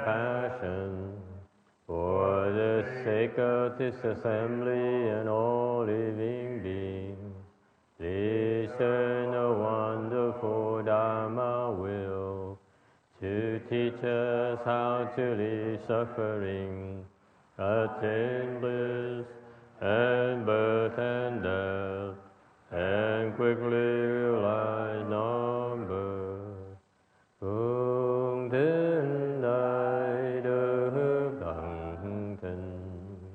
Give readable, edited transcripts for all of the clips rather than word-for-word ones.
compassion for the sake of this assembly and all living beings. Please turn the wonderful Dharma will to teach us how to live suffering, attain bliss, and birth and death, and quickly realize non-birth. Phương thiên đại đức đẳng thịnh,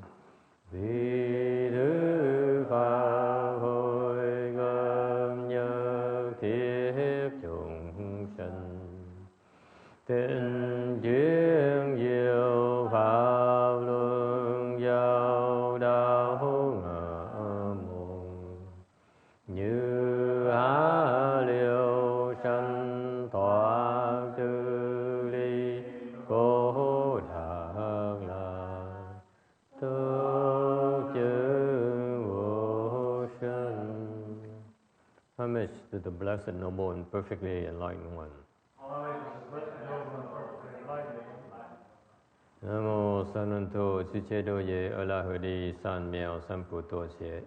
vì thứ pháp hội gồm nhất thiết chúng sanh. Tình duyên diệu pháp luân giao đạo ngã môn, như há liêu sanh thoát tư ly cố đạt lạc, tốt chứng vô sanh. Homage to the Blessed, Noble, and Perfectly Enlightened One. Nam mô Sananto Chichedoye Alahudi San Miao Samputo Xie.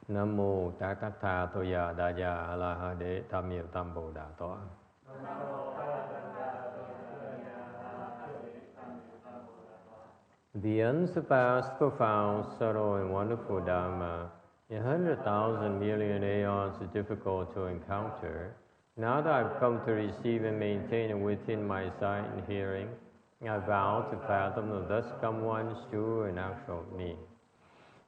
Nam mô Tatatha Toya Daya Alahade Tamil Tambo Đà Toa. The unsurpassed, profound, subtle, and wonderful Dharma, 100,000 million aeons is difficult to encounter. Now that I've come to receive and maintain it within my sight and hearing, I vow to fathom the thus come one's true and actual me.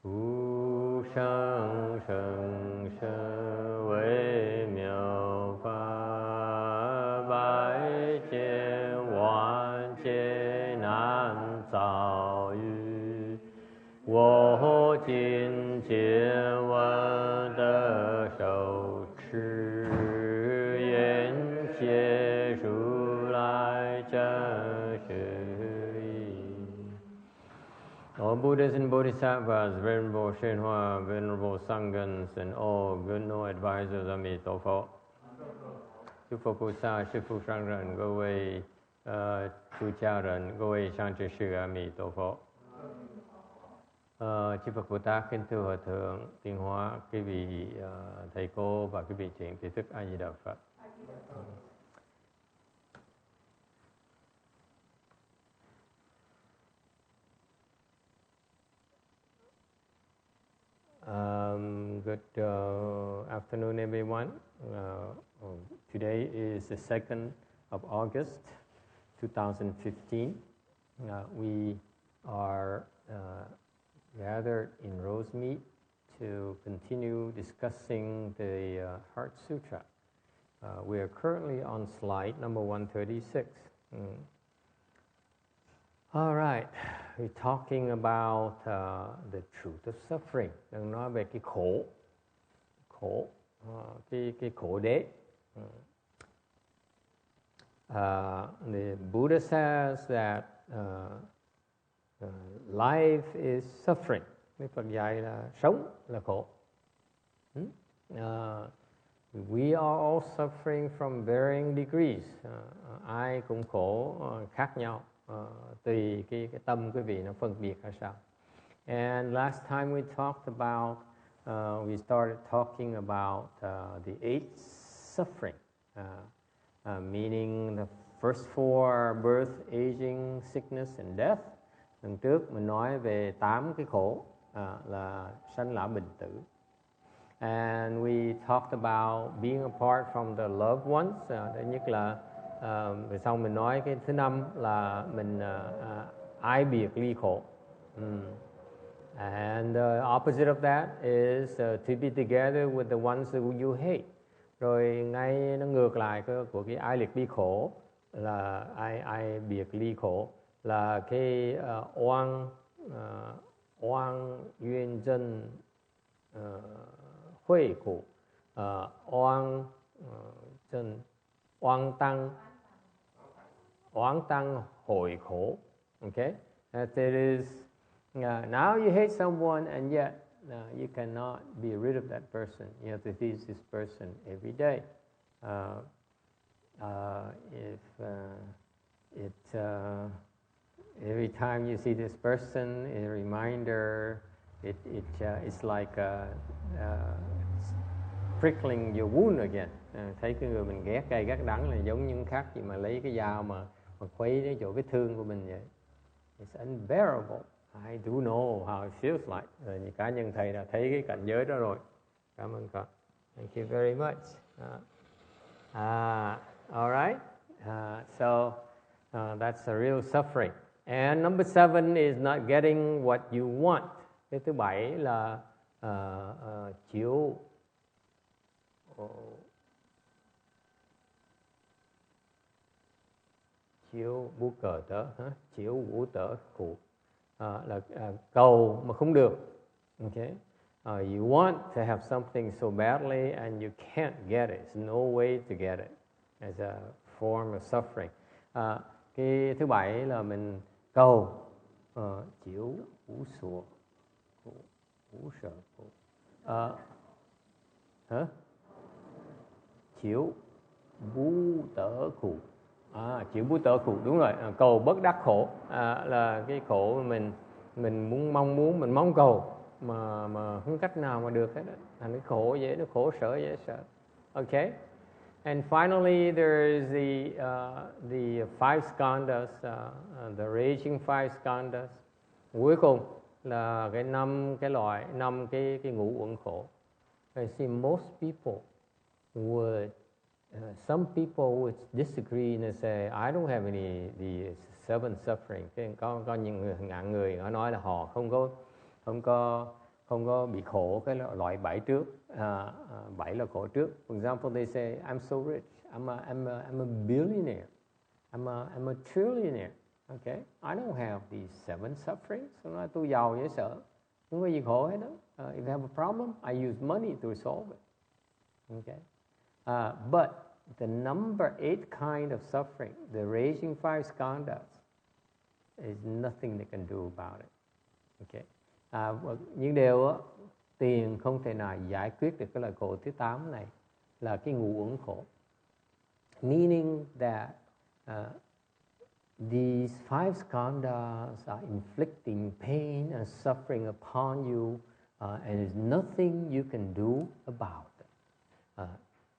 Wu shang sheng sheng wei miao fa bai jian wan jie nan zao yu wo jin jian wen de shou chi all Buddhas and Bodhisattvas, Venerable Shenhua, Venerable Sanghas, and all good no advisors of me, Tổ Phật. Chư Phật Bồ Tát, Sư Phụ Sang Rần,各位出家人，各位上智师阿弥陀佛. Chư Phật Bồ Tát kính thưa Hòa Thượng, Tiên Hóa, quý vị thầy cô và quý vị thiện tri thức A Di Đà Phật. Good afternoon, everyone. Today is the 2nd of August, 2015. We are gathered in Rosemead to continue discussing the Heart Sutra. We are currently on slide number 136. All right, we're talking about the truth of suffering. Đang nói về cái khổ, cái khổ đế. The Buddha says that life is suffering. Đức Phật dạy là sống là khổ. We are all suffering from varying degrees. Ai cũng khổ khác nhau. Tùy cái tâm quý vị nó phân biệt hay sao. And last time we talked about, we started talking about the 8th suffering, meaning the first 4, birth, aging, sickness and death. Lần trước mình nói về 8 cái khổ là sanh lão bệnh tử. And we talked about being apart from the loved ones. Thứ nhất là rồi xong mình nói cái thứ 5 là mình ái biệt ly khổ. And the opposite of that is to be together with the ones that you hate. Rồi ngay nó ngược lại của cái ái liệt ly khổ là ai biệt ly khổ là cái oan duyên dân huệ khổ, oan tăng hội khổ. Okay, that it is now you hate someone and yet you cannot be rid of that person. You have to teach this person every day. Every time you see this person, a reminder. It's like prickling your wound again. Thấy cái người mình ghét cay ghét đắng là giống như khác gì mà lấy cái dao mà khuấy cái chỗ vết thương của mình vậy. It's unbearable. I do know how it feels like. Rồi cá nhân thầy đã thấy cái cảnh giới đó rồi. Cảm ơn con. Thank you very much. All right. So that's a real suffering. And number 7 is not getting what you want. Cái thứ 7 là chịu bú cờ tớ, chịu vũ tớ khổ, là cầu mà không được. Okay. You want to have something so badly and you can't get it. There's no way to get it. As a form of suffering. Cái thứ 7 là mình cầu chịu vũ sủa, vũ sợ khổ. Chịu bú tở khổ. Chịu bú tở khổ, đúng rồi. Cầu bất đắc khổ, là cái khổ mình mong muốn, mình mong cầu mà không cách nào mà được hết. Thành cái khổ vậy, nó khổ sở dễ sợ. Okay. And finally, there is the five skandhas, the raging five skandhas. Cuối cùng là cái 5 cái ngũ uẩn khổ. I see most people would, some people would disagree and say, I don't have any the 7 suffering. Có những người ngạn người họ nói là họ không có bị khổ cái loại 7 trước, 7 là khổ trước. For example, they say, I'm so rich, I'm a billionaire, I'm a trillionaire. Okay, I don't have these 7 sufferings. Nói tôi giàu dễ sợ, không có gì khổ hết đó. If you have a problem, I use money to solve it. Okay, but the number 8 kind of suffering, the raging 5 skandhas, is nothing they can do about it. Okay. Những điều tiền không thể nào giải quyết được cái loại khổ thứ 8 này, là cái ngũ uẩn khổ. Meaning that these 5 skandhas are inflicting pain and suffering upon you, and there's nothing you can do about it.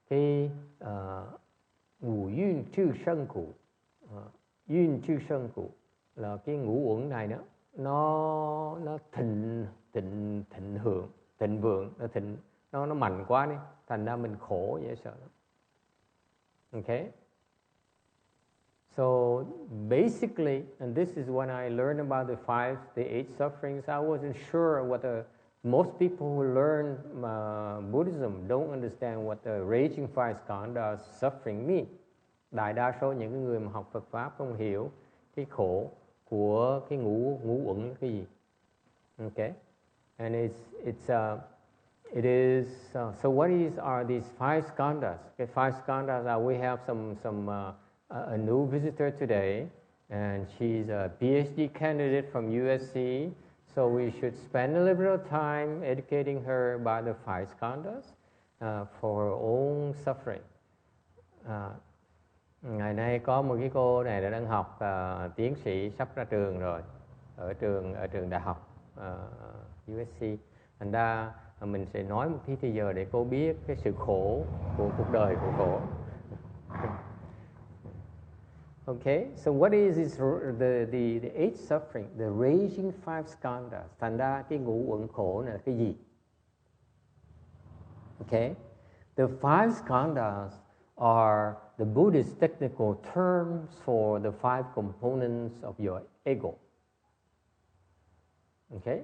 Cái ngũ duyên chư sân cụ, duyên chư sân cụ là cái ngũ uẩn này đó, nó thịnh vượng, nó mạnh quá đi, thành ra mình khổ dễ sợ lắm. Okay. So basically, and this is when I learned about the 8 sufferings, I wasn't sure what most people who learn Buddhism don't understand what the raging 5 skandhas suffering mean. Đại đa số những người mà học Phật pháp không hiểu cái khổ của cái ngũ uẩn là cái gì. Okay, and it is so what are these 5 skandhas? The 5 skandhas are, we have a new visitor today, and she's a PhD candidate from USC, so we should spend a little bit of time educating her about the 5 skandhas for her own suffering. Ngày nay có một cái cô này đang học tiến sĩ, sắp ra trường rồi, ở trường đại học USC. Thành ra mình sẽ nói một tí thời giờ để cô biết cái sự khổ của cuộc đời của cô. Okay, so what is the 8 suffering, the raging 5 skandhas? Thành ra cái ngũ uẩn khổ này là cái gì? Okay, the 5 skandhas are the Buddhist technical terms for the 5 components of your ego. Okay,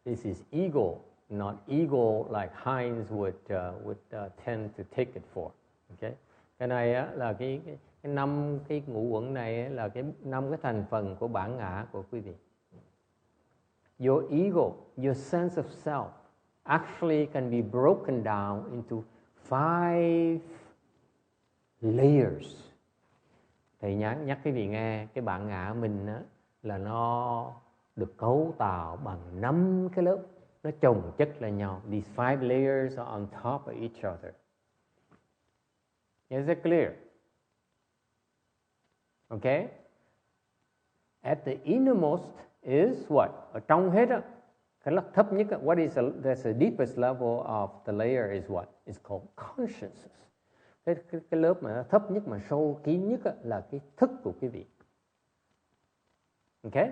this is ego, not ego like Heinz would tend to take it for. Okay, cái này là cái 5 cái ngũ uẩn này là cái 5 cái thành phần của bản ngã của quý vị. Your ego, your sense of self, actually can be broken down into 5 layers. Thầy nhắc quý vị nghe, cái bản ngã mình á, là nó được cấu tạo bằng 5 cái lớp, nó chồng chất lên nhau. These 5 layers are on top of each other. Is it clear? Okay. At the innermost is what? Ở trong hết á, cái lớp thấp nhất á, that's the deepest level of the layer is what? It's called consciousness. Cái lớp mà thấp nhất mà sâu kín nhất á, là cái thức của quý vị. Okay?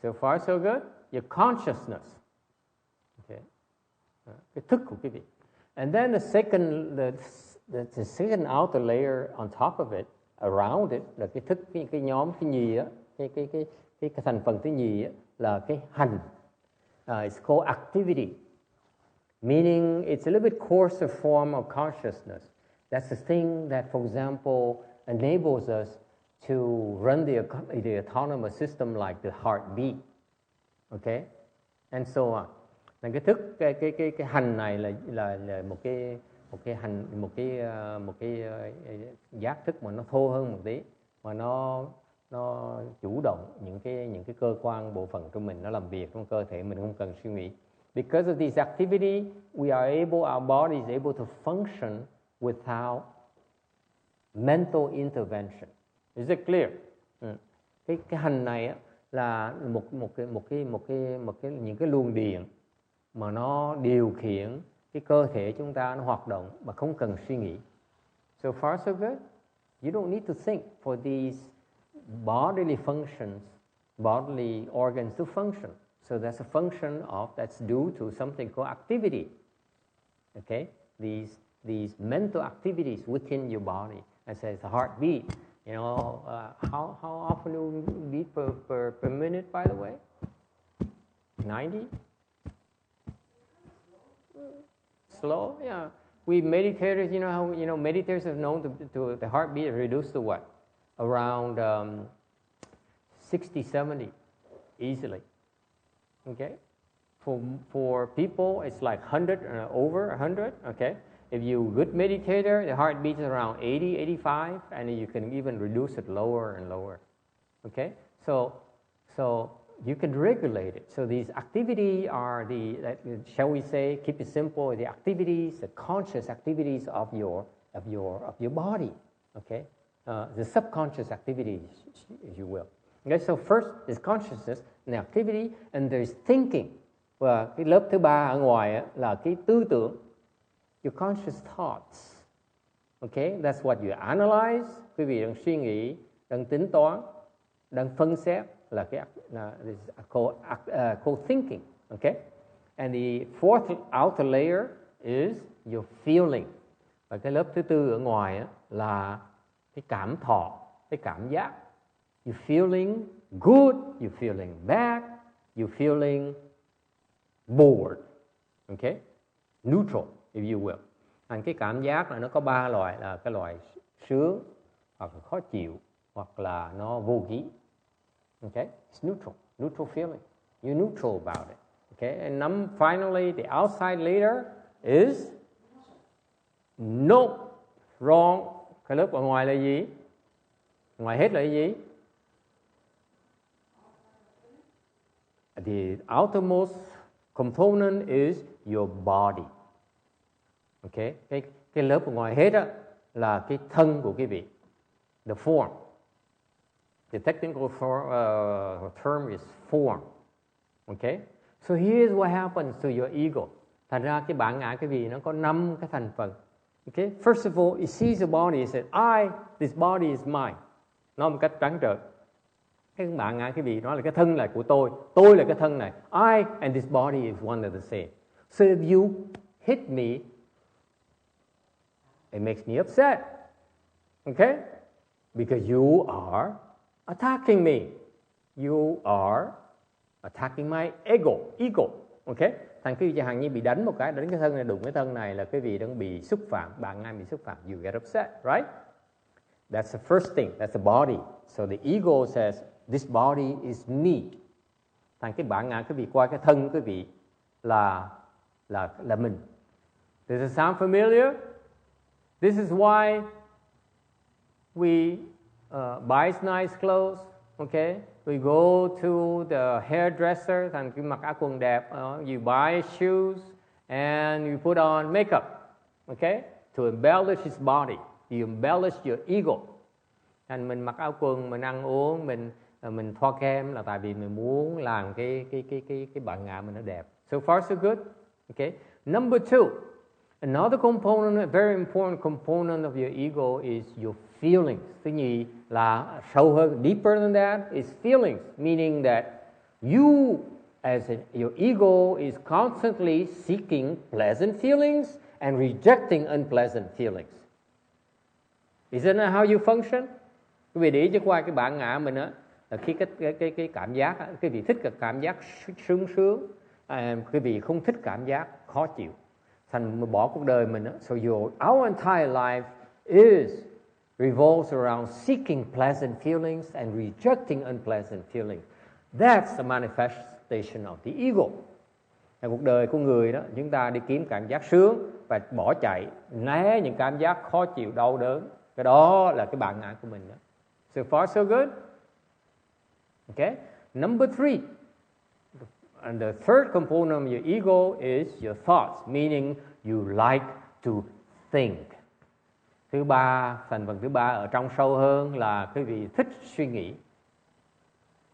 So far so good. Your consciousness. Okay. Cái thức của quý vị. And then the second outer layer on top of it, around it, là cái thức, cái nhóm, cái nhì á, cái thành phần thứ nhì á, là cái hành. It's called activity, meaning it's a little bit coarser form of consciousness. That's the thing that, for example, enables us to run the autonomous system like the heartbeat, okay, and so on. Là cái thức, cái hành này là một cái giác thức mà nó thô hơn một tí, mà nó chủ động những cái cơ quan bộ phận của mình nó làm việc trong cơ thể mình không cần suy nghĩ. Because of this activity, our body is able to function without mental intervention. Is it clear? Cái hành này á, là những cái luồng điện mà nó điều khiển cái cơ thể chúng ta nó hoạt động mà không cần suy nghĩ. So far so good. You don't need to think for these bodily functions, bodily organs to function. So that's a function that's due to something called activity. Okay? These mental activities within your body. I say it's a heartbeat. You know, how often do you beat per minute, by the way? 90? Slow, yeah. We meditators, meditators have known to the heartbeat reduced to what? Around 60, 70, easily. Okay? For people, it's like 100, over 100, okay? If you're a good meditator, the heartbeat is around 80, 85, and you can even reduce it lower and lower. Okay? So you can regulate it. So these activities are shall we say, keep it simple, the activities, the conscious activities of your body. Okay? The subconscious activities, if you will. Okay, so first is consciousness and activity, and there's thinking. Và cái lớp thứ ba ở ngoài á, là cái tư tưởng. Your conscious thoughts. Okay, that's what you analyze. Quý vị đang suy nghĩ, đang tính toán, đang phân xét là cái called thinking. Okay, and the fourth outer layer is your feeling. Và cái lớp thứ tư ở ngoài á, là cái cảm thọ, cái cảm giác. You feeling good, you feeling bad, you feeling bored. Okay, neutral, if you will. Thành cái cảm giác là nó có ba loại, là cái loại sướng, hoặc là khó chịu, hoặc là nó vô nghĩ. Okay, it's neutral feeling. You're neutral about it. Okay, and finally the outside layer is nope, wrong. Cái lớp ở ngoài là gì? Ngoài hết là gì? The outermost component is your body. Okay, cái lớp ở ngoài hết á là cái thân của quý vị. The form. The technical term is form. Okay, so here's what happens to your ego. Thành ra cái bản ngã quý vị nó có 5 cái thành phần. Okay, first of all, it sees the body, it says, this body is mine. Nói một cách trắng trợn. Cái bạn ngã quý vị nói là cái thân là của tôi là cái thân này. I and this body is one and the same. So if you hit me, it makes me upset. Okay? Because you are attacking me. You are attacking my ego. Okay? Thành quý vị chẳng hạn như bị đánh một cái, đánh cái thân này, đụng cái thân này là quý vị đang bị xúc phạm, bạn ngã bị xúc phạm. You get upset, right? That's the first thing. That's the body. So the ego says, this body is me. Thành cái bản ngã quý vị qua cái thân quý vị là mình. Does it sound familiar? This is why we buy nice clothes. Okay, we go to the hairdresser. Thành cái mặc áo quần đẹp. You buy shoes and you put on makeup. Okay, to embellish his body. You embellish your ego. Thành mình mặc áo quần, mình ăn uống, mình thoa kem là tại vì mình muốn làm cái bản ngã mình nó đẹp. So far so good. Okay. Number 2, another component, a very important component of your ego is your feelings. Thứ nhì là sâu hơn, deeper than that, is feelings, meaning that you your ego is constantly seeking pleasant feelings and rejecting unpleasant feelings. Isn't that how you function? Quý vị để ý cho qua cái bản ngã mình á, là khi cái cảm giác á, quý vị thích cái cảm giác sung sướng, quý vị không thích cảm giác khó chịu, thành bỏ cuộc đời mình á. So our entire life revolves around seeking pleasant feelings and rejecting unpleasant feelings. That's a manifestation of the ego. Là cuộc đời của người đó, chúng ta đi kiếm cảm giác sướng và bỏ chạy, né những cảm giác khó chịu, đau đớn. Cái đó là cái bản ngã của mình đó. So far so good. Okay. Number 3. And the third component of your ego is your thoughts, meaning you like to think. Thành phần thứ ba ở trong sâu hơn là quý vị thích suy nghĩ.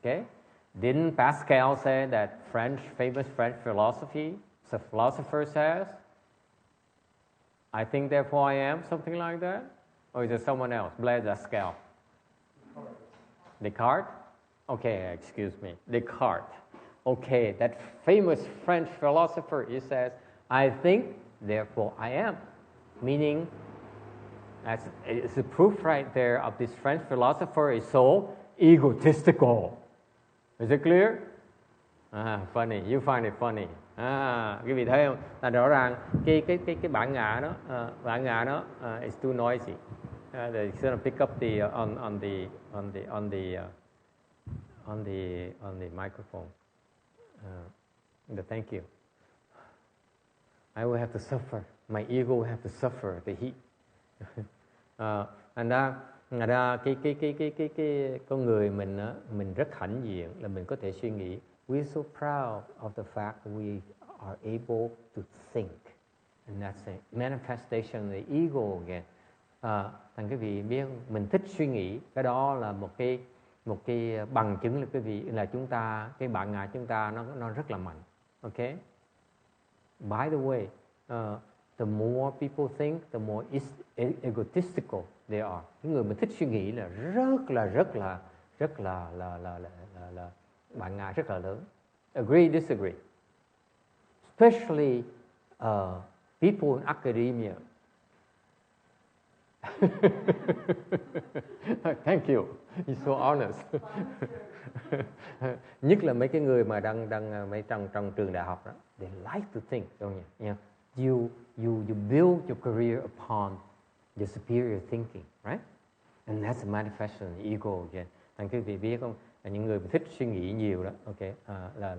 Okay. Didn't Pascal say that famous French philosopher says, I think therefore I am, something like that? Or is it someone else? Blaise Pascal? Descartes? Okay, excuse me. Descartes. Okay, that famous French philosopher, he says, I think, therefore I am. Meaning, it's a proof right there of this French philosopher is so egotistical. Is it clear? Funny. You find it funny. Quý vị thấy không? Là rõ ràng cái bản ngã đó, it's too noisy. It's gonna pick up on the microphone. Thank you. I will have to suffer. My ego will have to suffer the heat. Thành ra cái con người mình á, mình rất hãnh diện là mình có thể suy nghĩ. We're so proud of the fact that we are able to think, and that's a manifestation of the ego again. Thành quý vị biết mình thích suy nghĩ, cái đó là một cái bằng chứng là quý vị là chúng ta, cái bản ngã chúng ta nó rất là mạnh. Okay. By the way, the more people think, the more egotistical they are. Những người mình thích suy nghĩ là rất là bản ngã rất là lớn. Agree, disagree. Especially people in academia. Thank you. You're so honest. Nhất là mấy cái người mà đang mấy trong trường đại học đó, they like to think, don't you? Yeah. You build your career upon your superior thinking, right? And that's a manifestation of the ego again. Thành quý vị biết không? Là những người thích suy nghĩ nhiều đó, okay, là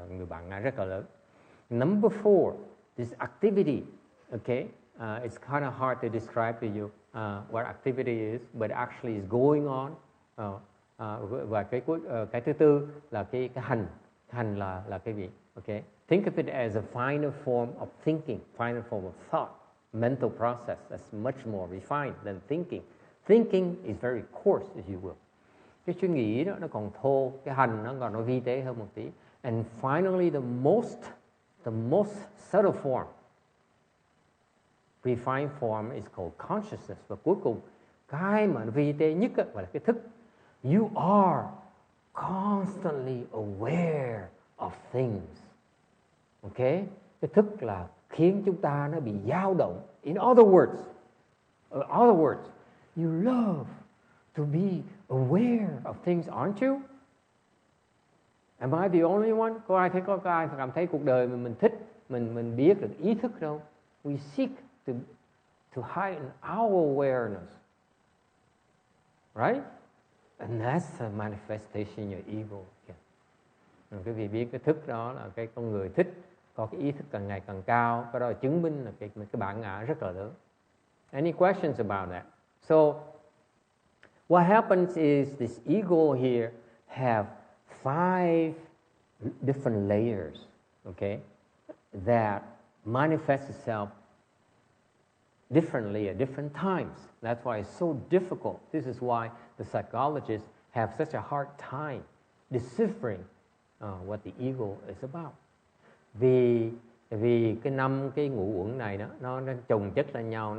người bạn ngã rất là lớn. Number 4, this activity, okay, it's kind of hard to describe to you what activity is, but actually is going on. Và cái thứ tư là cái hành là cái gì? Okay, think of it as a finer form of thinking, finer form of thought, mental process that's much more refined than thinking. Thinking is very coarse, as you will. Cái suy nghĩ đó nó còn thô, cái hành nó còn vi tế hơn một tí. And finally, the most subtle form, refined form is called consciousness. Và cuối cùng, cái mà vi tế nhất là cái thức. You are constantly aware of things. Okay? Cái thức là khiến chúng ta nó bị dao động. In other words, you love to be aware of things, aren't you? Am I the only one? Có ai cảm thấy cuộc đời mình thích, mình biết được ý thức đâu? We seek to heighten our awareness, right? And that's a manifestation of your ego. Quý vị biết cái thức đó là cái con người thích có cái ý thức càng ngày càng cao, cái đó là chứng minh là cái bản ngã rất là lớn. Any questions about that? So what happens is this ego here have 5 different layers, okay, that manifest itself differently at different times. That's why it's so difficult. This is why the psychologists have such a hard time deciphering what the ego is about. Vì cái 5 cái ngũ uẩn này đó, nó chồng chất lên nhau,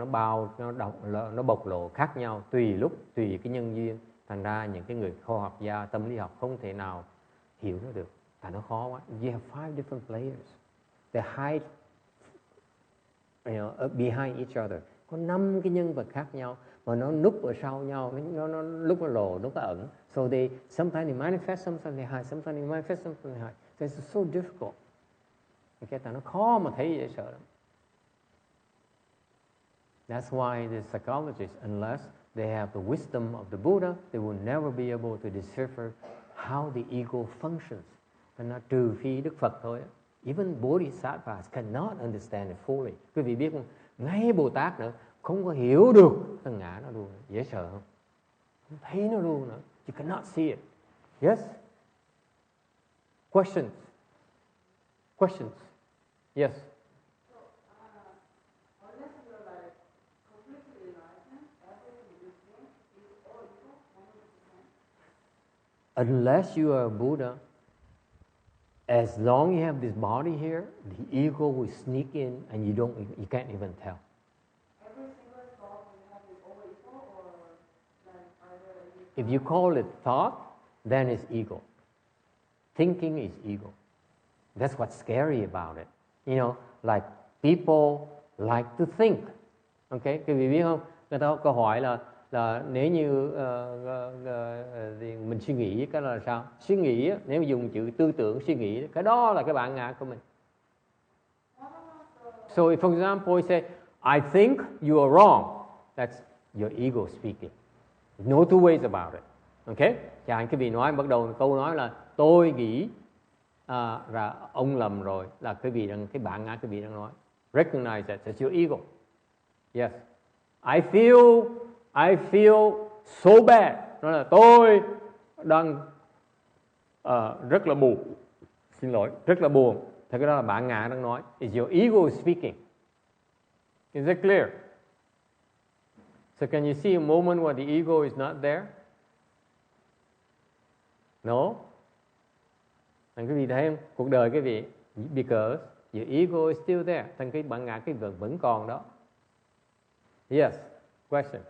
nó bộc lộ khác nhau tùy lúc, tùy cái nhân duyên. Thành ra những cái người khoa học gia, tâm lý học không thể nào hiểu nó được. Tại nó khó quá. You have 5 different players. They hide behind each other. Có 5 cái nhân vật khác nhau mà nó núp ở sau nhau, nó lúc nó lộ, lúc nó ẩn. So sometimes they manifest, sometimes they hide, sometimes they manifest, sometimes they hide. So it's so difficult. Okay, tại nó khó mà thấy dễ sợ lắm. That's why the psychologists, unless they have the wisdom of the Buddha, they will never be able to decipher how the ego functions. Thành ra trừ phi Đức Phật thôi. Even Bodhisattvas cannot understand it fully. Quý vị biết không? Ngay Bồ Tát nữa không có hiểu được thân ngã nó luôn. Dễ sợ không? Không thấy nó luôn nữa. You cannot see it. Yes? Questions? Questions? Yes? Unless you are a Buddha, as long as you have this body here, the ego will sneak in and you can't even tell. Every single thought we have is all ego, or like are there? If you call it thought, then it's ego. Thinking is ego. That's what's scary about it. You know, like people like to think. Okay, quý vị biết không? Người ta có câu hỏi là nếu như thì mình suy nghĩ cái là sao? Suy nghĩ nếu dùng chữ tư tưởng suy nghĩ, cái đó là cái bản ngã của mình. So if, for example, you say, I think you are wrong, that's your ego speaking. No two ways about it. Okay? Chẳng hạn quý vị nói bắt đầu câu nói là tôi nghĩ là ông lầm rồi, là quý vị đang, cái bản ngã quý vị đang nói. Recognize that, that's your ego. Yes. I feel so bad. Nói là tôi đang rất là buồn. Xin lỗi, rất là buồn. Thì cái đó là bản ngã đang nói. It's your ego speaking. Is that clear? So can you see a moment where the ego is not there? No? Thành quý vị thấy không? Cuộc đời quý vị, because your ego is still there. Thành cái bản ngã cái vẫn còn đó. Yes, question.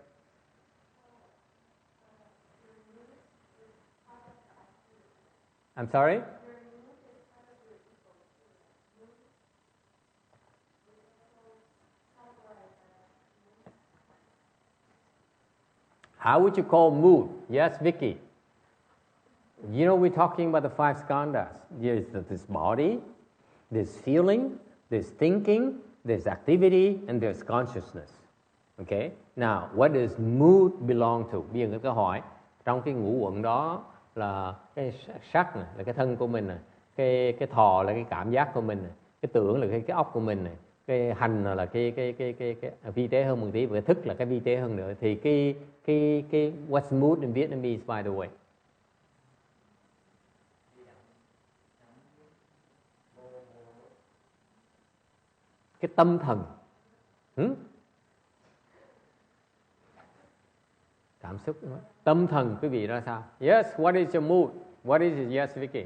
I'm sorry? How would you call mood? Yes, Vicky. You know, we're talking about the 5 skandhas. There's this body, there's feeling, there's thinking, there's activity, and there's consciousness. Okay? Now, what does mood belong to? Bây giờ người ta hỏi, trong cái ngũ uẩn đó là cái sắc này, là cái thân của mình này, cái thọ là cái cảm giác của mình này, cái tưởng là cái óc của mình này, cái hành là cái vi tế hơn một tí, và cái thức là cái vi tế hơn nữa. Thì cái what's mood in Vietnamese, by the way? Cái tâm thần. Cảm xúc. Tâm thần quý vị ra sao? Yes, what is your mood? What is it? Yes, Vicky. I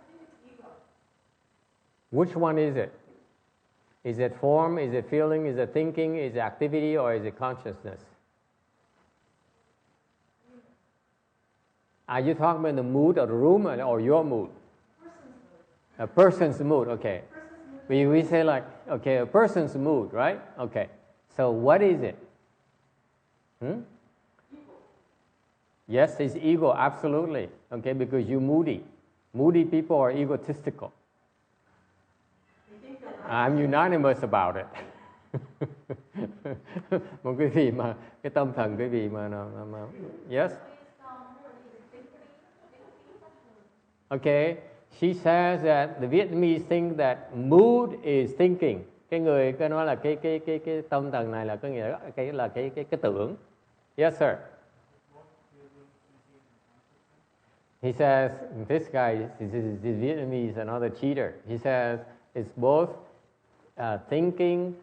think it's ego. Which one is it? Is it form? Is it feeling? Is it thinking? Is it activity? Or is it consciousness? Are you talking about the mood of the room or your mood? A person's mood, okay. We say like, okay, a person's mood, right? Okay. So what is it? Ego. Yes, it's ego, absolutely. Okay, because you're moody. Moody people are egotistical. I'm unanimous about it. Một cái gì mà cái tâm thần cái gì mà yes. Okay, she says that the Vietnamese think that mood is thinking. Cái người cái nói là cái tâm thần này là có nghĩa là cái tưởng. Yes, sir. He says this guy, this Vietnamese, another cheater. He says it's both thinking,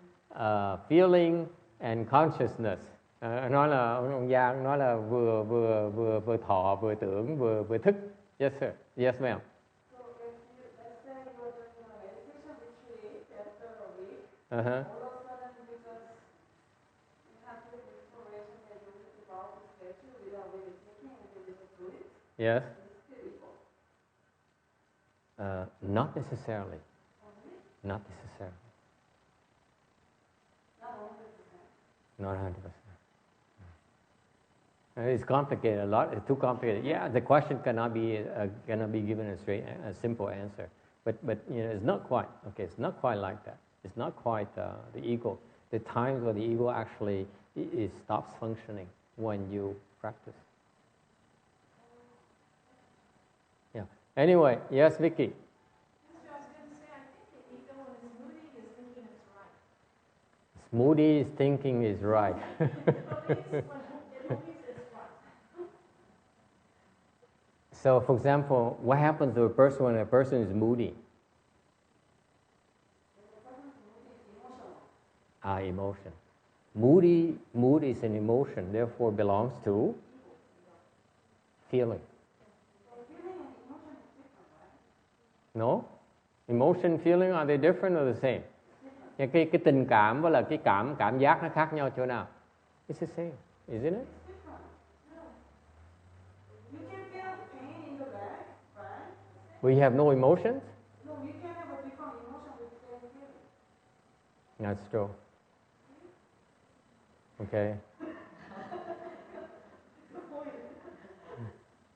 feeling, and consciousness. Nói là ông Giang nói là vừa thọ, vừa tưởng, vừa thức. Yes sir. Yes ma'am. So if you, let's say you're doing a meditation retreat after a week, Uh-huh. all of a sudden because you have this inspiration that you need to bow to statue without really thinking and you just do it, Yes. it's still equal. Not necessarily. Not necessarily. Not 100%. Not 100%. It's complicated a lot. It's too complicated. Yeah, the question cannot be given a simple answer. But you know, it's not quite. Okay, it's not quite like that. It's not quite the ego. The times where the ego actually it stops functioning when you practice. Yeah. Anyway, yes, Vicky. I was going to say, I think the ego when it's moody is thinking it's right. Moody is thinking is right. It believes it's right. So, for example, what happens to a person when a person is moody? Emotion. Mood is an emotion, therefore belongs to feeling. No? Emotion, feeling, are they different or the same? Cái tình cảm với là cái cảm giác nó khác nhau chỗ nào? It's the same, isn't it? You can feel pain in the leg, right? We have no emotions? No, you can have a different emotion with the same feeling. That's true. Okay.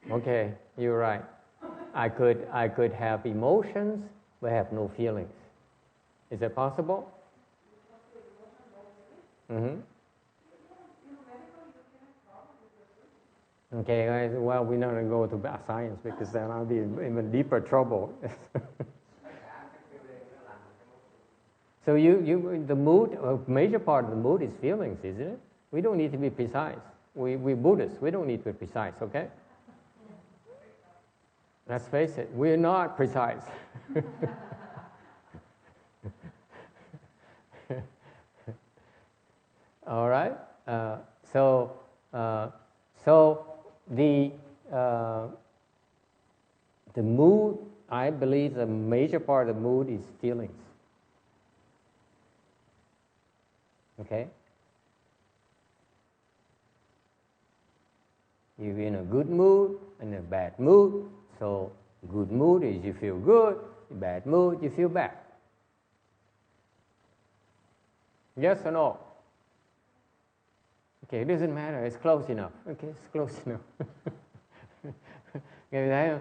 Okay, you're right. I could have emotions but have no feelings. Is that possible? Mm-hmm. Okay, guys, well, we're not going to go to bad science because then I'll be in even deeper trouble. So the mood, a major part of the mood is feelings, isn't it? We don't need to be precise. We're Buddhists. We don't need to be precise, okay? Let's face it, we're not precise. All right. So the mood, I believe, the major part of the mood is feelings. Okay. You're in a good mood and a bad mood. So good mood is you feel good. Bad mood you feel bad. Yes or no? Okay, it doesn't matter. It's close enough. Okay, it's close enough. Nghe thấy không?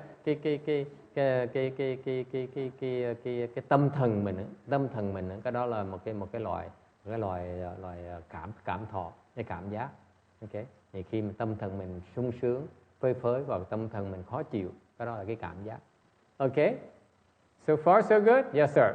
Cái tâm thần mình, cái đó là một cái loại cảm thọ, cái cảm giác. Okay. Thì khi mà tâm thần mình sung sướng, phơi phới vào tâm thần mình khó chịu, cái đó là cái cảm giác. Okay? So far so good? Yes sir.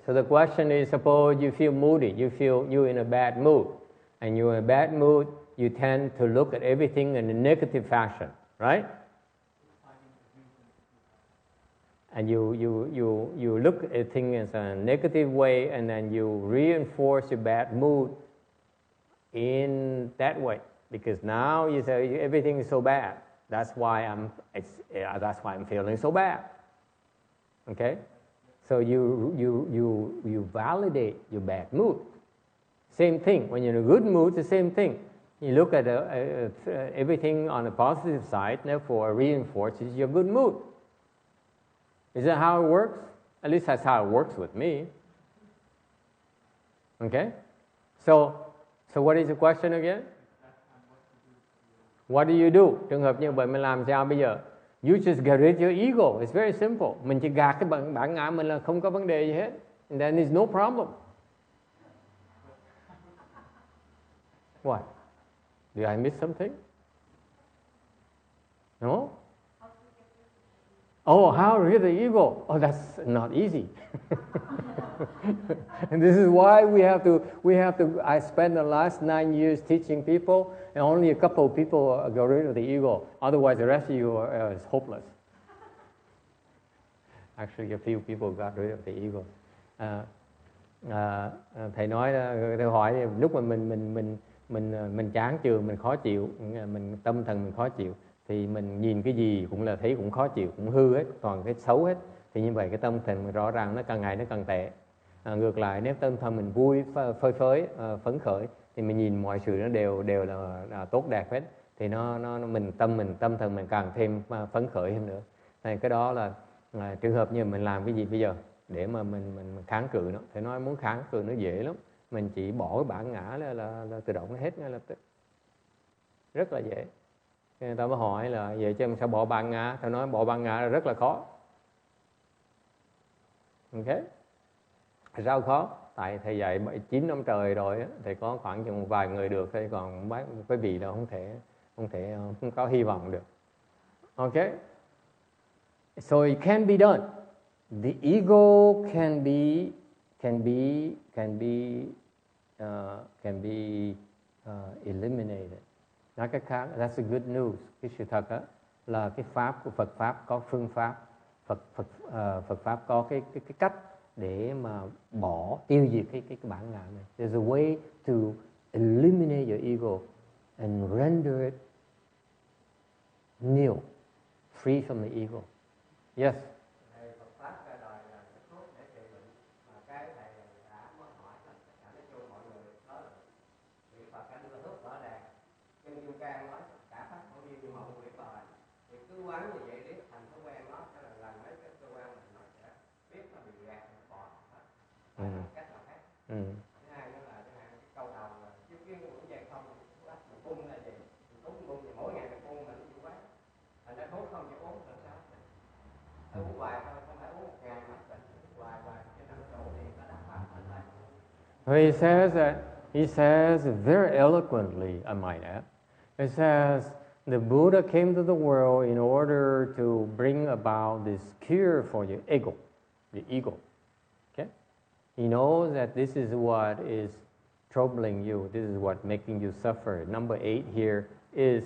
So the question is, suppose you feel moody, you're in a bad mood, and you're in a bad mood, you tend to look at everything in a negative fashion, right? And you look at things in a negative way, and then you reinforce your bad mood in that way, because now you say everything is so bad. That's why I'm feeling so bad. Okay. So you validate your bad mood. Same thing, when you're in a good mood, it's the same thing. You look at everything on the positive side, therefore reinforces your good mood. Is that how it works? At least that's how it works with me. Okay? So what is the question again? What do you do? Trường hợp như vậy mình làm sao bây giờ? You just get rid of your ego. It's very simple. Mình chỉ gạt cái bản ngã mình là không có vấn đề gì hết. And then there's no problem. What? Did I miss something? No? Oh, how to rid the ego? Oh, that's not easy. And this is why we have to. I spent the last 9 years teaching people, and only a couple of people got rid of the ego. Otherwise, the rest of you is hopeless. Actually, a few people got rid of the ego. Thầy nói, thầy hỏi lúc mà mình chán chường, mình khó chịu, mình tâm thần mình khó chịu, thì mình nhìn cái gì cũng là thấy cũng khó chịu, cũng hư hết, toàn cái xấu hết. Thì như vậy cái tâm thần mình rõ ràng nó càng ngày nó càng tệ. Ngược lại, nếu tâm thần mình vui, phơi phới, phấn khởi, thì mình nhìn mọi sự nó đều là tốt đẹp hết. Thì tâm thần mình càng thêm phấn khởi hơn nữa. Thì cái đó là trường hợp như mình làm cái gì bây giờ để mà mình kháng cự nó. Thì nói muốn kháng cự nó dễ lắm. Mình chỉ bỏ cái bản ngã là tự động nó hết ngay lập tức. Rất là dễ. Người ta mới hỏi là vậy chứ sao bỏ bản ngã? Thầy nói bỏ bản ngã là rất là khó. Ok? Sao khó? Tại thầy dạy 9 năm trời rồi thì có khoảng chừng vài người được, thôi còn quý vị là không có hy vọng được. Ok? So it can be done. The ego can be eliminated. Nói cách khác, that's a good news. Cái sự thật á là cái pháp của Phật pháp có phương pháp, Phật pháp có cái cách để mà tiêu diệt cái bản ngã này. There's a way to eliminate your ego and render it nil, free from the ego. Yes. Phật pháp ra đời là cái thuốc để trị bệnh, mà cái thầy đã mới hỏi là tất cả nói chung mọi người đó là vị Phật đã đưa thuốc rõ ràng. Nhưng Kim Cang nói cả pháp không như mọi người bài thì cứ quán như vậy để thành thói quen nó, cho là lần mấy cái cơ quan mình nó sẽ biết nó bị gạt bỏ hết. Cách nào khác. Thứ hai nữa là cái câu đầu là chiếu kiến cũng vậy không, mình phun là gì, mình phun thì mỗi ngày mình phun mình chịu quán, thành ra thuốc không chịu uống làm sao? Uống hoài thôi, không phải uống một ngày mà bệnh hoài cái nằm chỗ thì nó đã phát thành lại. He says very eloquently, I might add. He says the Buddha came to the world in order to bring about this cure for your ego, the ego. Okay? He knows that this is what is troubling you. This is what making you suffer. Number 8 here is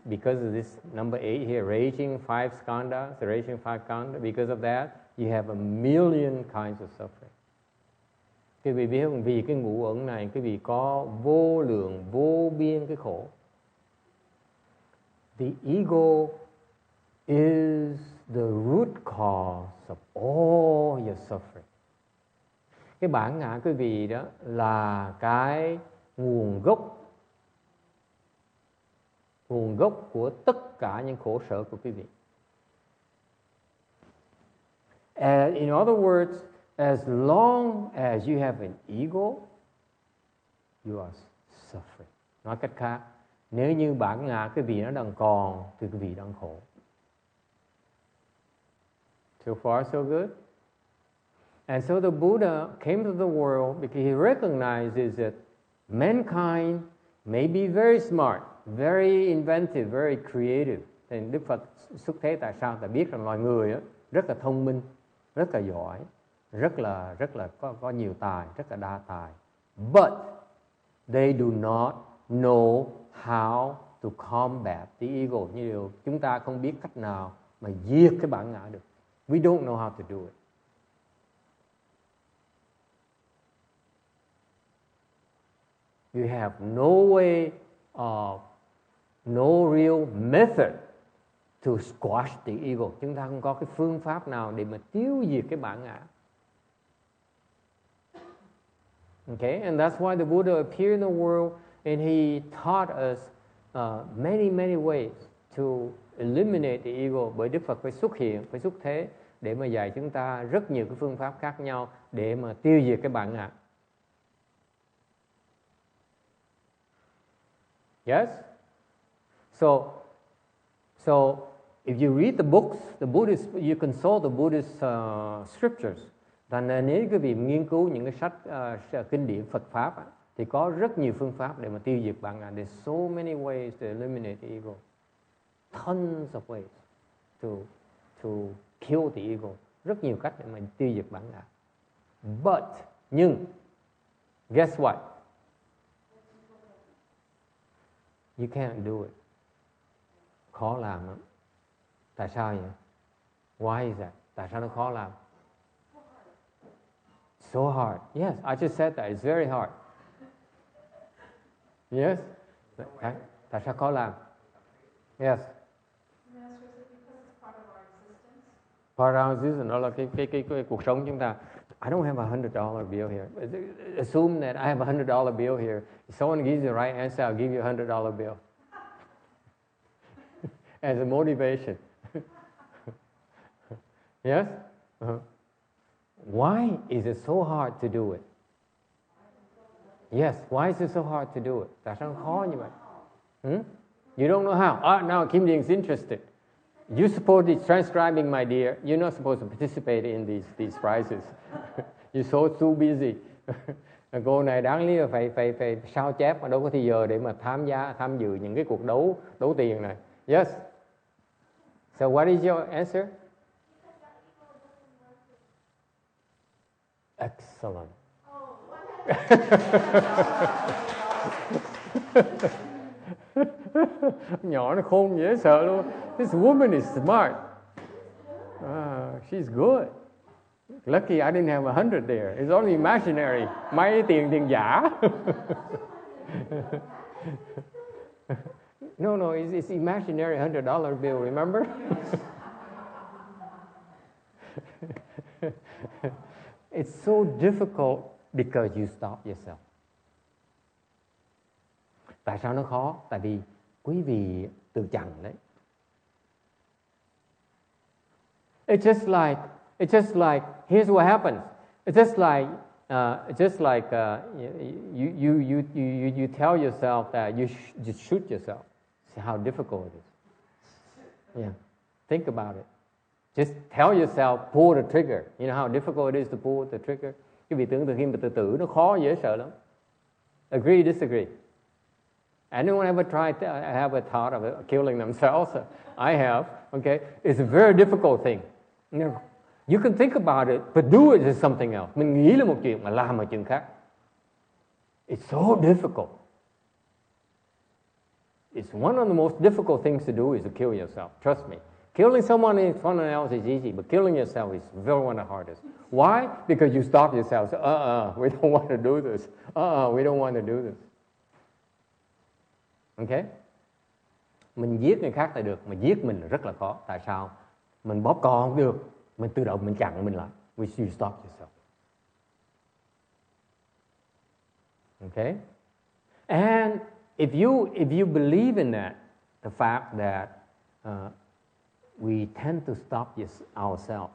because of this number 8 here, raging 5 skandhas, because of that, you have a million kinds of suffering. Quý vị biết không, vì cái ngũ uẩn này, quý vị có vô lượng, vô biên cái khổ. The ego is the root cause of all your suffering. Cái bản ngã quý vị đó là cái nguồn gốc của tất cả những khổ sở của quý vị. And in other words, as long as you have an ego, you are suffering. Nói cách khác, nếu như bản ngã quý vị nó đang còn thì quý vị đang khổ. So far, so good. And so the Buddha came to the world because he recognizes that mankind may be very smart, very inventive, very creative. Thì Đức Phật xuất thế tại sao? Tại biết rằng loài người á, rất là thông minh, rất là giỏi, rất là có nhiều tài, rất là đa tài. But they do not know how to combat the ego. Như điều chúng ta không biết cách nào mà diệt cái bản ngã được. We don't know how to do it. You have no way of, no real method to squash the ego. Chúng ta không có cái phương pháp nào để mà tiêu diệt cái bản ngã. Okay, and that's why the Buddha appeared in the world and he taught us many ways to eliminate the ego. Bởi Đức Phật phải xuất hiện, phải xuất thế để mà dạy chúng ta rất nhiều cái phương pháp khác nhau để mà tiêu diệt cái bản ngã. Yes? So if you read the books, you consult the Buddhist scriptures. Thành ra nếu quý vị nghiên cứu những cái sách kinh điển Phật pháp thì có rất nhiều phương pháp để mà tiêu diệt bản ngã. There's so many ways to eliminate the ego. Tons of ways to kill the ego. Rất nhiều cách để mà tiêu diệt bản ngã. But, nhưng, guess what? You can't do it. Khó làm lắm. Tại sao vậy? Why is that? Tại sao nó khó làm? So hard. Yes, I just said that. It's very hard. Yes. Tại sao khó làm? Yes. Master, is it because it's part of our existence? Part of our existence, đó là cái cuộc sống chúng ta. I don't have $100 bill here. Assume that I have $100 bill here. If someone gives you the right answer, I'll give you $100 bill. As a motivation. Yes? Uh-huh. Why is it so hard to do it? Yes, why is it so hard to do it? Tại sao nó khó như vậy? You don't know how. Now Kim Ding is interested. You're supposed to be transcribing, my dear. You're not supposed to participate in these prizes. You're so busy. Cô này đáng lý là phải sao chép mà đâu có thời giờ để mà tham dự những cái cuộc đấu tiền này. Yes. So what is your answer? Excellent. Nhỏ nó khôn dễ sợ luôn. This woman is smart. She's good. Lucky I didn't have 100 there. It's only imaginary. Mấy tiền giả. No, it's imaginary $100 bill, remember? It's so difficult because you stop yourself. Tại sao nó khó? Tại vì quý vị từ chặn đấy. It's just like here's what happens. It's just like you tell yourself that you just shoot yourself. See how difficult it is. Yeah, think about it. Just tell yourself, pull the trigger. You know how difficult it is to pull the trigger? Quý vị tưởng tượng khi mà tự tử nó khó dễ sợ lắm. Agree, disagree? Anyone ever tried to have a thought of killing themselves? I have. Okay, it's a very difficult thing. You can think about it, but do it is something else. Mình nghĩ là một chuyện mà làm một chuyện khác. It's so difficult. It's one of the most difficult things to do is to kill yourself. Trust me. Killing someone else is easy, but killing yourself is very one of the hardest. Why? Because you stop yourself. So, we don't want to do this. We don't want to do this. Okay? Mình giết người khác là được, mà giết mình là rất là khó. Tại sao? Mình bóp cò không được, mình tự động mình chặn mình lại. You stop yourself. Okay? And if you believe in that, the fact that we tend to stop ourselves,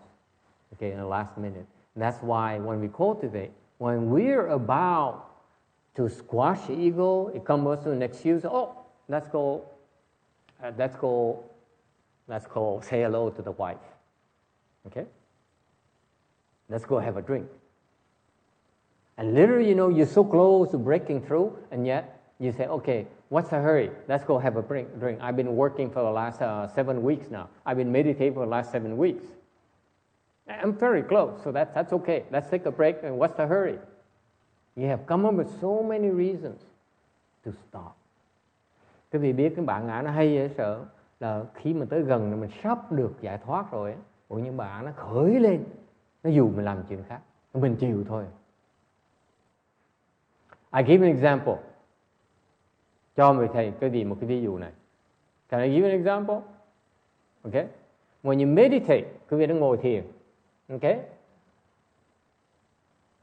okay, in the last minute. That's why when we cultivate, when we're about to squash the ego, it comes to an excuse. Oh, let's go say hello to the wife. Okay? Let's go have a drink. And literally, you're so close to breaking through, and yet you say, okay, what's the hurry? Let's go have a drink. I've been working for the last 7 weeks now. I've been meditating for the last 7 weeks. I'm very close, so that's okay. Let's take a break, and what's the hurry? You have come up with so many reasons to stop. Quý vị biết cái bạn ngã nó hay dễ sợ là khi mà tới gần là mình sắp được giải thoát rồi, nhưng bạn nó khởi lên, nó dù mình làm chuyện khác, mình chịu thôi. I give an example. Cho người thầy một cái ví dụ này. Can I give an example? Okay. When you meditate, quý vị đang ngồi thiền. Okay.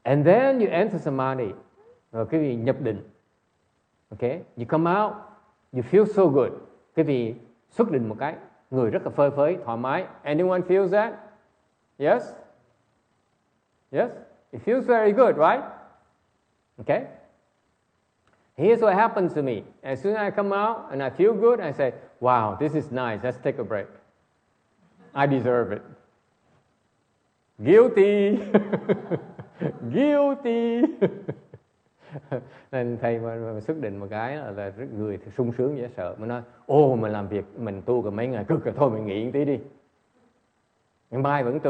And then you enter samadhi. Rồi quý vị nhập định. Okay. You come out, you feel so good. Quý vị xuất định một cái, người rất là phơi phới, thoải mái. Anyone feels that? Yes? Yes? It feels very good, right? Okay. Here's what happens to me. As soon as I come out and I feel good, I say, wow, this is nice. Let's take a break. I deserve it. Guilty. Guilty. Nên thầy mà xuất định một cái là người sung sướng dễ sợ. Mình nói, mình làm việc, mình tu cả mấy ngày cực rồi, thôi mình nghỉ một tí đi. Mai vẫn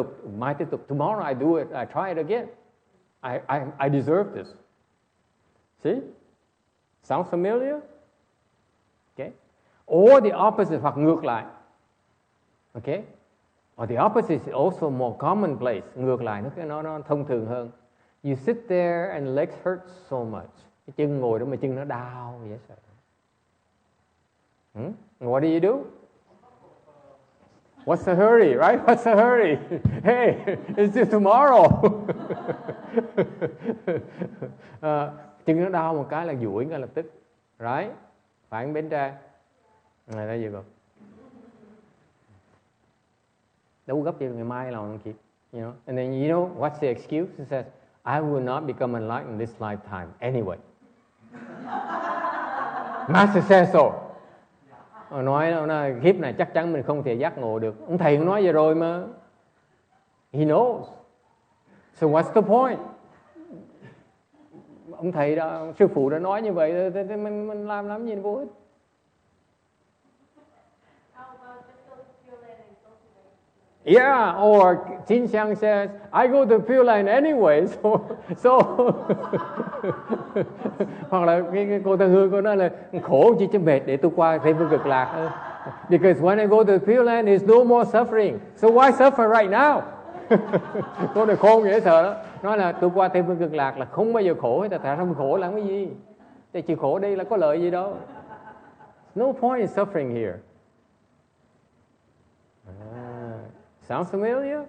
tiếp tục. Tomorrow I do it, I try it again. I deserve this. See? Sounds familiar? Okay. Or the opposite, hoặc ngược lại. Okay. Or the opposite is also more commonplace. Ngược lại nó thông thường hơn. You sit there and legs hurt so much. Cái chân ngồi đó mà chân nó đau vậy sợ. What do you do? What's the hurry, right? What's the hurry? Hey, it's just tomorrow. Chân nó đau một cái là duỗi ngay lập tức. Right? Phải không Bến Tre? There you go. Đâu gấp gì ngày mai làm kịp. You know? And then you know what's the excuse? It says, I will not become enlightened in this lifetime anyway. Master says so. Nói kiếp này chắc chắn mình không thể giác ngộ được. Ông thầy cũng nói vậy rồi mà. He knows. So what's the point? Ông thầy đã, sư phụ đã nói như vậy thì mình làm gì vô ích. Yeah, or Jin Xiang says, I go to Pure Land anyway, so hoặc là cái cô ta Hương cô nói là khổ chi cho mệt để tôi qua Tây Phương Cực Lạc. Because when I go to Pure Land, there's no more suffering, so why suffer right now? Cô này khôn dễ sợ đó. Nói là tôi qua Tây Phương Cực Lạc là không bao giờ khổ hết, tại sao không khổ làm cái gì? Tại chịu khổ đây là có lợi gì đâu. No point in suffering here. Sounds familiar?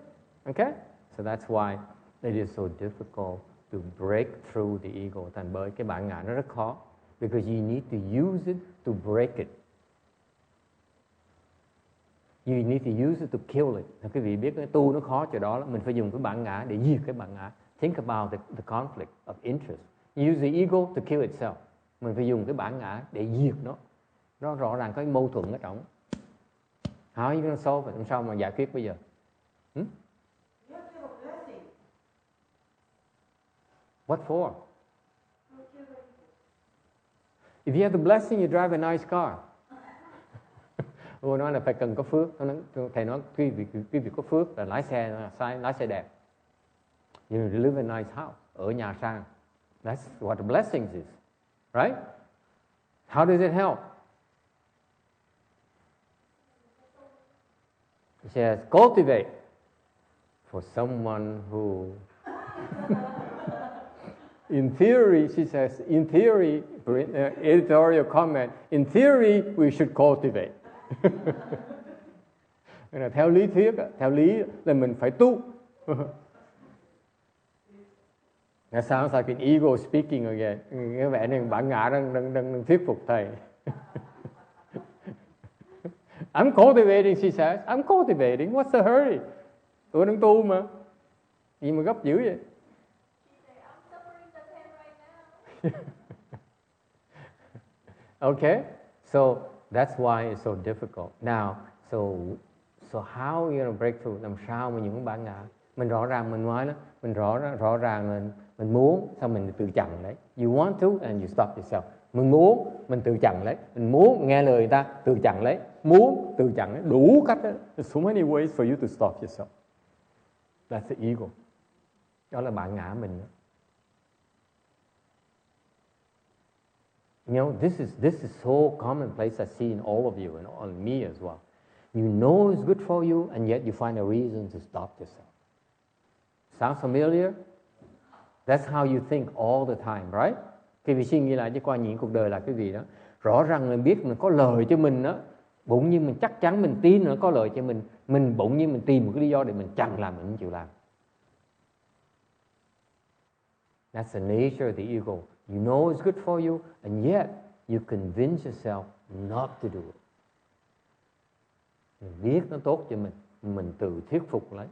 Okay? So that's why it is so difficult to break through the ego. Thành bởi cái bản ngã nó rất khó. Because you need to use it to break it. You need to use it to kill it. Quý vị biết cái tu nó khó chỗ đó, mình phải dùng cái bản ngã để diệt cái bản ngã. Think about the conflict of interest. You use the ego to kill itself. Mình phải dùng cái bản ngã để diệt nó. Nó rõ ràng có cái mâu thuẫn ở trong. How are you going to solve it? Làm sao mà giải quyết bây giờ? You have to have a blessing. What for? If you have the blessing, you drive a nice car. Cô nói là phải cần có phước. Thầy nói quý vị có phước là lái xe đẹp. You live in a nice house, ở nhà sang. That's what the blessings is, right? How does it help? It says cultivate for someone who, in theory, she says, in theory, editorial comment, in theory we should cultivate. Theo lý thuyết, theo lý là mình phải tu. That sounds like an ego speaking again. Cái vẻ này bản ngã đang thuyết phục thầy. I'm cultivating, she says. I'm cultivating. What's the hurry? Tôi đang tu mà. Gì mà gấp dữ vậy? Okay, so that's why it's so difficult. Now, so how are you going to break through? Làm sao mà những bản ngã? Mình rõ ràng mình nói đó, mình rõ ràng mình muốn, sao mình tự chặn lấy. You want to and you stop yourself. Mình muốn, mình tự chặn lấy. Mình muốn nghe lời người ta, tự chặn lấy. Muốn, tự chặn lấy. Đủ cách đó. There's so many ways for you to stop yourself. That's the ego. Đó là bản ngã mình đó. You know, this is so commonplace I see in all of you and on me as well. You know it's good for you and yet you find a reason to stop yourself. Sound familiar? That's how you think all the time, right? Quý vị suy nghĩ lại chứ qua những cuộc đời là cái gì đó. Rõ ràng mình biết mình có lợi cho mình đó. Bỗng nhiên mình chắc chắn mình tin nó có lợi cho mình. Mình bỗng nhiên mình tìm một cái lý do để mình chẳng làm, mình không chịu làm. That's the nature of the ego. You know it's good for you and yet you convince yourself not to do it. Mình biết nó tốt cho mình tự thuyết phục lấy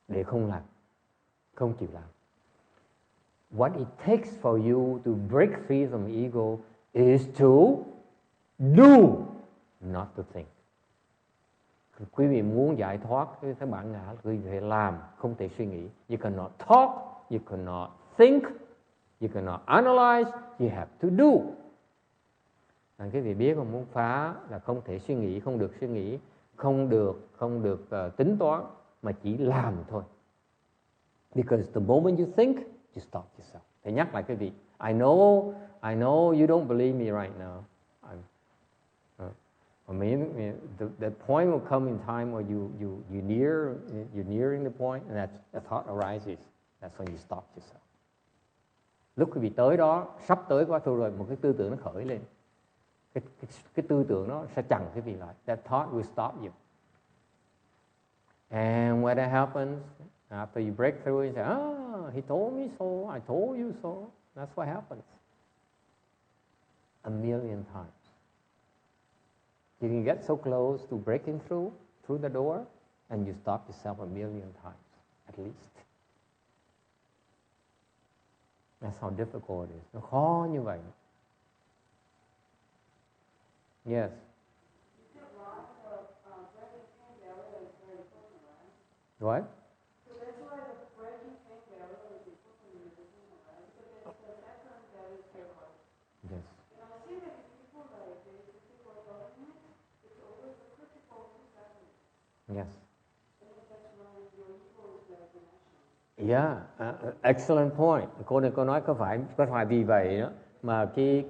để không làm, không chịu làm. What it takes for you to break free from ego is to do, not to think. Quý vị muốn giải thoát cái bản ngã, quý vị phải làm, không thể suy nghĩ. You cannot talk, you cannot think, you cannot analyze, you have to do. Quý vị biết mà muốn phá là không thể suy nghĩ, không được suy nghĩ, không được tính toán mà chỉ làm thôi. Because the moment you think, you stop yourself. Thầy nhắc lại cái vị. I know you don't believe me right now. I mean, the point will come in time where you're nearing the point, and that a thought arises. That's when you stop yourself. Lúc quý vị tới đó, sắp tới quá thôi rồi, một cái tư tưởng nó khởi lên. Cái tư tưởng nó sẽ chặn quý vị lại. That thought will stop you. And when that happens, after you break through, you say, he told me so, I told you so. That's what happens. A million times. You can get so close to breaking through the door, and you stop yourself a million times, at least. That's how difficult it is. Nó khó như vậy. Yes. What? So that's why the breaking pain barrier is important in meditation, right? Because there's the second barrier is very hard. Yes. And I see that people like the people government, it's always the critical 2 seconds. Yes. And that's when your ego is like in action. Yeah, excellent point. Cô nói có phải vì vậy đó mà cái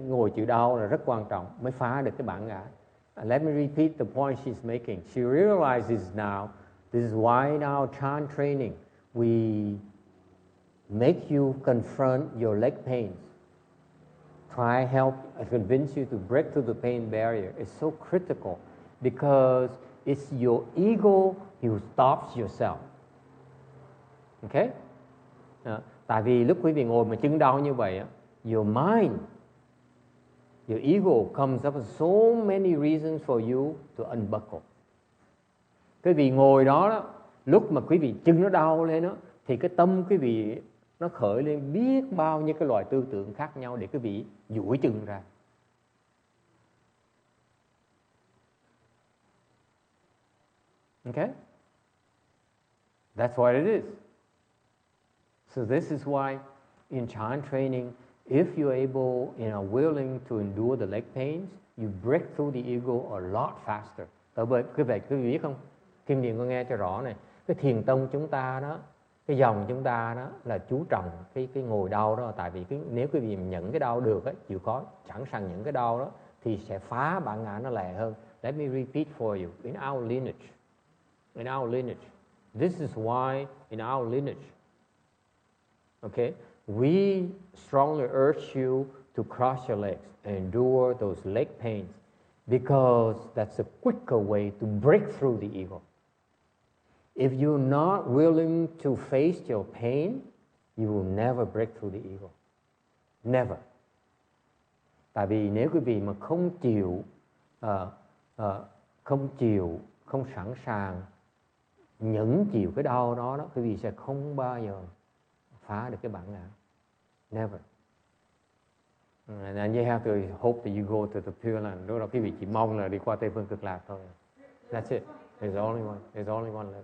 ngồi chịu đau là rất quan trọng mới phá được cái bản ngã. Let me repeat the point she's making. She realizes now, this is why in our Chan training we make you confront your leg pains. Try help convince you to break through the pain barrier. It's so critical because it's your ego who stops yourself. Okay? Tại vì lúc quý vị ngồi mà chân đau như vậy, your mind, your ego comes up with so many reasons for you to unbuckle. Quý vị ngồi đó, lúc mà quý vị chân nó đau lên đó, thì cái tâm quý vị nó khởi lên biết bao nhiêu cái loại tư tưởng khác nhau để quý vị duỗi chân ra. Okay? That's what it is. So this is why in Chan training, if you're able, willing to endure the leg pains, you break through the ego a lot faster. Tại bởi quý vị biết không? Kim Điền con nghe cho rõ này. Cái thiền tông chúng ta đó, cái dòng chúng ta đó là chú trọng cái ngồi đau đó. Tại vì nếu quý vị nhận cái đau được, chịu khó sẵn sàng nhận cái đau đó, thì sẽ phá bản ngã nó lẹ hơn. Let me repeat for you. In our lineage, this is why in our lineage, okay, we strongly urge you to cross your legs and endure those leg pains because that's a quicker way to break through the ego. If you're not willing to face your pain, you will never break through the ego. Never. Tại vì nếu quý vị mà không sẵn sàng nhẫn chịu cái đau đó, quý vị sẽ không bao giờ phá được cái bản ngã. Never. And you have to hope that you go to the Pure Land. Đó là quý vị chỉ mong là đi qua Tây Phương Cực Lạc thôi. That's it. There's only one left.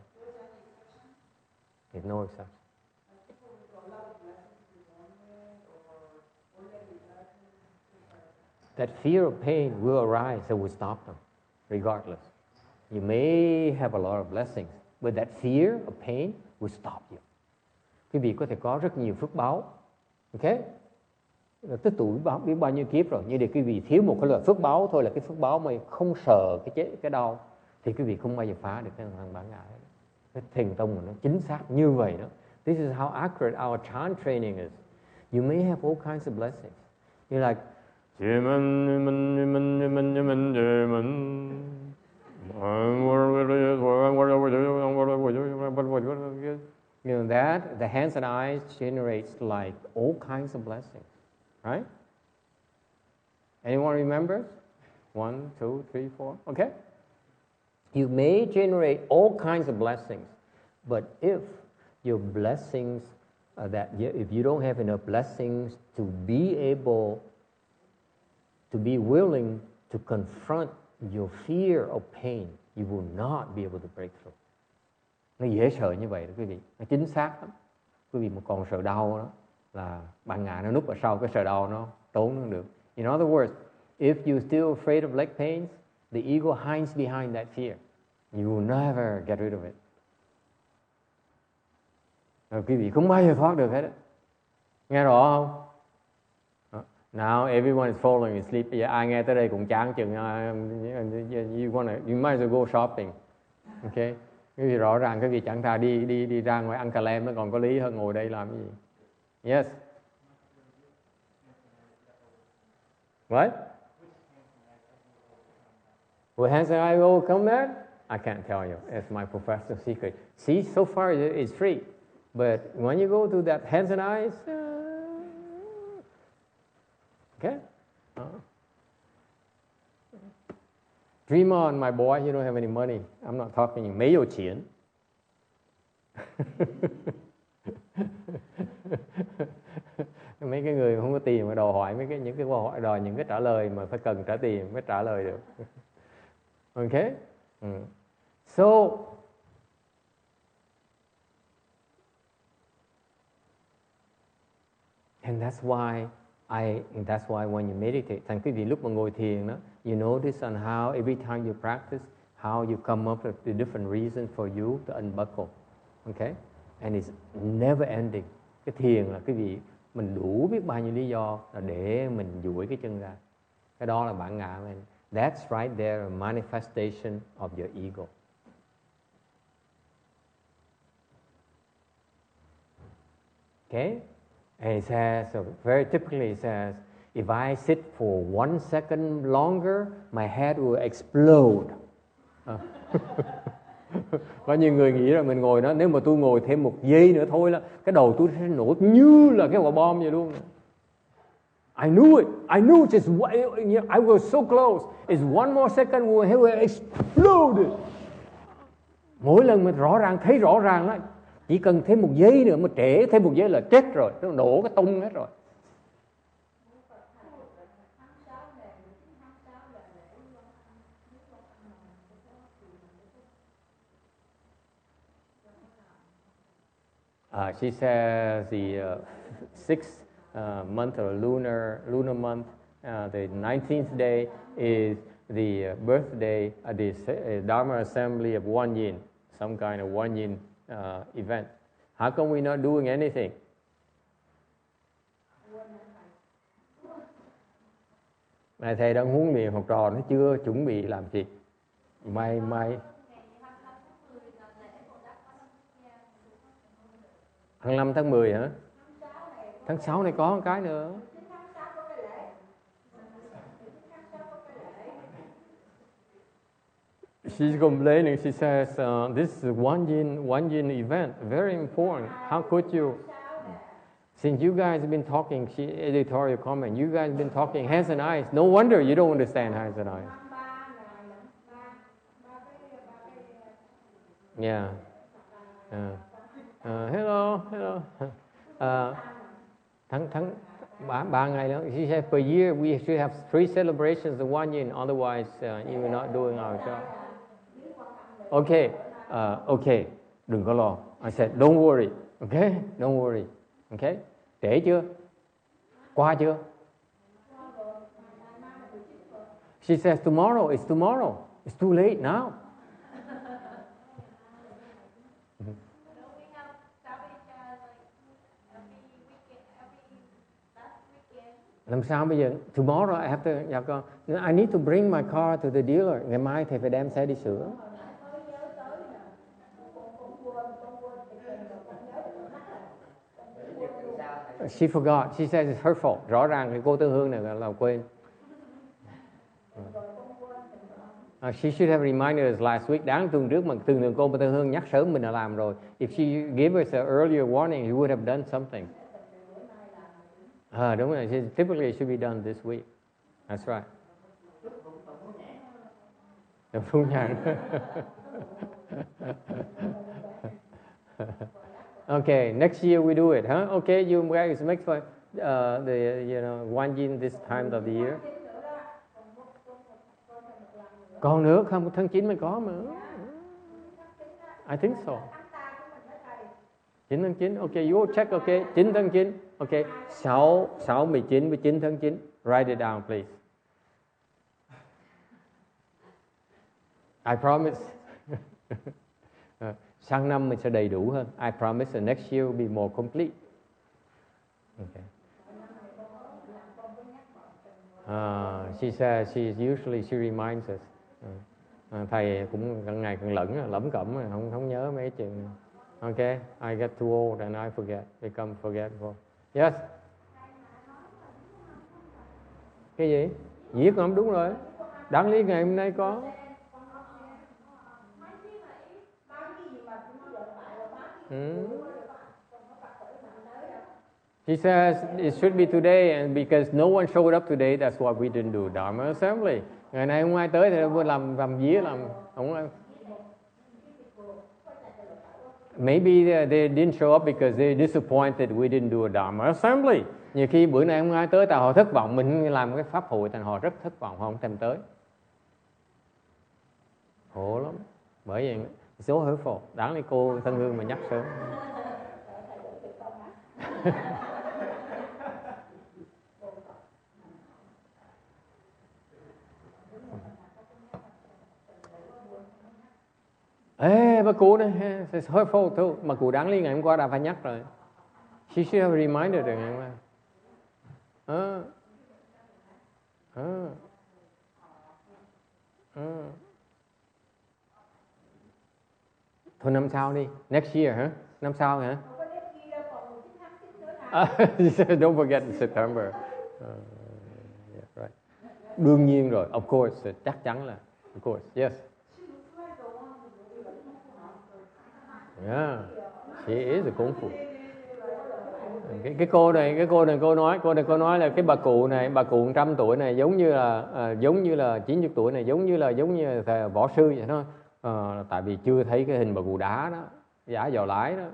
There's no exception. That fear of pain will arise and will stop them, regardless. You may have a lot of blessings, but that fear of pain will stop you. Quý vị có thể có rất nhiều phước báo, ok? Tích tụ biết bao nhiêu kiếp rồi, nhưng để quý vị thiếu một cái loại phước báo thôi, là cái phước báo mà không sợ cái đau, thì quý vị không bao giờ phá được cái bản ngã. Cái thiền tông của nó chính xác như vậy đó. This is how accurate our Chan training is. You may have all kinds of blessings. You're like, that the hands and eyes generates like all kinds of blessings, right? Anyone remembers? 1, 2, 3, 4. Okay. You may generate all kinds of blessings, but if your blessings if you don't have enough blessings to be able to be willing to confront your fear of pain, you will not be able to break through. Nó dễ sợ như vậy đó quý vị, nó chính xác lắm. Quý vị mà còn sợ đau đó là bản ngã nó núp ở sau cái sợ đau nó trốn không được. In other words, if you're still afraid of leg pains, The ego hides behind that fear. You will never get rid of it. Rồi quý vị không bao giờ thoát được hết. Nghe rõ không? Now everyone is falling asleep. Bây giờ ai nghe tới đây cũng chán chừng. You might as well go shopping. Okay? Quý vị rõ ràng quý vị chẳng thà đi ra ngoài ăn cà lem nó còn có lý hơn ngồi đây làm cái gì. Yes. What? What hands and I will come back? I can't tell you. It's my professional secret. See, so far it's free. But when you go to that hands and eyes, okay? Dream on, my boy. You don't have any money. I'm not talking you. 没有钱. Mấy cái người không có tiền mà đòi hỏi những cái câu hỏi, đòi những cái trả lời mà phải cần trả tiền mới trả lời được. Okay? So and that's why when you meditate, thành quý vị lúc mà ngồi thiền đó, you notice on how every time you practice, how you come up with the different reasons for you to unbuckle. Okay? And it's never ending. Cái thiền là quý vị mình đủ biết bao nhiêu lý do là để mình duỗi cái chân ra. Cái đó là bản ngã mình. That's right there, a manifestation of your ego. Okay? And it says, so very typically it says, if I sit for 1 second longer, my head will explode. Có nhiều người nghĩ là mình ngồi đó, nếu mà tôi ngồi thêm 1 giây nữa thôi là cái đầu tôi sẽ nổ như là cái quả bom vậy luôn. I knew it. I knew just I was so close. It's 1 more second, it will explode. Mỗi lần mình thấy rõ ràng đó, chỉ cần thêm 1 giây nữa mà trễ thêm 1 giây là chết rồi, nó nổ cái tung hết rồi. She says the 6th month or lunar month, the 19th day is the birthday at the Dharma assembly of One Yin, some kind of One Yin event. How come we're not doing anything? Này thầy đang huấn luyện học trò, nó chưa chuẩn bị làm gì. Mai 25 tháng 10 hả? Tháng 6 này có một cái nữa. She's complaining. She says, this is one yin event, very important. How could you? Since you guys have been talking, editorial comment, you guys have been talking hands and eyes. No wonder you don't understand hands and eyes. Yeah. Hello. Tháng 3 ngày nữa. She said per year we should have 3 celebrations of One Yin. Otherwise, you are not doing our job. Okay. Đừng có lo. I said, don't worry. Okay, don't worry. Okay. Trễ chưa? Qua chưa? She says tomorrow. It's tomorrow. It's too late now. Làm sao bây giờ? Tomorrow I have to, dạ con, I need to bring my car to the dealer. Ngày mai thầy phải đem xe đi sửa. She forgot. She says it's her fault. Rõ ràng cái cô Tư Hương này là quên. She should have reminded us last week. Đáng tuần trước mà thường cô Tư Hương nhắc sớm mình đã làm rồi. If she gave us an earlier warning, you would have done something. Đúng rồi. Typically it should be done this week. That's right. Phu nhận. Okay, next year we do it, huh? Okay, you guys make for the One Yin this time of the year. Còn nữa không? Tháng 9 mới có mà. I think so. 9 tháng 9. Okay, you go check. Okay, 9 tháng 9. Okay, 6, 19 tháng 9. Write it down, please. I promise. Sang năm mình sẽ đầy đủ hơn. I promise the next year will be more complete. Okay. She says usually she reminds us. Thầy cũng càng ngày càng lẩm cẩm, không nhớ mấy chuyện. Okay, I get too old and I forget, become forgetful. Yes. Cái gì? Viết không? Đúng rồi. Đáng lý ngày hôm nay có. She says it should be today, and because no one showed up today, that's why we didn't do Dharma assembly. Ngày nay không ai tới thì làm vía làm không. Maybe they didn't show up because they're disappointed we didn't do a Dharma assembly. Nhiều khi bữa nay không ai tới, tại họ thất vọng mình làm cái pháp hội, thành họ rất thất vọng, họ không thèm tới. Khổ lắm. Bởi vậy số hurtful. Đáng lý cô Thân Hương mà nhắc sớm. Ê, bà cụ này, it's hurtful too. Mà cụ đáng lý ngày hôm qua đã phải nhắc rồi. She should have reminded her ngày hôm qua. Thôi năm sau đi. Next year hả? Năm sau hả? Don't forget in September. Yeah, right. Đương nhiên rồi. Of course. Chắc chắn là. Of course. Yes. Yeah. She is a功夫. Cái cô này cô nói là cái bà cụ 100 tuổi này giống như là 90 tuổi này giống như thầy võ sư vậy đó. Tại vì chưa thấy cái hình bà cụ đá đó, giả dò lái đó.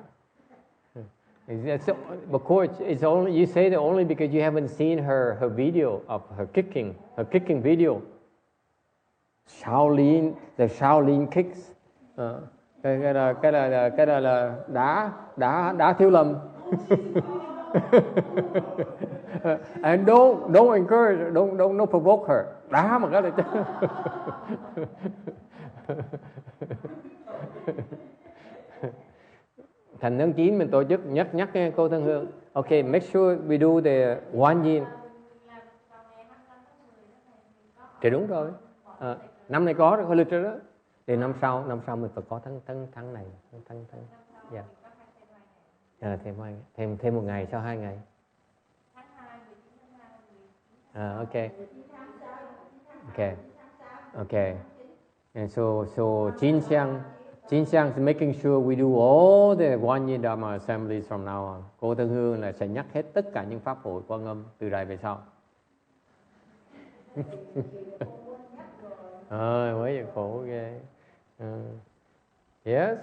Of course, it's only you say that only because you haven't seen her video of her kicking video. The Shaolin kicks. Cái là đá thiếu lâm. And don't encourage, don't provoke her. Đá mà cái là thành tháng 9 mình tổ chức nhắc cô Thân Hương. Okay, make sure we do the one yin. Thì đúng rồi. Năm này có rồi, lịch rồi đó. Thì năm sau mình phải có tháng này, tháng. Dạ. Thêm một ngày sau 2 ngày. Okay. And so Jinxiang is making sure we do all the One Yin Dharma assemblies from now on. Cô Thân Hương là sẽ nhắc hết tất cả những pháp hội Quan Âm từ đây về sau. Mới giờ khổ ghê. Yes.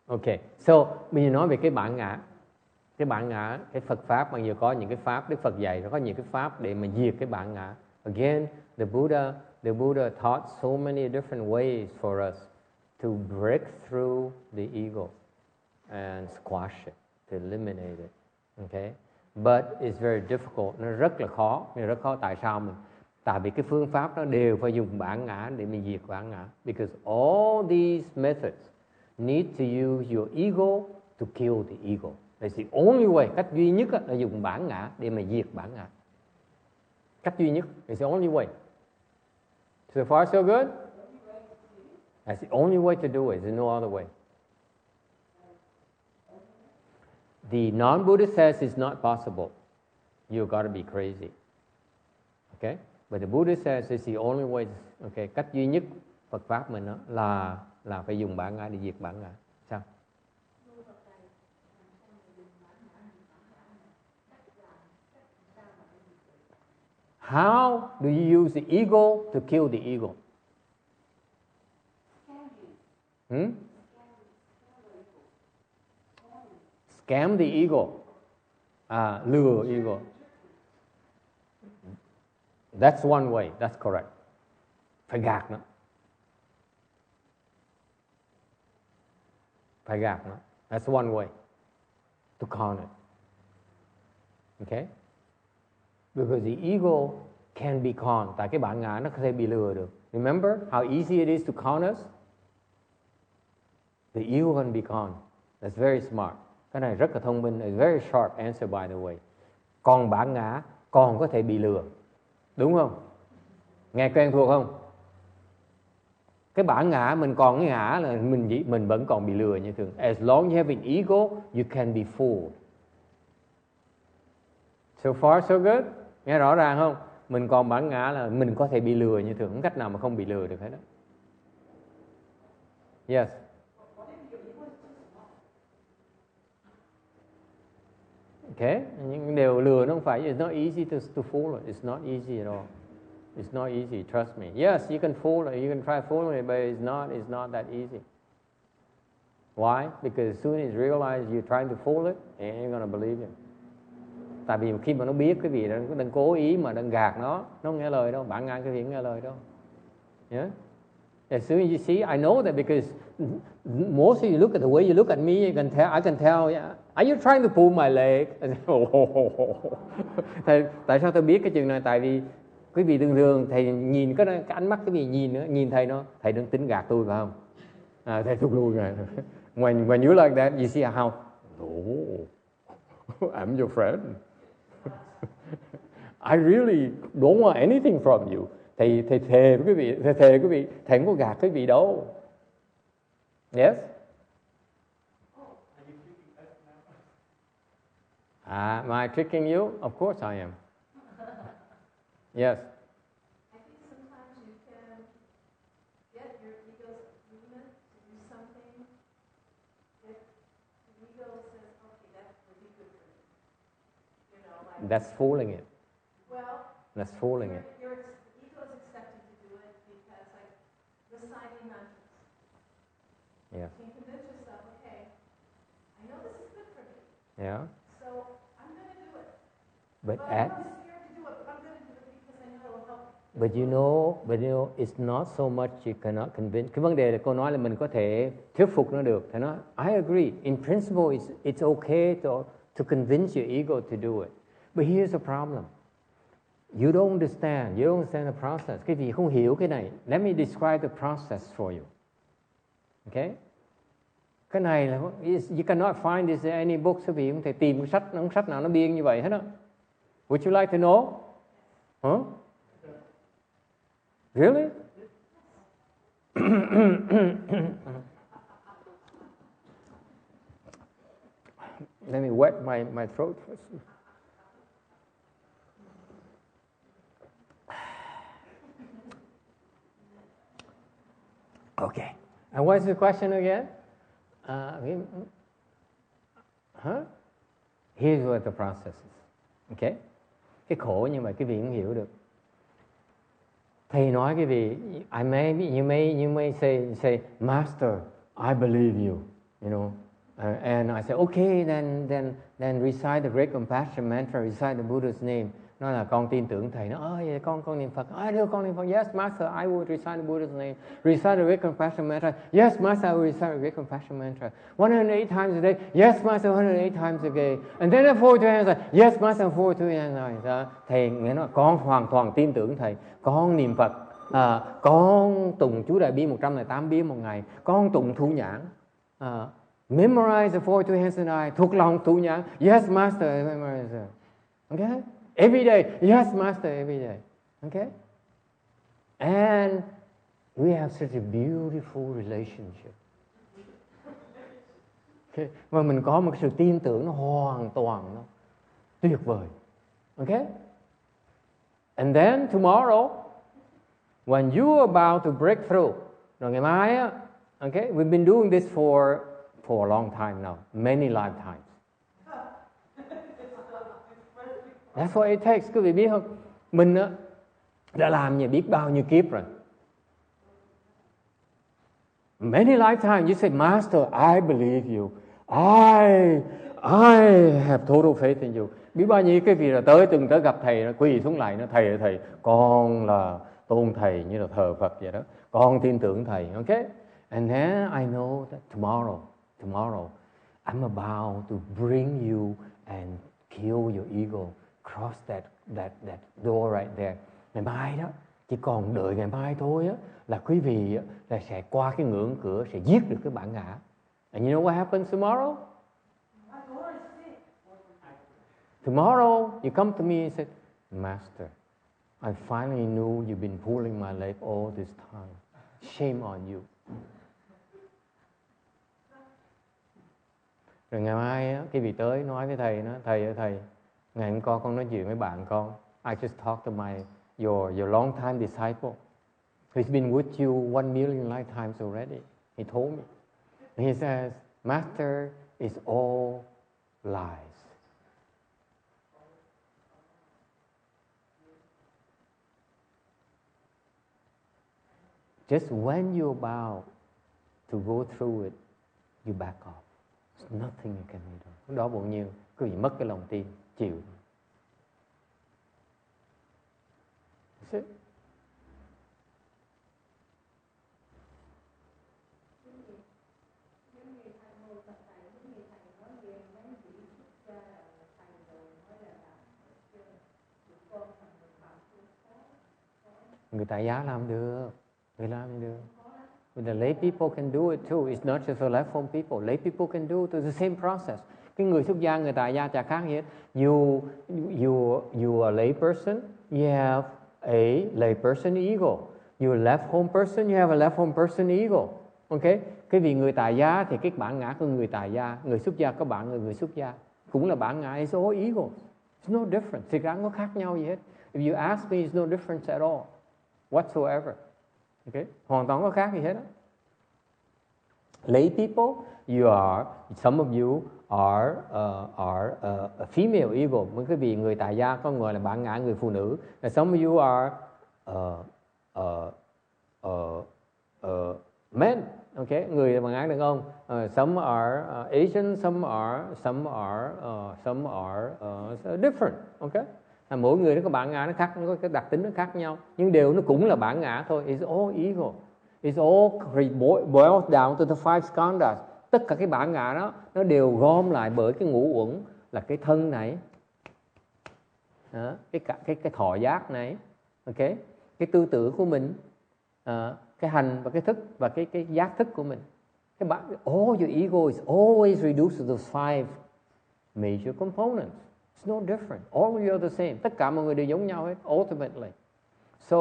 Okay. So bây giờ nói về cái bản ngã. Cái Phật pháp, bây giờ có những cái pháp Đức Phật dạy, nó có những cái pháp để mà diệt cái bản ngã. Again, the Buddha taught so many different ways for us to break through the ego and squash it, to eliminate it. Okay? But it's very difficult. Nó rất là khó. Tại sao Tại vì cái phương pháp đó đều phải dùng bản ngã để mình diệt bản ngã. Because all these methods need to use your ego to kill the ego. That's the only way. Cách duy nhất là dùng bản ngã để mà diệt bản ngã. Cách duy nhất. It's the only way. So far so good? That's the only way to do it. There's no other way. The non-Buddhist says it's not possible. You've got to be crazy. Okay? But the Buddhist says it's the only way. Okay? Cách duy nhất Phật pháp mình đó là phải dùng bản ngã để diệt bản ngã. Sao? How do you use the ego to kill the ego? Scam the ego. Lừa ego. That's one way. That's correct. Phải gạt nó. That's one way to con it. Okay? Because the ego can be conned. Tại cái bản ngã nó có thể bị lừa được. Remember how easy it is to con us? The ego can be conned. That's very smart. Cái này rất là thông minh. It's very sharp answer by the way. Còn bản ngã còn có thể bị lừa. Đúng không? Nghe quen thuộc không? Cái bản ngã mình còn cái ngã là mình vẫn còn bị lừa như thường. As long as you have an ego, you can be fooled. So far so good. Nghe rõ ràng không? Mình còn bản ngã là mình có thể bị lừa như thường. Không cách nào mà không bị lừa được hết đó. Yes. Okay, những điều lừa nó không phải. It's not easy to fool it. It's not easy at all. It's not easy. Trust me. Yes, you can fool it. You can try fooling it, but it's not that easy. Why? Because as soon as you realize you're trying to fool it, it ain't gonna believe you. Tại vì khi mà nó biết cái gì đó, nó đang cố ý mà đang gạt nó không nghe lời đâu. Bạn ngang cái việc nghe lời đâu. Yeah. As soon as you see, I know that because most of you look at the way you look at me, I can tell. Yeah, are you trying to pull my leg? Thầy, tại sao tôi biết cái chuyện này? Tại vì quý vị thường thầy nhìn cái ánh mắt quý vị nhìn thầy thầy đang tính gạt tôi phải không? Thầy thúc lui rồi. When you like that, you see how? No, I'm your friend. I really don't want anything from you. Thầy thề với quý vị, thầy không có gạt quý vị đâu. Yes? Am I tricking you? Of course I am. Yes. I think sometimes you can get your ego's agreement to do something if the ego says, okay, that would be good for you. You know, like... That's fooling it. Well... That's fooling it. The ego is accepting to do it because, like, reciting mantras. Yeah. You can convince yourself, okay, I know this is good for me. Yeah. So I'm going to do it. But I'm really scared to do it, but I'm going to do it because I know it will help. But you know, it's not so much you cannot convince. Cái vấn đề là cô nói là mình có thể thuyết phục nó được. Thầy nói, I agree. In principle, it's okay to convince your ego to do it. But here's the problem. You don't understand the process. Cái gì không hiểu cái này. Let me describe the process for you. Okay? Cái này là you cannot find this in any book. Quý vị không thể tìm cái sách nào nó biên như vậy hết á. Would you like to know? Huh? Really? Let me wet my throat first. Okay. And what's the question again? Here's what the process is. Okay? Cái khổ như vậy quý vị không hiểu được. Thầy nói quý vị, you may say, Master, I believe you, you know. And I say, okay, then recite the great compassion mantra, recite the Buddha's name. Nói là con tin tưởng thầy. Nó vậy con niệm Phật. Được con niệm Phật. Yes, Master, I will recite the Buddha's name. Recite the great compassion mantra. Yes, Master, I will recite the great compassion mantra. 108 times a day. Yes, Master, 108 times a day. And then I fall to hands. Yes, Master, I fall to hands. Thầy nghe nói con hoàn toàn tin tưởng thầy. Con niệm Phật. Con tụng chú Đại Bi 108 bi một ngày. Con tụng Thủ Nhãn. Memorize the 42 hands and I. Thuộc lòng Thủ Nhãn. Yes, Master, memorize. Okay? Every day. Yes, Master, every day. Okay? And we have such a beautiful relationship. Okay? Và mình có một sự tin tưởng nó hoàn toàn, nó tuyệt vời. Okay? And then tomorrow, when you're about to break through, rồi ngày mai á, okay? We've been doing this for a long time now, many lifetimes. That's what it takes, quý vị biết không? Mình đã làm như biết bao nhiêu kiếp rồi. Many lifetimes you say, Master, I believe you. I have total faith in you. Biết bao nhiêu cái vị là tới gặp thầy, nó quỳ xuống lại, nó thầy, con là tôn thầy như là thờ Phật vậy đó. Con tin tưởng thầy, okay? And then I know that tomorrow, I'm about to bring you and kill your ego. Cross that door right there. Ngày mai đó, Chỉ còn đợi ngày mai thôi á, là quý vị là sẽ qua cái ngưỡng cửa, sẽ giết được cái bản ngã. And you know what happens tomorrow? Tomorrow you come to me and say, Master, I finally knew you've been pulling my leg all this time. Shame on you. Rồi ngày mai á, cái vị tới nói với thầy, nó thầy ơi thầy, ngày hôm qua con nói chuyện với bạn con, I just talked to your long time disciple. He's been with you 1 million lifetimes already. He told me. And he says, Master, it's all lies. Just when you're about to go through it, you back off. There's nothing you can do. Lúc đó bỗng nhiên quý vị mất cái lòng tin, chịu. That's it. Người tại gia làm được, người làm được. But the lay people can do it too. It's not just for left home people. Lay people can do it. It's the same process. Cái người xuất gia, người tại gia chả khác gì hết. You are a lay person. You have a lay person ego. You are a left home person. You have a left home person ego. Okay? Cái vì người tại gia thì cái bản ngã của người tại gia, người xuất gia có bản người xuất gia cũng là bản ngã. It's all ego. It's no different. Thì không có khác nhau gì hết. If you ask me, it's no difference at all, whatsoever. Okay? Hoàn toàn có khác gì hết đó. Lay people, some of you are a female ego. Mấy cái vị người tại gia có người là bản ngã người phụ nữ. And some of you are men. Okay, người là bản ngã đàn ông. Some are Asian, some are different. Okay. Mỗi người nó có bản ngã nó khác, nó có cái đặc tính nó khác nhau, nhưng đều nó cũng là bản ngã thôi. It's all ego. It's all boiled down to the five skandhas. Tất cả cái bản ngã đó nó đều gom lại bởi cái ngũ uẩn là cái thân này, cái thọ giác này, okay, cái tư tưởng của mình, cái hành và cái thức và cái giác thức của mình. All your ego is always reduced to those five major components. It's no different. All of you are the same. Tất cả mọi người đều giống nhau hết, ultimately. So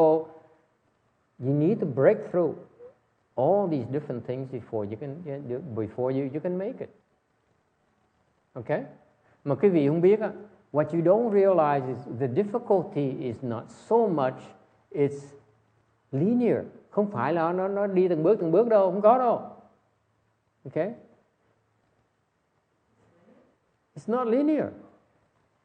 you need to break through all these different things before you can make it. Okay? Mà quý vị không biết á, what you don't realize is the difficulty is not so much it's linear. Không phải là nó đi từng bước đâu, không có đâu. Okay? It's not linear.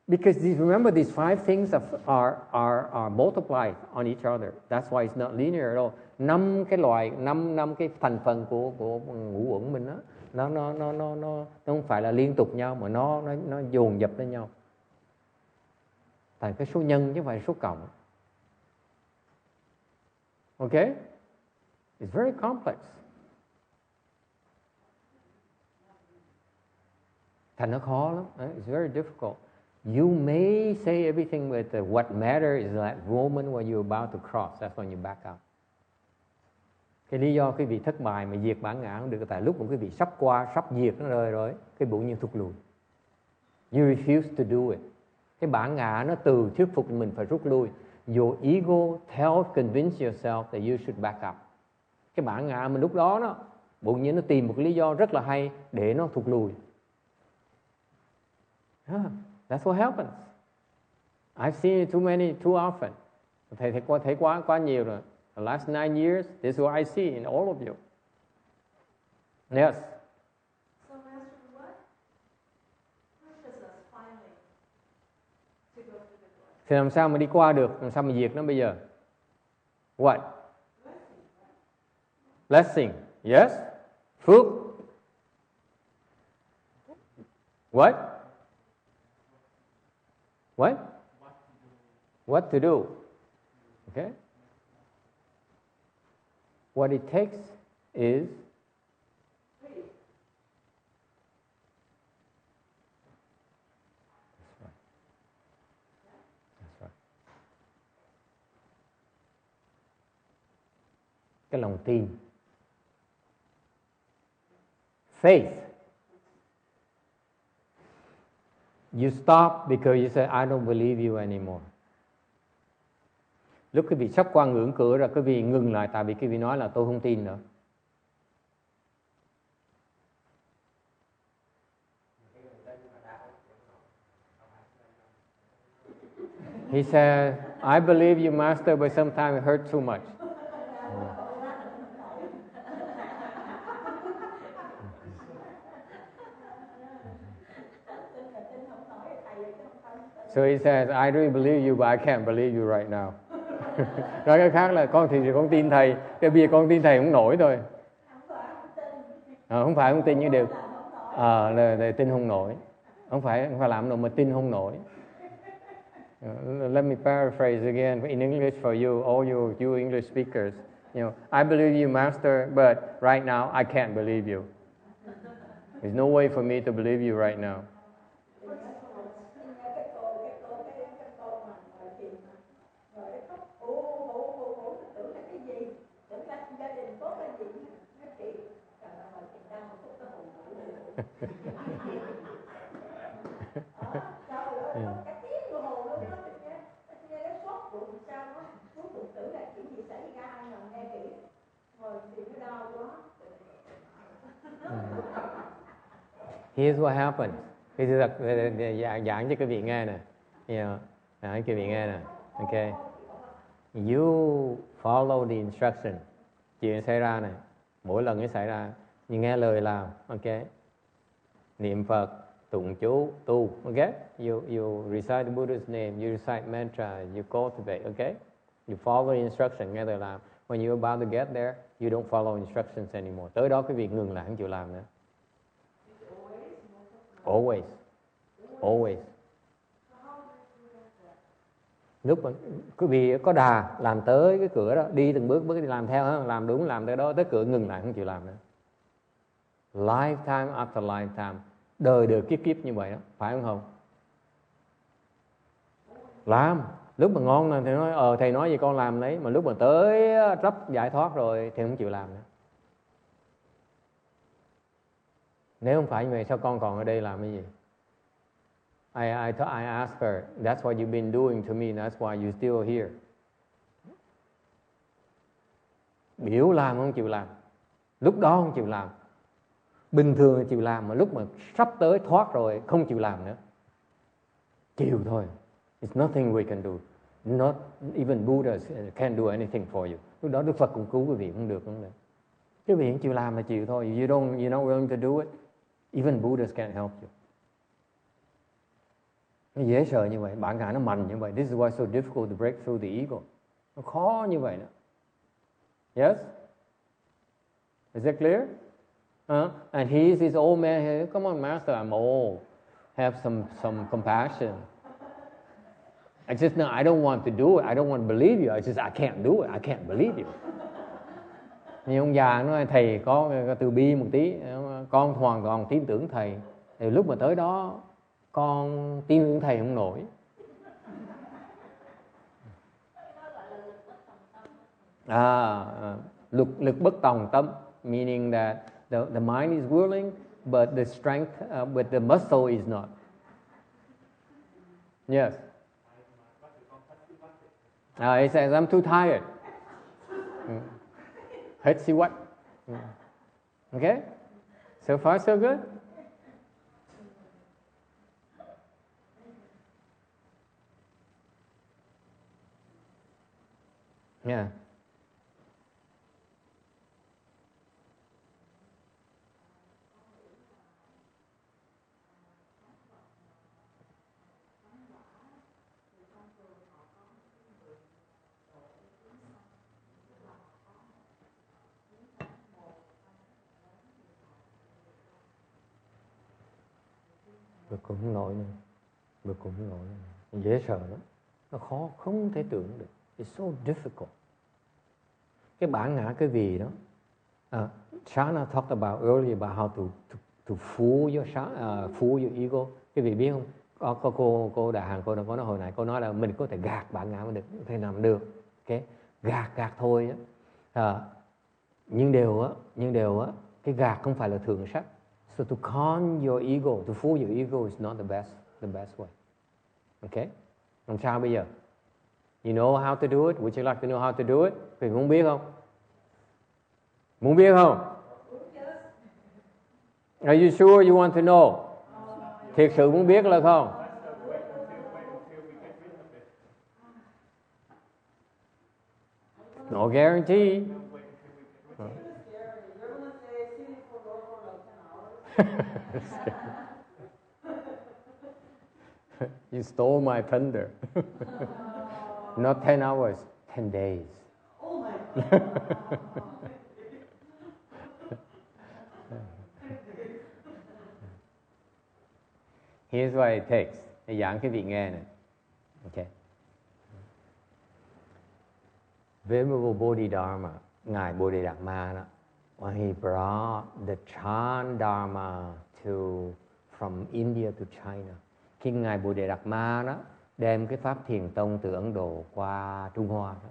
Because remember, these five things are multiplied on each other. That's why it's not linear at all. Năm cái thành phần của ngũ uẩn mình đó, nó không phải là liên tục nhau mà nó dồn dập lên nhau. Thành cái số nhân chứ không phải số cộng. Okay? It's very complex. Thành nó khó lắm. It's very difficult. You may say everything, but what matters is that moment when you're about to cross. That's when you back out. Cái lý do quý vị thất bại mà diệt bản ngã không được, tại lúc mà quý vị sắp diệt nó rồi, cái bỗng nhiên thụt lùi. You refuse to do it. Cái bản ngã nó từ thuyết phục mình phải rút lui. Your ego convince yourself that you should back up. Cái bản ngã mình lúc đó bỗng nhiên nó tìm một cái lý do rất là hay để nó thụt lùi. That's what happens. I've seen it too often. Thầy thấy quá nhiều rồi. The last 9 years, this is what I see in all of you. Yes. So, Master, what pushes us finally to go through the door? Thì làm sao mà đi qua được, làm sao mà diệt nó bây giờ? What? Blessing. Yes. Phước. What? What? What to do? Okay. What it takes is That's right. cái lòng tin. Faith. You stop because you say, I don't believe you anymore. Lúc quý vị sắp qua ngưỡng cửa rồi, quý vị ngừng lại tại vì quý vị nói là tôi không tin nữa. He said, I believe you, Master, but sometimes it hurts too much. So he says, I really believe you, but I can't believe you right now. Nói cái khác là con thì con tin thầy, cái bia con tin thầy không nổi thôi. Không phải không tin như điều, là tin không nổi. Không phải làm đâu mà tin không nổi. Let me paraphrase again in English for you, all you English speakers. You know, I believe you, Master, but right now I can't believe you. There's no way for me to believe you right now. Here's what happened. Cái sự thật giảng cho quý vị nghe nè. Giảng cho quý vị nghe nè. Okay. You follow the instruction. Chuyện xảy ra này, mỗi lần nó xảy ra, you nghe lời làm. Okay. Niệm Phật, tụng chú, tu. Okay. You recite the Buddha's name, you recite mantra, you cultivate. Okay. You follow the instruction, nghe lời làm. When you're about to get there, you don't follow instructions anymore. Tới đó quý vị ngừng lại, không chịu làm nữa. Always. Lúc mà quý vị có đà làm tới cái cửa đó, đi từng bước đi làm theo, làm đúng làm tới đó, tới cửa ngừng lại không chịu làm nữa. Lifetime after lifetime, đời kiếp như vậy đó, phải không? Làm. Lúc mà ngon là thầy nói thầy nói gì con làm đấy, mà lúc mà tới sắp giải thoát rồi thì không chịu làm nữa. Nếu không phải như vậy sao con còn ở đây làm cái gì? I asked her, that's what you've been doing to me, that's why you're still here. Biểu làm không chịu làm, lúc đó không chịu làm. Bình thường thì chịu làm, mà lúc mà sắp tới thoát rồi không chịu làm nữa. Chịu thôi. It's nothing we can do. Not even Buddha can do anything for you. Lúc đó Đức Phật cũng cứu quý vị không được. Quý vị không chịu làm là chịu thôi. You're not willing to do it. Even Buddhas can't help you. Nó dễ sợ như vậy, bản ngã nó mạnh như vậy. This is why it's so difficult to break through the ego. Nó khó như vậy đó. Yes? Is that clear? And he's this old man here. Come on, Master, I'm old. Have some compassion. I don't want to do it. I don't want to believe you. I can't do it. I can't believe you. Nhưng ông già nói thầy có từ bi một tí, con hoàn toàn tin tưởng thầy. Thì lúc mà tới đó con tin tưởng thầy không nổi. Lực bất tòng tâm, meaning that the mind is willing, but the strength, but the muscle is not. Yes. He says, I'm too tired. Let's see what. Okay? So far, so good? Yeah. Bực cũng không nổi nữa. Dễ sợ lắm. Nó khó, không thể tưởng được. It's so difficult. Cái bản ngã cái vì đó. Shana talked about earlier about how to fool your ego. Cái vị biết không? Có cô Đại Hàn cô nói hồi nãy, cô nói là mình có thể gạt bản ngã mình được, có thể làm được. Okay? Gạt thôi á. Nhưng điều á, cái gạt không phải là thường sách. So to con your ego, to fool your ego is not the best way. Okay? Làm sao bây giờ? You know how to do it? Would you like to know how to do it? Thì muốn biết không? Muốn biết không? Are you sure you want to know? Thiệt sự muốn biết là không? No guarantee. You stole my thunder. Not 10 hours, 10 days. Oh my God. Here's what it takes. Để giảng cái vị nghe này. Okay. Venerable Bodhidharma, Ngài Bodhidharma đó, when he brought the Chandharma from India to China. Khi Ngài Bodhidharma đó đem cái pháp thiền tông từ Ấn Độ qua Trung Hoa đó.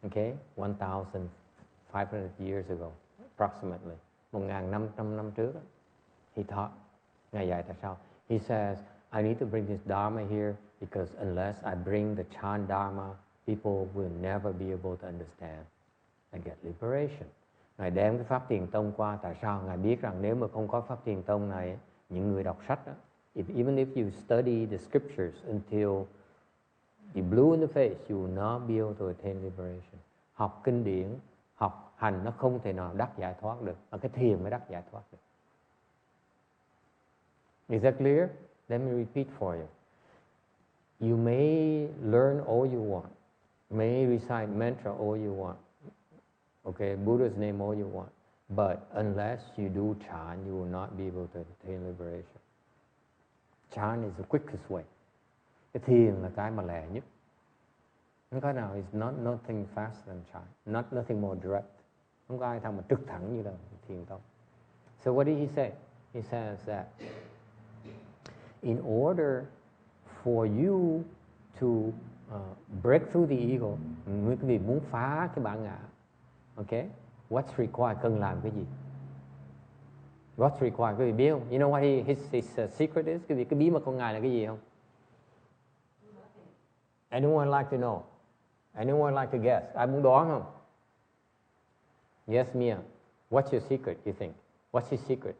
Okay, 1,500 years ago, approximately, 1.500 năm trước đó, he taught. Ngài dạy tại sao? He says, I need to bring this Dharma here because unless I bring the Chandharma, people will never be able to understand and get liberation. Ngài đem cái pháp thiền tông qua, tại sao? Ngài biết rằng nếu mà không có pháp thiền tông này, những người đọc sách đó, even if you study the scriptures until you're blue in the face, you will not be able to attain liberation. Học kinh điển, học hành nó không thể nào đắc giải thoát được, mà cái thiền mới đắc giải thoát được. Is that clear? Let me repeat for you. You may learn all you want, may recite mantra all you want, okay, Buddha's name all you want, but unless you do chant, you will not be able to attain liberation. Chant is the quickest way. Cái thiền là cái mà lẹ nhất. Không có nào, it's nothing faster than chant, nothing more direct. Không có ai thằng mà trực thẳng như là thiền tông. So what did he say? He says that in order for you to break through the ego, quý vị muốn phá cái bản ngã, okay, what's required, cần làm cái gì? What's required, quý vị biết không? You know what his secret is? Cái bí mật của Ngài là cái gì không? Anyone like to know? Anyone like to guess? Ai muốn đoán không? Yes, Mia. What's your secret, you think? What's his secret?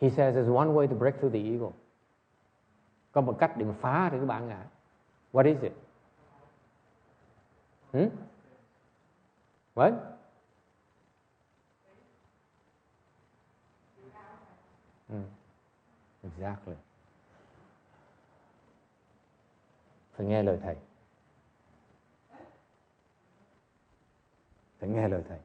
He says there's one way to break through the ego. Có một cách để mà phá được cái bản ngã. What is it? What? Exactly. Phải nghe lời thầy. Phải nghe lời thầy.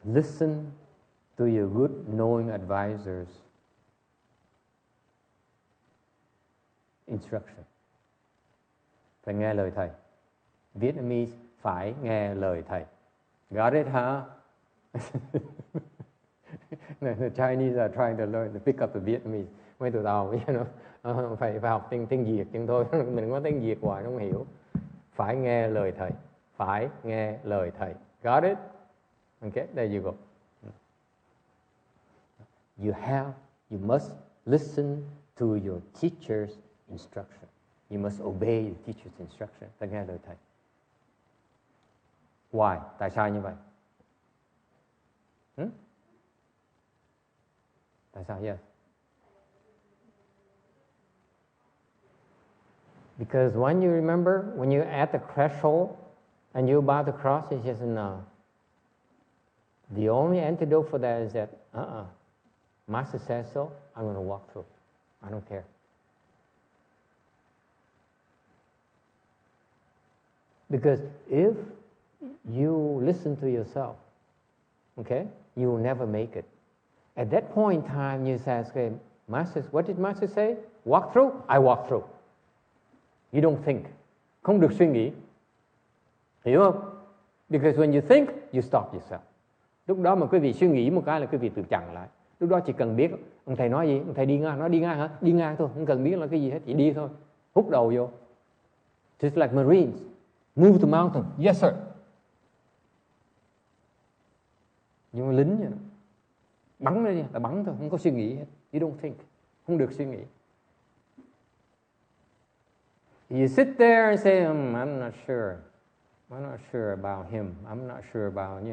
Listen to your good knowing advisors' instruction. Phải nghe lời thầy. Vietnamese phải nghe lời thầy. Got it, huh? The Chinese are trying to learn to pick up the Vietnamese. Mấy tụi tao, phải học tiếng Việt nhưng thôi, mình có tiếng Việt hoài không hiểu. Phải nghe lời thầy. Phải nghe lời thầy. Got it? Okay, there you go. You must listen to your teacher's instruction. You must obey the teacher's instruction. Phải nghe lời thầy. Why? Tại sao như vậy? Tại sao? Yes. Because when you remember, when you're at the threshold and you're about to cross, it says no. The only antidote for that is that, Master says so, I'm going to walk through. I don't care. Because if you listen to yourself, okay, you will never make it. At that point in time, you say, okay, Master, what did Master say? Walk through? I walk through. You don't think. Không được suy nghĩ. Hiểu không? Because when you think, you stop yourself. Lúc đó mà quý vị suy nghĩ một cái là quý vị tự chặn lại. Lúc đó chỉ cần biết ông thầy nói gì, ông thầy đi ngang, nói đi ngang hả? Đi ngang thôi, không cần biết là cái gì hết, chỉ đi thôi. Hút đầu vô. Just like Marines. Move the mountain. Yes sir. Nhưng mà lính vậy đó. Bắn ra đi, là bắn thôi, không có suy nghĩ hết. You don't think. Không được suy nghĩ. You sit there and say, I'm not sure. I'm not sure about him. I'm not sure about,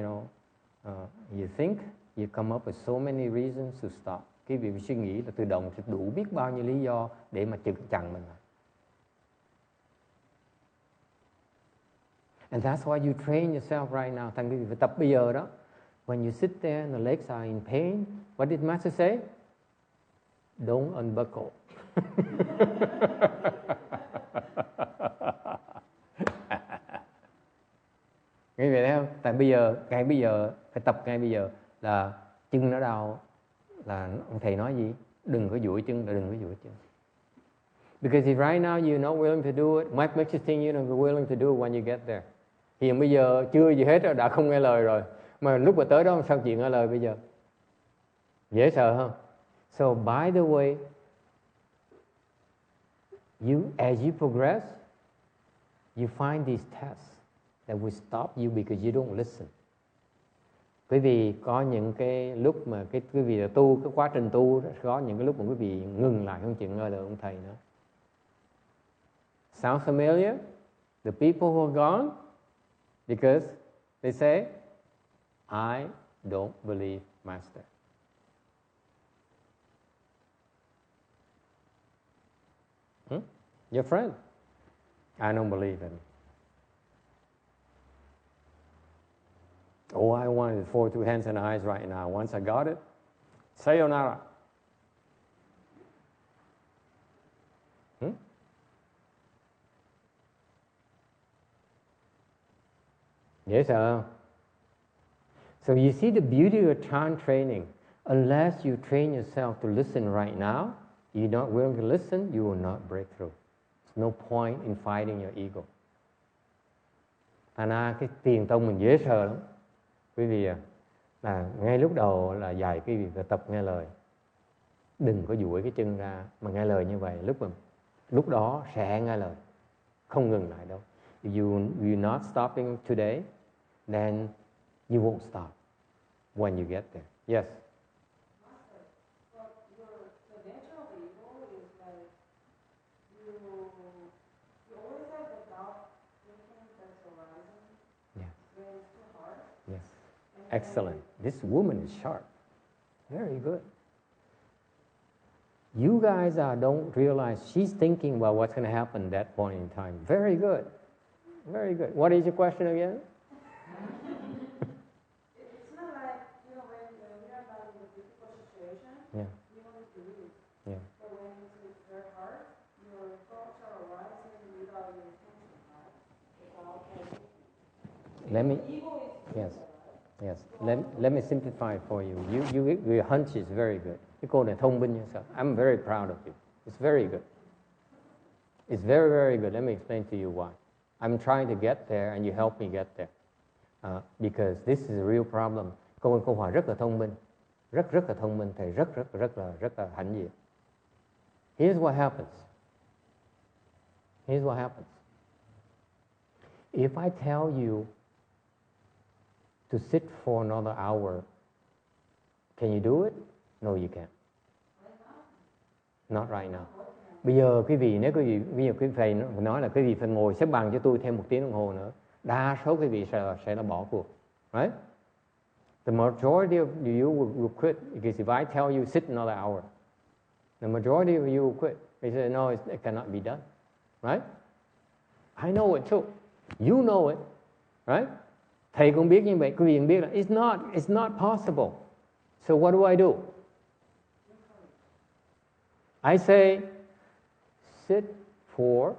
you think, you come up with so many reasons to stop. Cái việc suy nghĩ là tự động sẽ đủ biết bao nhiêu lý do để mà chặn mình. And that's why you train yourself right now. Thành quý vị phải tập bây giờ đó. When you sit there and the legs are in pain, what did Master say? Don't unbuckle. Nghe vậy thấy không? Tại ngay bây giờ phải tập ngay bây giờ là chân nó đau là ông thầy nói gì? Đừng có duỗi chân, đừng có duỗi chân. Because if right now you're not willing to do it, what makes you think you're not willing to do it when you get there? Hiện bây giờ chưa gì hết rồi, đã không nghe lời rồi. Mà lúc mà tới đó sao chuyện nghe lời bây giờ? Dễ sợ không? So by the way, as you progress, you find these tests that will stop you because you don't listen. Quý vị có những cái lúc mà quý vị là tu, cái quá trình tu có những cái lúc mà quý vị ngừng lại không chịu nghe lời ông thầy nữa. Sound familiar? The people who are gone because they say, I don't believe Master. Your friend, I don't believe him. Oh, I wanted 4 two hands and eyes right now. Once I got it, sayonara. Dễ sợ không? So you see the beauty of Chan training. Unless you train yourself to listen right now, you're not willing to listen, you will not break through. There's no point in fighting your ego. Thành ra cái thiền tông mình dễ sợ lắm. Quý vị là ngay lúc đầu là dạy quý vị phải tập nghe lời. Đừng có duỗi cái chân ra mà nghe lời như vậy. Lúc đó sẽ nghe lời. Không ngừng lại đâu. If you're not stopping today, then you won't stop when you get there. Yes? Master, but the nature of the ego is like you always have the doubt thinking that's arising Yeah. when it's too hard. Yes. Excellent. This woman is sharp. Very good. You guys don't realize she's thinking about what's going to happen at that point in time. Very good. Very good. What is your question again? It's not like, when we are not in a difficult situation, Yeah. we want to leave. Yeah. But when it's very hard, your thoughts are arising without your intention, right? Let me. Ego is Yes. Yes. Let me simplify it for you. Your hunch is very good. Cái cô này thông minh như sao? I'm very proud of you. It's very good. It's very, very good. Let me explain to you why. I'm trying to get there and you help me get there. Because this is a real problem. Câu hỏi rất là thông minh. Rất là thông minh. Thầy rất là hãnh diện. Here's what happens. Here's what happens. If I tell you to sit for another hour, can you do it? No, you can't. Not right now. Bây giờ quý vị, nếu quý vị phải nói là quý vị phải ngồi xếp bằng cho tôi thêm 1 tiếng đồng hồ nữa, đa số quý vị sẽ là bỏ cuộc. Right? The majority of you will quit because if I tell you sit another hour, the majority of you will quit. They say no, it cannot be done. Right? I know it too. You know it. Right? Thầy cũng biết như vậy, quý vị cũng biết là it's not possible. So what do I do? I say, sit for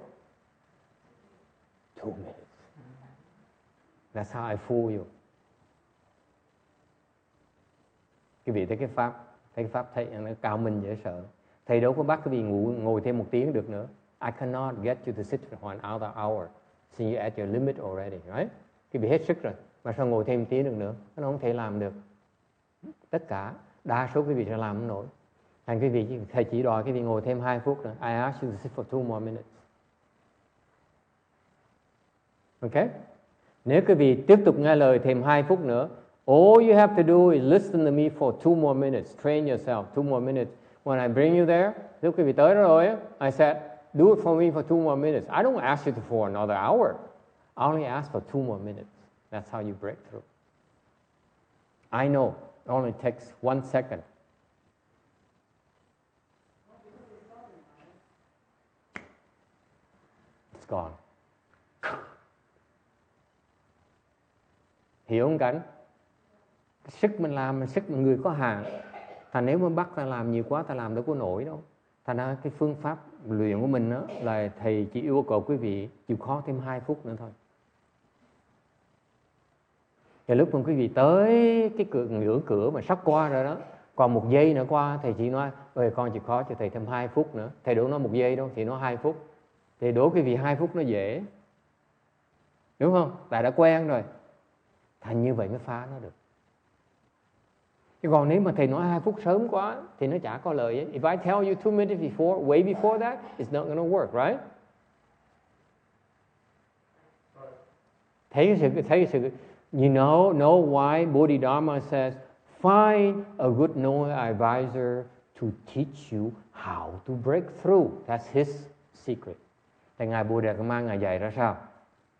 2 minutes. That's how I fool you. Quý vị thấy cái pháp thầy nó cao minh dễ sợ. Thầy đâu có bắt quý vị ngồi thêm 1 tiếng được nữa. I cannot get you to sit for 1 hour since you're at your limit already, right? Quý vị hết sức rồi. mà sao ngồi thêm tí nữa nó không thể làm được. Tất cả đa số quý vị sẽ làm không nổi. Thành quý vị, thầy chỉ đòi quý vị ngồi thêm 2 phút nữa. I ask you to sit for 2 more minutes. Ok? Nếu quý vị tiếp tục nghe lời thêm 2 phút nữa, all you have to do is listen to me for 2 more minutes. Train yourself 2 more minutes. When I bring you there, lúc quý vị tới đó rồi, I said, do it for me for 2 more minutes. I don't ask you for another hour. I only ask for 2 more minutes. That's how you break through. I know it only takes 1 second. It's gone. Hiểu không Cảnh? Sức mình làm, sức mình người có hạn. Thành nếu mà bắt ta làm nhiều quá, ta làm đâu có nổi đâu. Thành ra cái phương pháp luyện của mình đó, là thầy chỉ yêu cầu quý vị chịu khó thêm 2 phút nữa thôi. Và lúc mà quý vị tới cái ngưỡng cửa mà sắp qua rồi đó, còn 1 giây nữa qua, thầy chỉ nói, ơi con chịu khó cho thầy thêm 2 phút nữa. Thầy đâu nói 1 giây đâu, thì nói 2 phút. Thì đố quý vị 2 phút nó dễ. Đúng không? Tại đã quen rồi. Thành như vậy mới phá nó được. Chứ còn nếu mà thầy nói 2 phút sớm quá thì nó chả có lợi ấy. If I tell you 2 minutes before, way before that, it's not going to work, right? Thấy cái sự you know why Bodhidharma says find a good knowing advisor to teach you how to break through. That's his secret. Thì Ngài Buddha Ngài dạy ra sao?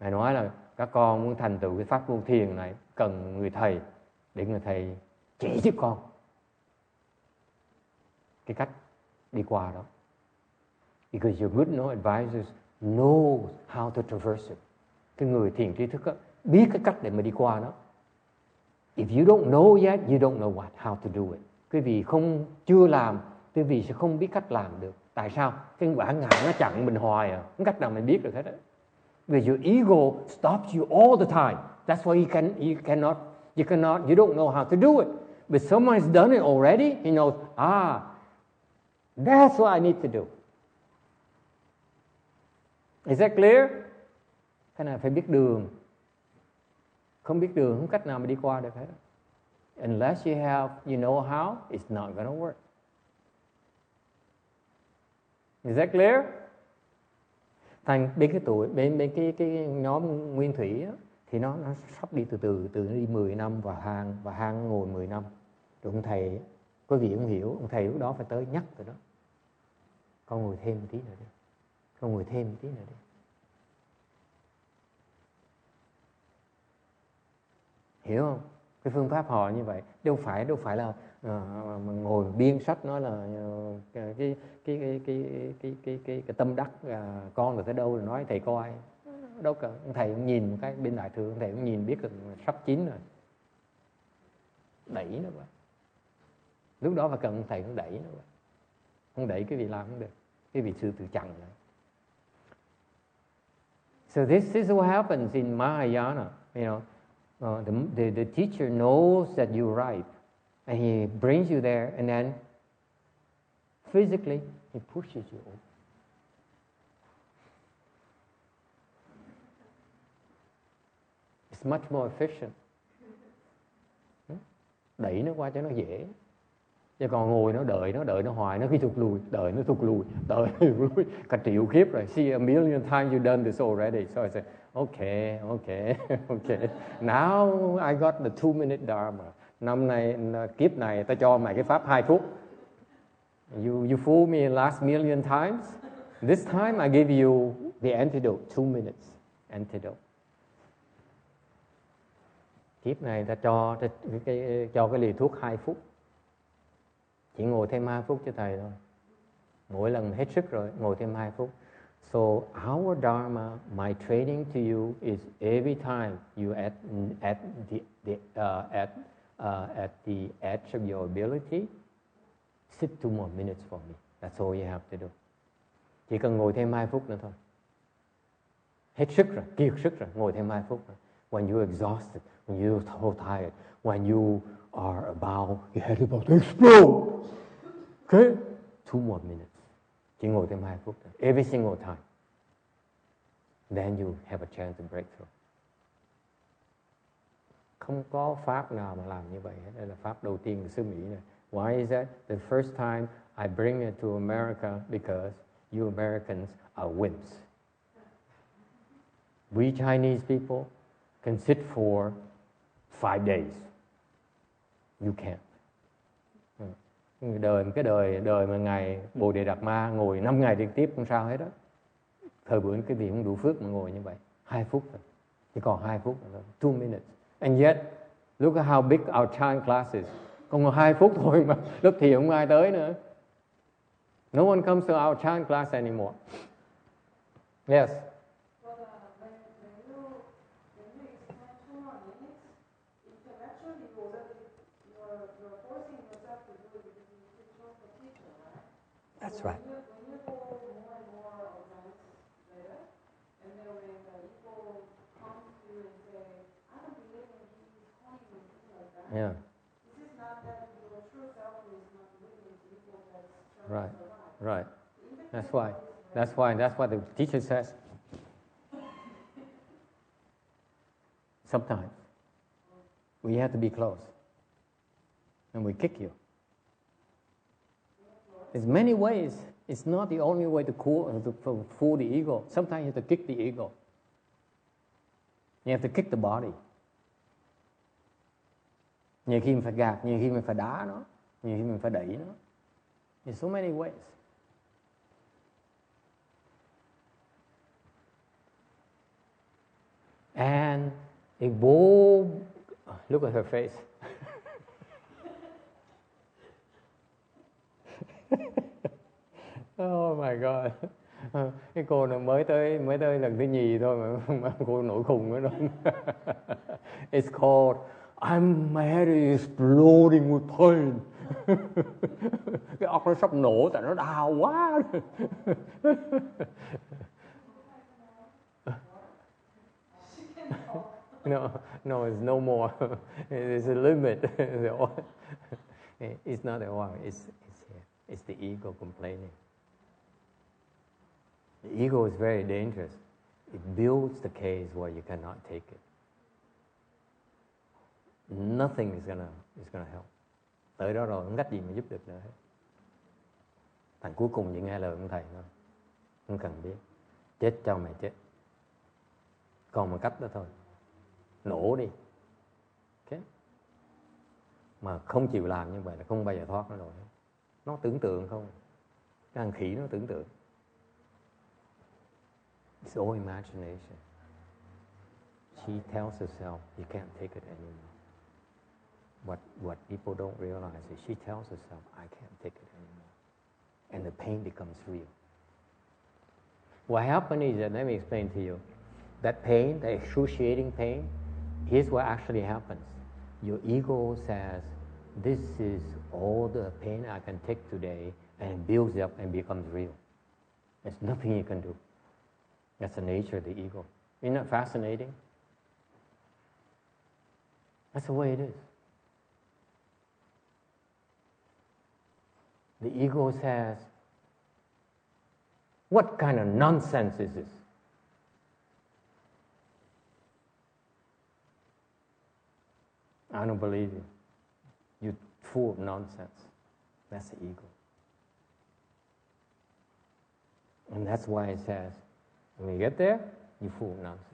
Ngài nói là các con muốn thành tựu cái pháp vô thiền này cần người thầy để người thầy chỉ giúp con cái cách đi qua đó. Because your good knowing advisors know how to traverse it. Cái người thiền tri thức đó, biết cái cách để mà đi qua đó. If you don't know yet, you don't know how to do it. Quý vị chưa làm, quý vị sẽ không biết cách làm được. Tại sao? Cái bản ngã nó chặn mình hoài à. Không cách nào mình biết được hết á. Because your ego stops you all the time. That's why you don't know how to do it. But someone has done it already, he knows, that's what I need to do. Is that clear? Cái này phải biết đường. Không biết đường, không cách nào mà đi qua được hết. Unless you know how, it's not going to work. Is that clear? Thành bên cái tuổi, bên cái nhóm nguyên thủy á, thì nó sắp đi từ nó đi 10 năm và hang ngồi 10 năm. Rồi ông thầy, có vị không hiểu, ông thầy lúc đó phải tới nhắc rồi đó. Con ngồi thêm một tí nữa đi. Con ngồi thêm một tí nữa đi. Hiểu không? Cái phương pháp họ như vậy. Đâu phải là ngồi biên sách nói là cái tâm đắc con rồi tới đâu rồi nói thầy coi. Đâu cả, thầy cũng nhìn một cái bên đại thừa, thầy cũng nhìn biết là sắp chín rồi. Đẩy nó vậy. Lúc đó phải cần thầy cũng đẩy nó vậy. Không đẩy cái vị làm không được. Cái vị sư tự chặn lại. So this is what happens in Mahayana, you know. The teacher knows that you're right, and he brings you there, and then physically he pushes you over. It's much more efficient. Đẩy nó qua cho nó dễ. Chứ còn ngồi nó đợi nó hoài, nó cứ thụt lùi, đợi nó thụt lùi. Cả triệu kiếp rồi. See, a million times you've done this already. So I say, okay. Now I got the 2-minute Dharma. Năm nay, kiếp này ta cho mày cái pháp 2 phút. You fool me last million times. This time I give you the antidote, 2 minutes antidote. Kiếp này ta cho cái liều thuốc 2 phút. Chỉ ngồi thêm 2 phút cho thầy thôi. Mỗi lần hết sức rồi, ngồi thêm 2 phút. So our Dharma, my training to you is every time you at the edge of your ability, sit 2 more minutes for me. That's all you have to do. Chỉ cần ngồi thêm 2 phút nữa thôi. Hết sức rồi, kiệt sức rồi, ngồi thêm 2 phút rồi. When you're exhausted, when you're so tired, when you are your head about to explode. Okay? 2 more minutes. Chỉ ngồi thêm 2 phút thôi. Every single time. Then you have a chance to break through. Không có pháp nào mà làm như vậy hết. Đây là pháp đầu tiên của xứ Mỹ này. Why is that? The first time I bring it to America because you Americans are wimps. We Chinese people can sit for 5 days. You can't. Cái đời mà ngài Bồ Đề Đạt Ma ngồi 5 ngày liên tiếp không sao hết đó. Thời buổi cái gì cũng đủ phước mà ngồi như vậy. 2 phút thôi. Chỉ còn 2 phút nữa. 2 minutes. And yet, look at how big our Chan class is. Còn 2 phút thôi mà lớp thiền không ai tới nữa. No one comes to our Chan class anymore. Yes. But when you explain 2 more minutes, intellectually you're forcing yourself to do it because you trust the teacher, right? That's So right. When you go more and more advanced later, and then when the ego comes to you and say, I don't believe in Jesus, holy and things like that. Yeah. This is not that your true self is not living in ego that's trying Right. to survive. Right. That's why the teacher says sometimes we have to be close and we kick you. There's many ways. It's not the only way to fool the ego. Sometimes you have to kick the ego. You have to kick the body. Nhiều khi mình phải gạt, nhiều khi mình phải đá nó, nhiều khi mình phải đẩy nó. There's so many ways. And a bold, look at her face. Oh my God. Cái cô này mới tới lần thứ nhì thôi mà cô nổi khùng nữa rồi. It's called my head is exploding with pain. Cái óc nó sắp nổ tại nó đau quá. No, it's no more. There's a limit. It's not a war. It's here. It's the ego complaining. The ego is very dangerous. It builds the case where you cannot take it. Nothing is gonna help. Tới đó rồi không cách gì mà giúp được nữa hết. Thành cuối cùng chỉ nghe lời ông thầy thôi. Không cần biết. Chết cho mày chết. Còn một cách đó thôi. Nổ đi. Okay? Mà không chịu làm như vậy là không bao giờ thoát nó rồi. Nó tưởng tượng không. Cái thằng khỉ nó tưởng tượng. It's all imagination. She tells herself you can't take it anymore. What people don't realize is she tells herself I can't take it anymore. And the pain becomes real. What happened is that, let me explain to you. That pain, the excruciating pain, here's what actually happens. Your ego says, this is all the pain I can take today, and it builds up and becomes real. There's nothing you can do. That's the nature of the ego. Isn't that fascinating? That's the way it is. The ego says, what kind of nonsense is this? I don't believe you. You're full of nonsense. That's the ego. And that's why it says, when you get there, you're full of nonsense.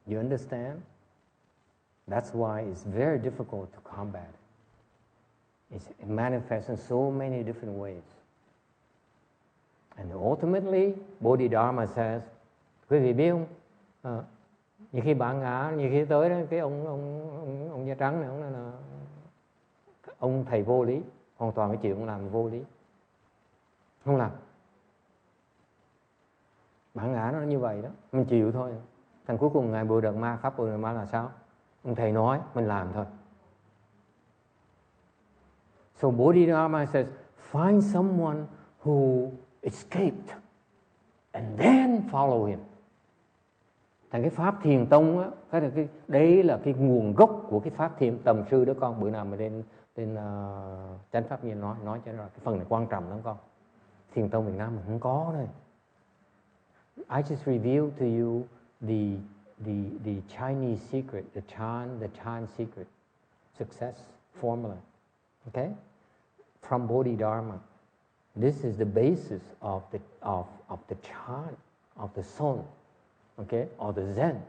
You understand? That's why it's very difficult to combat it. It manifests in so many different ways. And ultimately, Bodhidharma says, quý vị biết không? Nhiều khi bạn ngã, nhiều khi tới đó, cái ông da trắng này, ông thầy vô lý, hoàn toàn cái chuyện ông làm vô lý. Không làm. Bạn ngã nó như vậy đó, mình chịu thôi. Thành cuối cùng Ngài Bồ Đạt Ma, Pháp Bồ Đạt Ma là sao? Ông thầy nói, mình làm thôi. So Bodhidharma says, find someone who escaped and then follow him. Thành cái pháp thiền tông á, đấy là cái nguồn gốc của cái pháp thiền tầm sư đó con. Bữa nào mà lên Chánh Pháp Nhiên nói cho nó cái phần này quan trọng lắm con. Thiền tông Việt Nam mình không có thôi. I just revealed to you the Chinese secret, the Chan secret, success formula, okay? From Bodhidharma. This is the basis of the Chan, of the Son, okay, or the Zen.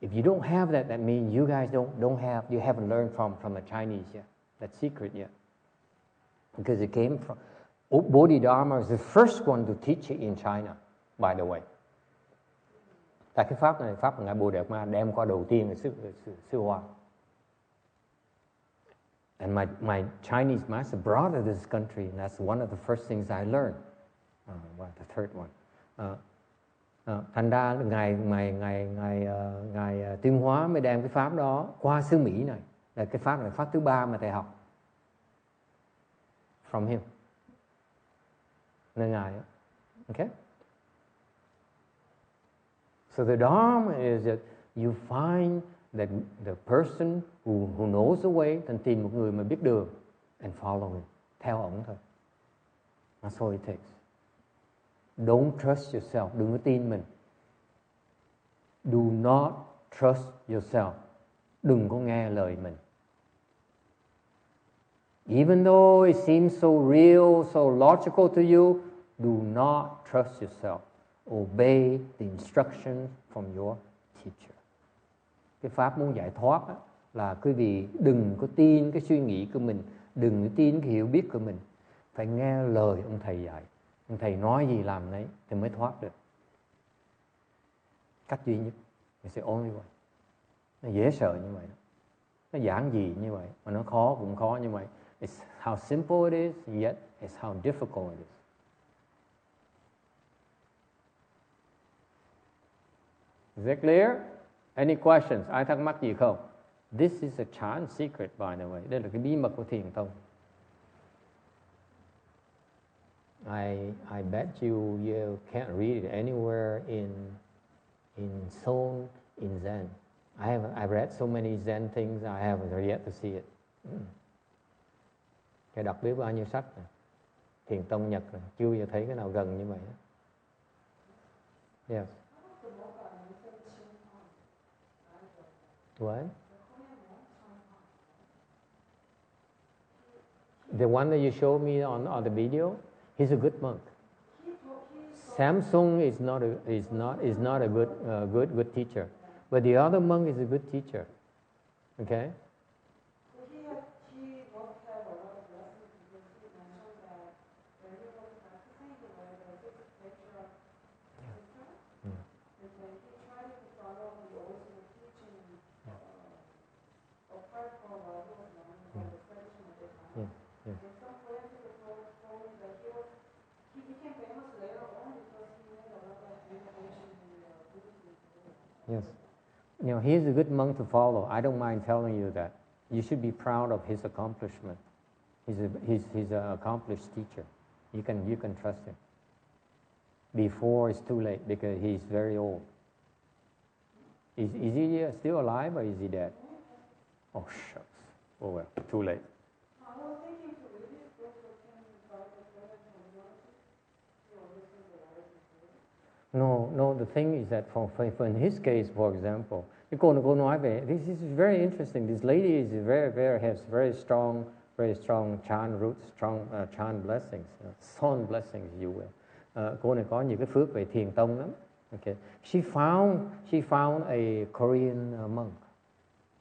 If you don't have that, that means you guys you haven't learned from the Chinese yet, that secret yet. Because it came from, Bodhidharma is the first one to teach it in China, by the way. Tại cái pháp này, pháp của Ngài Bồ Đề Ma đem qua đầu tiên là sư Hoa. And my Chinese master brought it to this country, and that's one of the first things I learned. The third one. Thành ra ngài Tuyên Hóa mới đem cái pháp đó qua xứ Mỹ này, là cái pháp này pháp thứ 3 mà thầy học. From him. Nên ngài, okay? So the Dharma is that you find that the person who knows the way, thành tìm một người mà biết đường, and follow him, theo ổng thôi. That's all it takes. Don't trust yourself, đừng có tin mình. Do not trust yourself, đừng có nghe lời mình. Even though it seems so real, so logical to you, do not trust yourself. Obey the instructions from your teacher. Cái pháp muốn giải thoát á, là quý vị đừng có tin cái suy nghĩ của mình, đừng có tin cái hiểu biết của mình. Phải nghe lời ông thầy dạy. Ông thầy nói gì làm nấy thì mới thoát được. Cách duy nhất. It's the only way. Nó dễ sợ như vậy. Nó giản dị như vậy. Mà nó khó cũng khó như vậy. It's how simple it is, yet it's how difficult it is. Is that clear? Any questions? Ai thắc mắc gì không? This is a Chan secret, by the way. Đây là cái bí mật của Thiền Tông. I bet you can't read it anywhere in Seoul, in Zen. I've read so many Zen things, I haven't yet to see it. Cái đọc biết bao nhiêu sách này. Thiền Tông Nhật này. Chưa giờ thấy cái nào gần như vậy. Yes. What? The one that you showed me on the video, he's a good monk. Samsung is not a good teacher, but the other monk is a good teacher. Okay. Yes. You know, he's a good monk to follow. I don't mind telling you that. You should be proud of his accomplishment. He's an accomplished teacher. You can trust him. Before it's too late because he's very old. Is he still alive or is he dead? Oh, shucks. Oh, well, too late. No, the thing is that for in his case, for example, cô nói về, this is very interesting. This lady is has very strong Chan roots, strong Chan blessings, Son blessings, you will. Cô này có nhiều cái phước về thiền tông lắm. Okay, she found a Korean monk,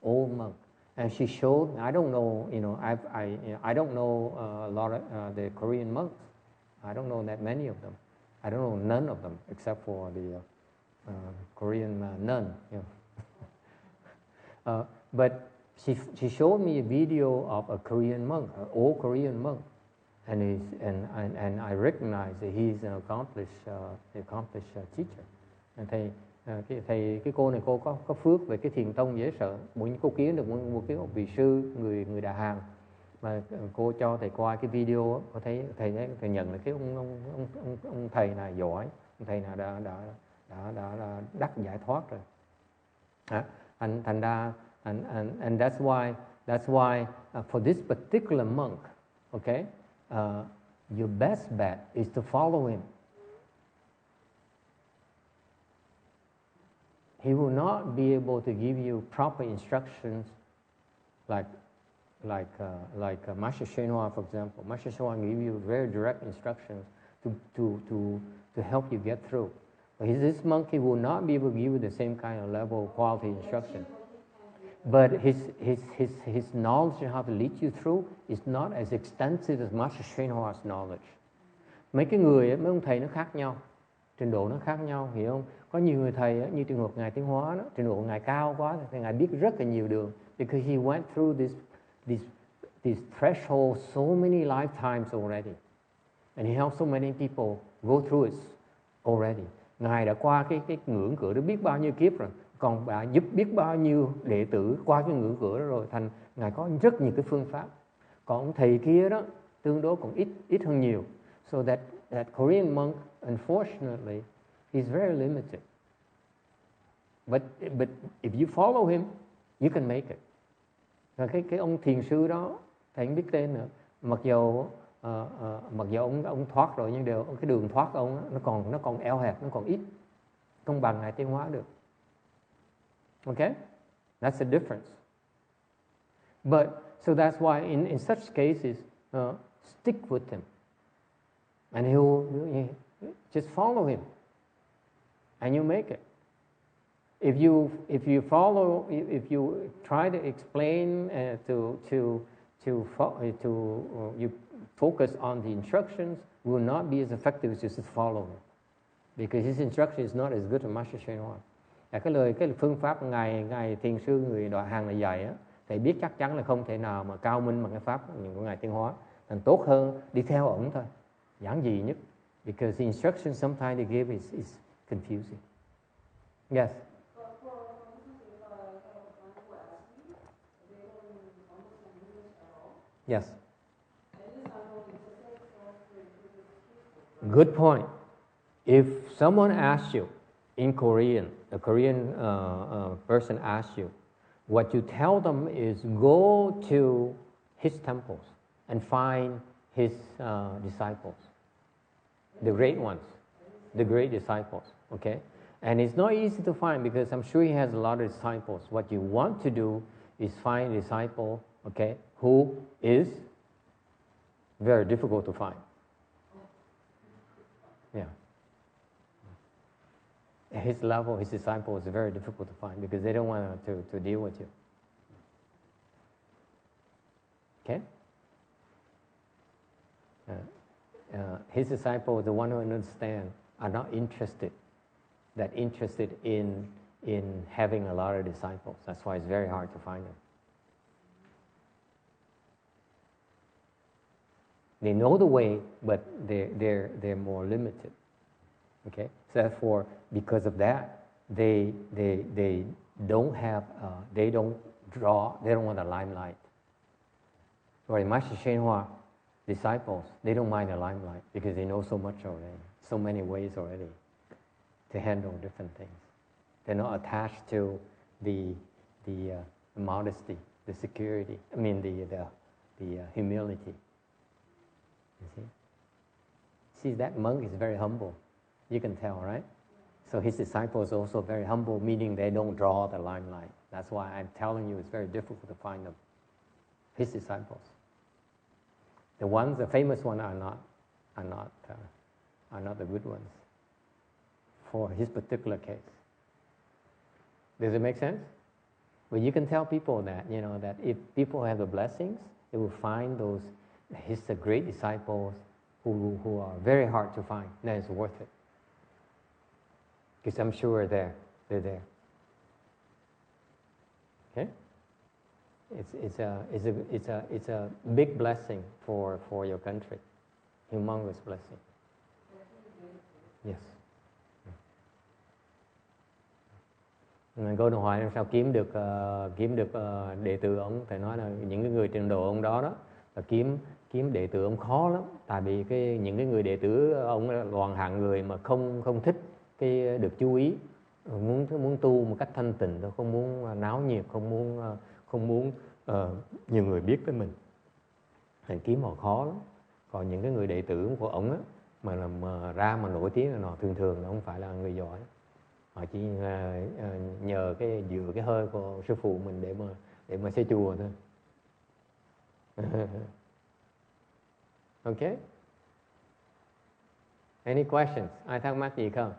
old monk, and she showed. I don't know, I don't know a lot of the Korean monks. I don't know that many of them. I don't know none of them except for the Korean nun. But she showed me a video of a Korean monk, an old Korean monk, and I recognize that he's an accomplished teacher. Cái cô này cô có phước về cái thiền tông dễ sợ. Cô kiếm được một cái vị sư người Đà Hàn mà cô cho thầy coi cái video, có thấy thầy nhận là cái ông thầy này giỏi, ông thầy nào đã đắc giải thoát rồi. Thành ra and that's why for this particular monk, okay, your best bet is to follow him. he will not be able to give you proper instructions like Master Shenhua, for example. Master Shenhua give you very direct instructions to help you get through. But this monk will not be able to give you the same kind of level of quality instruction. But his knowledge on how to lead you through is not as extensive as Master Shenhua's knowledge. Mấy cái người, mấy ông thầy nó khác nhau, trình độ nó khác nhau, hiểu không? Có nhiều người thầy như trường hợp Ngài Tiến Hóa đó, trình độ Ngài cao quá thì Ngài biết rất là nhiều đường, because he went through this threshold so many lifetimes already, and he helped so many people go through it already. Ngài đã qua cái ngưỡng cửa đó biết bao nhiêu kiếp rồi, còn bà giúp biết bao nhiêu đệ tử qua cái ngưỡng cửa đó rồi, thành Ngài có rất nhiều cái phương pháp. Còn ông thầy kia đó tương đối còn ít hơn nhiều. So that Korean monk, unfortunately, he's very limited. But if you follow him, you can make it. Và cái ông thiền sư đó, thầy không biết tên nữa. Mặc dù ông thoát rồi, nhưng cái đường thoát ông nó còn eo hẹp, nó còn ít, không bằng Ngài Tiến Hóa được. Okay, that's the difference. But so that's why in such cases, stick with him, and he'll just follow him, and you make it. If you follow, if you try to explain you focus on the instructions, will not be as effective as just follow him, because his instruction is not as good as Master Shenhua. Cái phương pháp ngài thiền sư người Đoạn Hàng này dạy á, thầy biết chắc chắn là không thể nào mà cao minh bằng cái pháp của Ngài Tiến Hóa. Thành tốt hơn đi theo ổng thôi, giản dị nhất, because the instruction sometimes they give is confusing. Yes. Yes. Good point. If someone asks you in Korean, a Korean person asks you, what you tell them is go to his temples and find his disciples, the great ones, the great disciples, okay? And it's not easy to find because I'm sure he has a lot of disciples. What you want to do is find a disciple, okay, who is very difficult to find. Yeah. At his level, his disciple is very difficult to find because they don't want to deal with you. Okay? His disciple, the one who understand, are not interested in having a lot of disciples. That's why it's very hard to find them. They know the way, but they're more limited. Okay, so therefore, because of that, they don't want the limelight. Or Master Shenhua disciples, they don't mind the limelight because they know so much already, so many ways already to handle different things. They're not attached to the modesty, the security. I mean the humility. You see, that monk is very humble. You can tell, right? So his disciples are also very humble, meaning they don't draw the limelight. That's why I'm telling you it's very difficult to find them. His disciples. The famous ones are not the good ones for his particular case. Does it make sense? But you can tell people that, that if people have the blessings, they will find the great disciples who are very hard to find. Then it's worth it. Because I'm sure they're there. Okay? It's a big blessing for your country. Humongous blessing. Yes. Câu hỏi làm sao kiếm được đệ tử ông, phải nói là những cái người trình độ ông đó là kiếm đệ tử ông khó lắm, tại vì những cái người đệ tử ông là toàn hạng người mà không thích cái được chú ý, muốn tu một cách thanh tịnh thôi, không muốn náo nhiệt, không muốn nhiều người biết tới mình, thì kiếm họ khó lắm. Còn những cái người đệ tử của ông á mà ra mà nổi tiếng là thường là không phải là người giỏi. Họ chỉ nhờ cái dựa cái hơi của sư phụ mình để mà xây chùa thôi. Okay? Any questions? Ai thắc mắc gì không?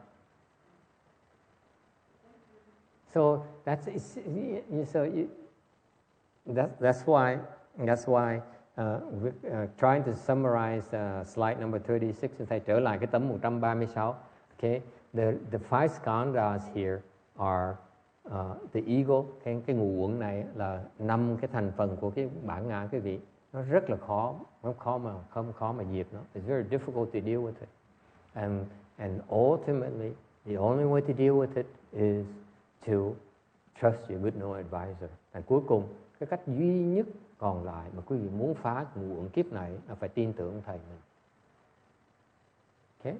So that's why we're trying to summarize slide number 36. Thầy trở lại cái tấm 136. Okay, the five skandhas here are the ego. Cái ngũ uẩn này là 5 cái thành phần của cái bản ngã quý vị. Nó rất là khó, không khó mà diệt nó. It's very difficult to deal with it. And ultimately, the only way to deal with it is to trust your good know advisor. Và cuối cùng, cái cách duy nhất còn lại mà quý vị muốn phá ngũ uẩn kiếp này là phải tin tưởng thầy mình. Okay?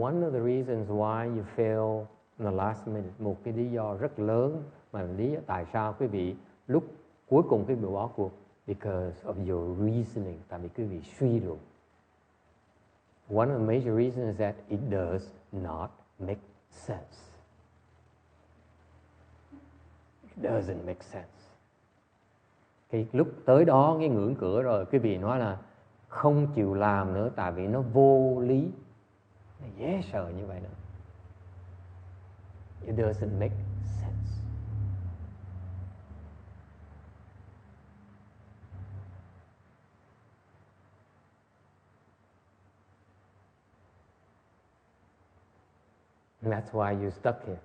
One of the reasons why you fail in the last minute, một cái lý do rất lớn mà lý do tại sao quý vị lúc cuối cùng quý vị bỏ cuộc, because of your reasoning, tại vì quý vị suy luận. One of the major reasons is that it does not make sense. It doesn't make sense. Cái lúc tới đó cái ngưỡng cửa rồi, quý vị nói là không chịu làm nữa tại vì nó vô lý. Dễ sợ như vậy nữa. It doesn't make sense. And that's why you stuck here.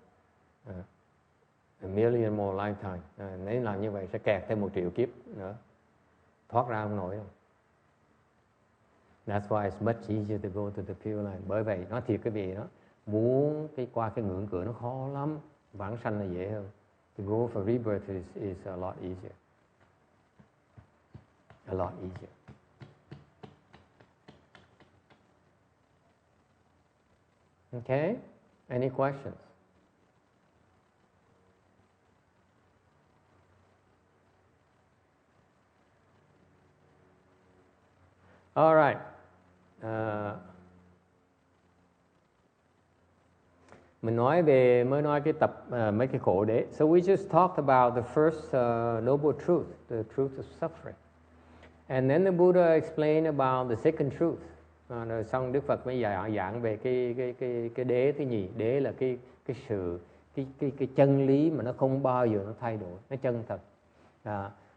A million more lifetime. Nếu làm như vậy sẽ kẹt thêm 1 triệu kiếp nữa. Thoát ra không nổi đâu. That's why it's much easier to go to the pure line. Bởi vậy nói thiệt quý vị đó, muốn qua cái ngưỡng cửa nó khó lắm. Vãng sanh là dễ hơn. To go for rebirth is a lot easier. A lot easier. Okay? Any questions? All right. Mình mới nói cái tập mấy cái khổ đế. So we just talked about the first noble truth, the truth of suffering. And then the Buddha explained about the second truth. Rồi xong Đức Phật mới giảng về cái đế thứ nhì. Đế là cái sự cái chân lý mà nó không bao giờ nó thay đổi, nó chân thật.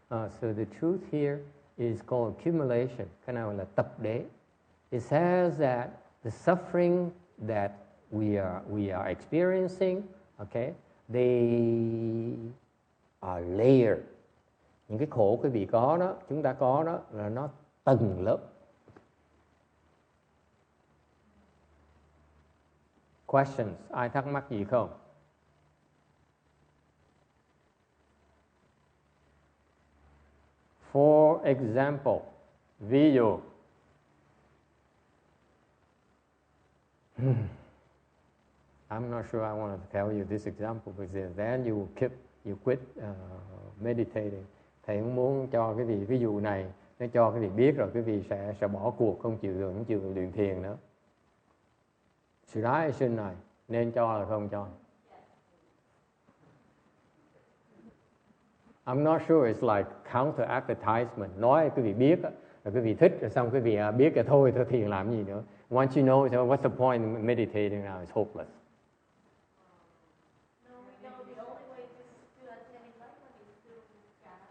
So the truth here is called accumulation. Cái nào là tập đế. It says that the suffering that we are experiencing, okay, they are layered. Những cái khổ quý vị có đó, chúng ta có đó là nó tầng lớp. Questions? Ai thắc mắc gì không? For example, ví dụ. I'm not sure I want to tell you this example because then you quit meditating. Thầy cũng muốn cho cái vị ví dụ này, nó cho cái vị biết rồi cái vị sẽ bỏ cuộc, không chịu luyện thiền nữa. Should I hay shouldn't I? Nên cho là không cho? I'm not sure, it's like counter advertisement. Nói quý vị biết, rồi quý vị thích, rồi xong quý vị biết rồi thôi thiền làm gì nữa. Once you know, so what's the point of meditating now? It's hopeless. No, we know the only way to attaining enlightenment is through jhana.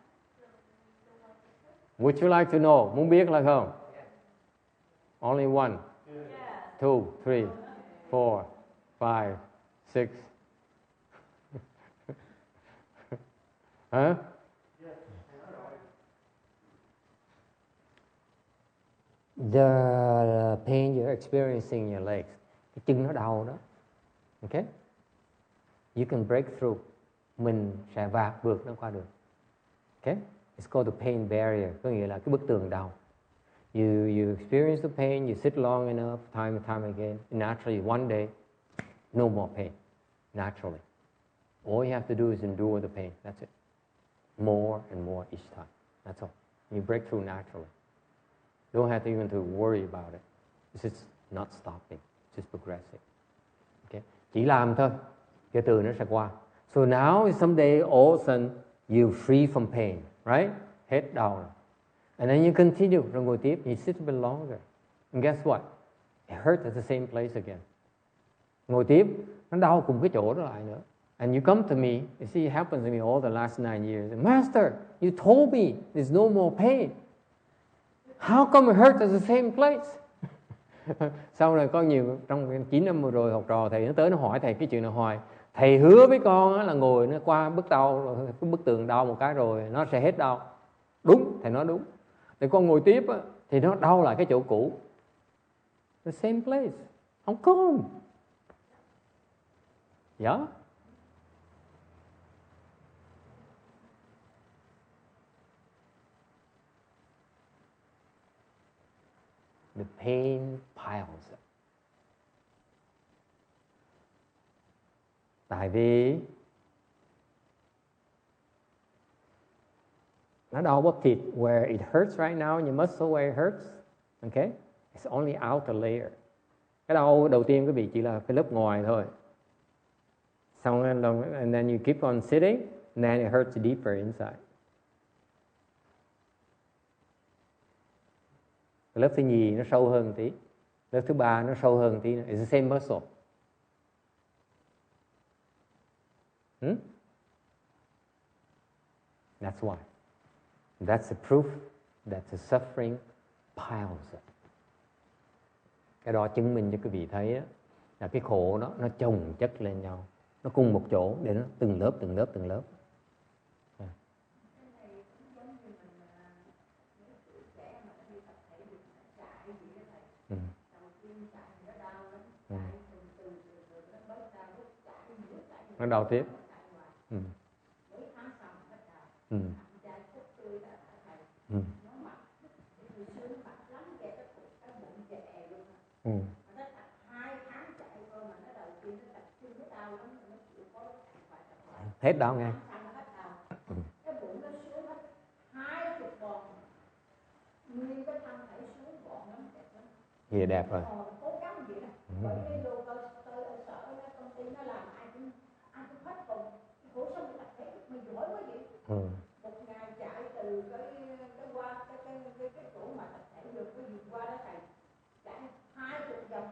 Would you like to know? Muốn biết là không? Only one, two, three, 4, 5, 6. Huh? The pain you're experiencing in your legs. Cái chân nó đau đó. Okay? You can break through. Mình sẽ vượt nó qua được. Okay? It's called the pain barrier. Có nghĩa là cái bức tường đau. You experience the pain, you sit long enough, time and time again, and naturally one day, no more pain, naturally. All you have to do is endure the pain, that's it. More and more each time, that's all. You break through naturally. Don't have to even to worry about it. It's just not stopping, it's just progressing. Okay? Chỉ làm thôi, cái từ nó sẽ qua. So now someday all of a sudden you're free from pain, right? Head down. And then you continue, rồi ngồi tiếp, you sit a bit longer. And guess what? It hurts at the same place again. Ngồi tiếp, nó đau cùng cái chỗ đó lại nữa. And you come to me, you see it happens to me all the last 9 years. Master, you told me there's no more pain. How come it hurts at the same place? Sau rồi có nhiều, trong 9 năm vừa rồi học trò thầy nó tới nó hỏi thầy cái chuyện này hoài. Thầy hứa với con là ngồi nó qua bức tường đau một cái rồi nó sẽ hết đau. Đúng, thầy nói đúng. Để con ngồi tiếp thì nó đau lại cái chỗ cũ. The same place. Không có. Yeah. The pain piles up. Tại vì nó đau bắp thịt where it hurts right now, your muscle where it hurts, okay? It's only outer layer. Cái đau đầu tiên quý vị chỉ là cái lớp ngoài thôi. Xong and then you keep on sitting, and then it hurts deeper inside. Cái lớp thứ nhì nó sâu hơn tí, lớp thứ ba nó sâu hơn tí. It's the same muscle. That's why. That's the proof that the suffering piles up. Cái đó chứng minh cho quý vị thấy đó, là cái khổ đó nó chồng chất lên nhau, nó cùng một chỗ để nó từng lớp. Nó đau tiếp. Hết đau nghe. Gì đẹp rồi. Một ngày chạy từ cái qua cái chỗ mà tập thể được cái gì qua đó thầy chạy 20 vòng.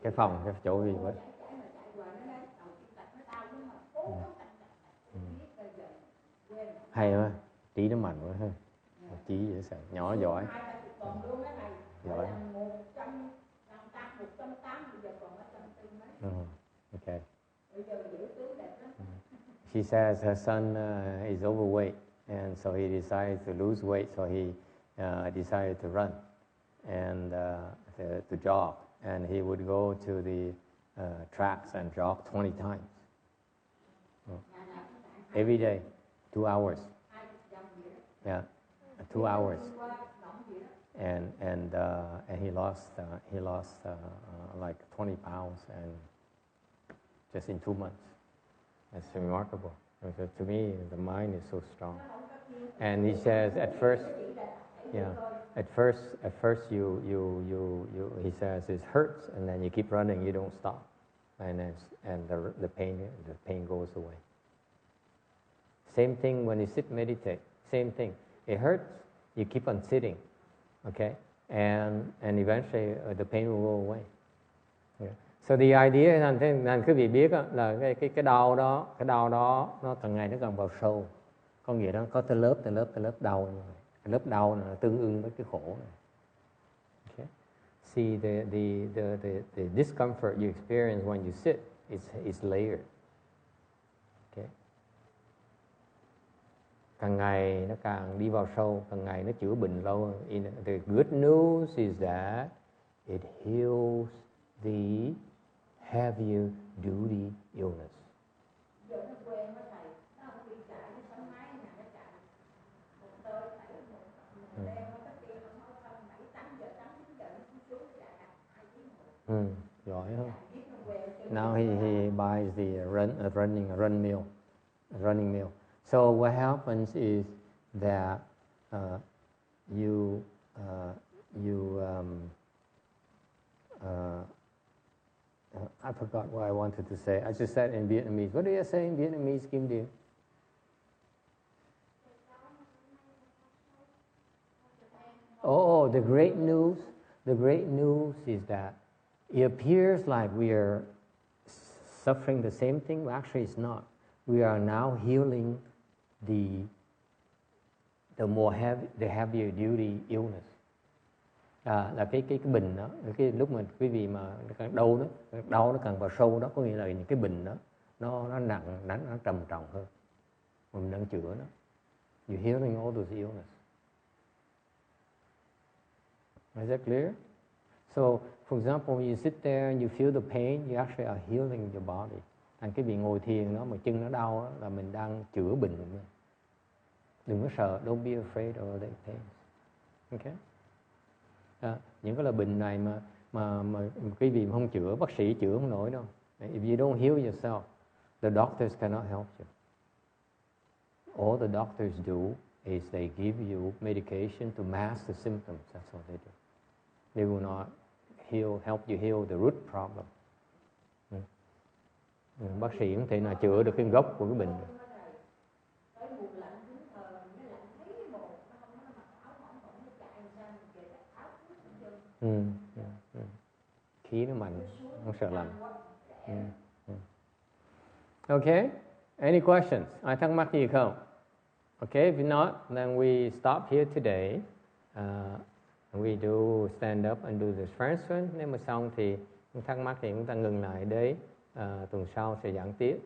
Cái phòng cái chỗ gì vậy? Hay quá, trí nó mạnh quá ha. Trí dễ sợ, nhỏ giỏi. Giỏi. Okay. She says her son is overweight, and so he decided to lose weight. So he decided to run and to jog, and he would go to the tracks and jog 20 times every day, 2 hours. Yeah, 2 hours, and he lost like 20 pounds and just in 2 months. That's remarkable. To me, the mind is so strong. And he says, at first, you he says it hurts, and then you keep running, you don't stop, and the pain goes away. Same thing when you sit meditate. Same thing. It hurts, you keep on sitting, okay, and eventually the pain will go away. Yeah. So the idea nên quý vị biết là cái đau đó nó càng ngày nó càng vào sâu. Con nghĩa đó có tới lớp đau như vậy. Cái lớp đau là tương ứng với cái khổ này. Okay. See the discomfort you experience when you sit is layered. Okay. Càng ngày nó càng đi vào sâu, càng ngày nó chữa bệnh lâu hơn. The good news is that it heals the heavier duty illness. Giỏi hơn. Now he buys the running mill. So what happens is that I forgot what I wanted to say. I just said in Vietnamese. What do you say in Vietnamese, Kim Điền? Oh, the great news. The great news is that it appears like we are suffering the same thing, but actually it's not. We are now healing the heavier duty illness. Là cái bệnh đó, cái lúc mà quý vị mà đau nó càng vào sâu đó, có nghĩa là những cái bệnh đó nó nặng, nó trầm trọng hơn. Mình đang chữa nó. You're healing all those illness. Is that clear? So, for example, when you sit there and you feel the pain, you actually are healing your body. Thành cái vị ngồi thiền đó mà chân nó đau đó, là mình đang chữa bệnh của mình. Đừng có sợ, don't be afraid of that pain. Okay? Những cái là bệnh này mà quý vị mà không chữa, bác sĩ chữa không nổi đâu. If you don't heal yourself, the doctors cannot help you. All the doctors do is they give you medication to mask the symptoms. That's what they do. They will not help you heal the root problem. Bác sĩ không thể nào chữa được cái gốc của cái bệnh. Khí nó mạnh, không sợ lạnh. Okay, any questions? Ai thắc mắc gì không? Okay, if not, then we stop here today. We do stand up and do the first one. Nếu mà xong thì thắc mắc thì chúng ta ngừng lại để tuần sau sẽ giảng tiếp.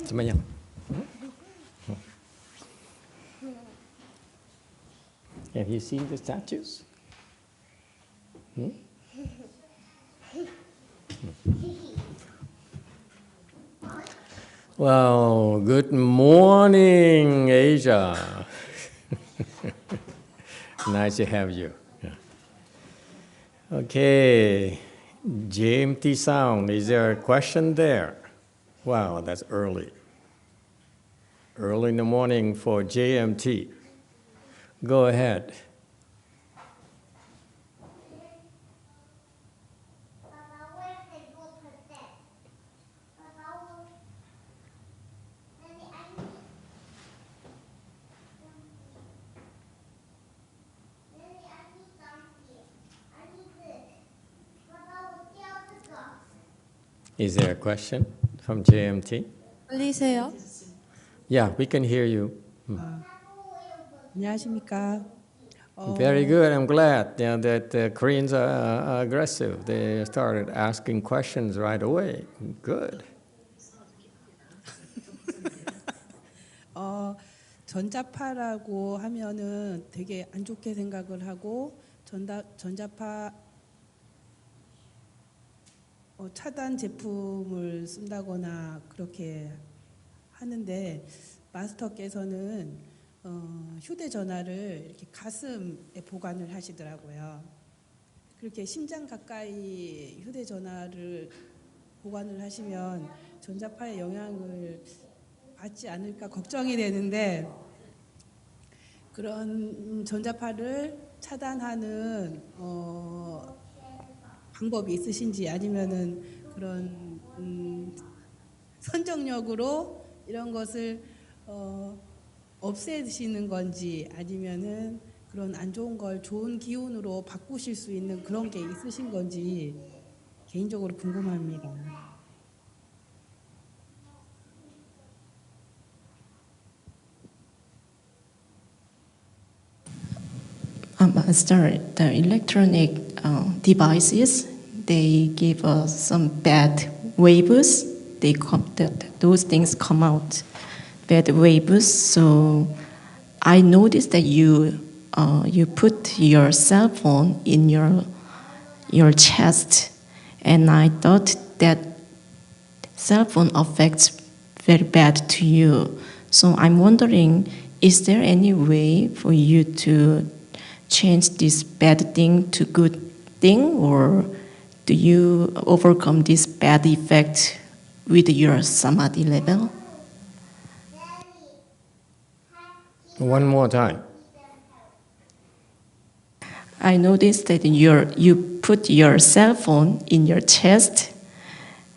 Semuanya. Have you seen the statues? Well, good morning, Asia. Nice to have you. Yeah. Okay, JMT sound, is there a question there? Wow, that's early. Early in the morning for JMT. Go ahead. Is there a question from JMT? 들리세요? Yeah, we can hear you. 안녕하십니까? Very good. I'm glad that the Koreans are aggressive. They started asking questions right away. Good. 전자파라고 하면은 되게 안 좋게 생각을 하고 전자파 차단 제품을 쓴다거나 그렇게 하는데 마스터께서는 휴대전화를 이렇게 가슴에 보관을 하시더라고요. 그렇게 심장 가까이 휴대전화를 보관을 하시면 전자파의 영향을 받지 않을까 걱정이 되는데 그런 전자파를 차단하는 방법이 있으신지 아니면은 그런 선정력으로 이런 것을 없애시는 건지 아니면은 그런 안 좋은 걸 좋은 기운으로 바꾸실 수 있는 그런 게 있으신 건지 개인적으로 궁금합니다. Master, the electronic devices, they give us some bad waves. Those things come out bad waves. So I noticed that you put your cell phone in your chest, and I thought that cell phone affects very bad to you. So I'm wondering, is there any way for you to change this bad thing to good thing, or do you overcome this bad effect with your samadhi level? One more time. I noticed that you put your cell phone in your chest,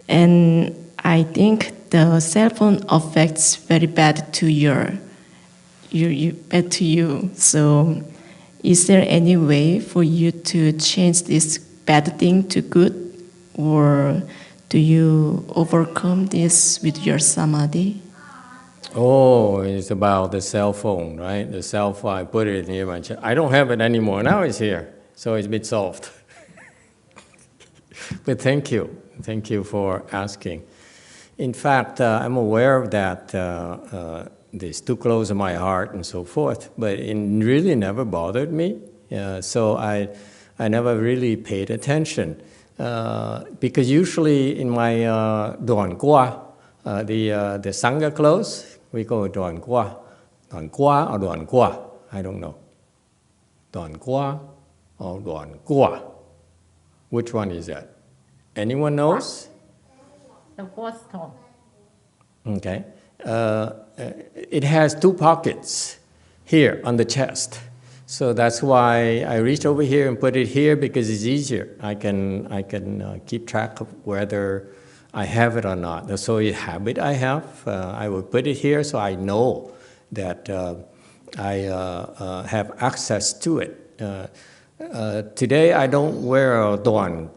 and I think the cell phone affects very bad to bad to you. So is there any way for you to change this bad thing to good, or do you overcome this with your samadhi? Oh, it's about the cell phone, right? The cell phone, I put it near my chest. I don't have it anymore. Now it's here, so it's a bit soft. But thank you. Thank you for asking. In fact, I'm aware of that. It's too close to my heart and so forth, but it really never bothered me. So I never really paid attention. Because usually in my Duan Gua, the Sangha clothes, we go Duan Gua. Duan Gua or Duan Gua? I don't know. Duan Gua or Duan Gua? Which one is that? Anyone knows? The fourth tone. Okay. It has two pockets here on the chest. So that's why I reach over here and put it here, because it's easier. I can keep track of whether I have it or not. So a habit I have, I will put it here so I know that I have access to it. Today I don't wear a Duan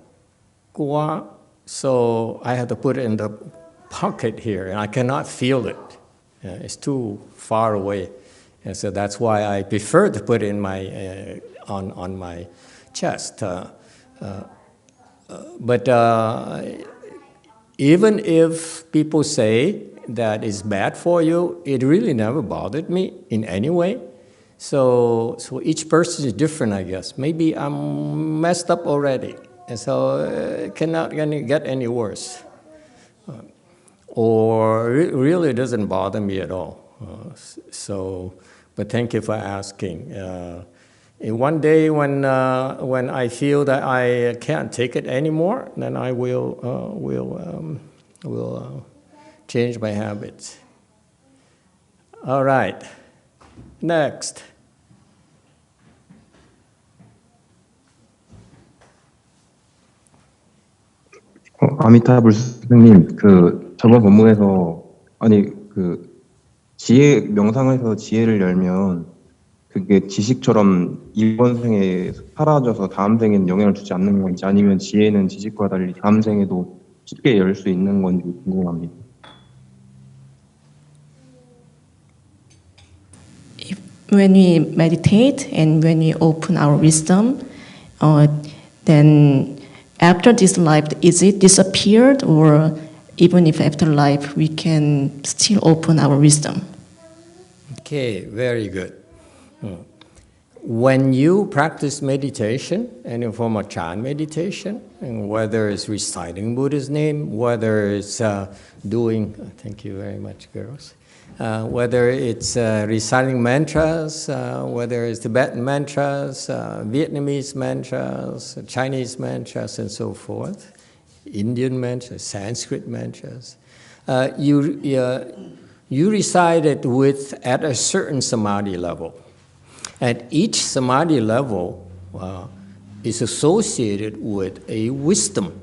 Gua, so I have to put it in the pocket here, and I cannot feel it. It's too far away. And so that's why I prefer to put it in my, on my chest. But even if people say that it's bad for you, it really never bothered me in any way. So each person is different, I guess. Maybe I'm messed up already, and so it cannot get any worse. or it really doesn't bother me at all. But thank you for asking. And one day when I feel that I can't take it anymore, then I will change my habits. All right, next. 아미타불 스승님, 저번 본문에서 지혜 명상을 해서 지혜를 열면 그게 지식처럼 이번 생에 사라져서 다음 생에는 영향을 주지 않는 건지, 아니면 지혜는 지식과 달리 다음 생에도 쉽게 열 수 있는 건지 궁금합니다. When we meditate and when we open our wisdom, then after this life, is it disappeared, or even if after life we can still open our wisdom? Okay, very good. When you practice meditation, any form of Chan meditation, and whether it's reciting Buddha's name, whether it's doing, thank you very much, girls, whether it's reciting mantras, whether it's Tibetan mantras, Vietnamese mantras, Chinese mantras, and so forth, Indian mantras, Sanskrit mantras, you recite it at a certain samadhi level. And each samadhi level is associated with a wisdom.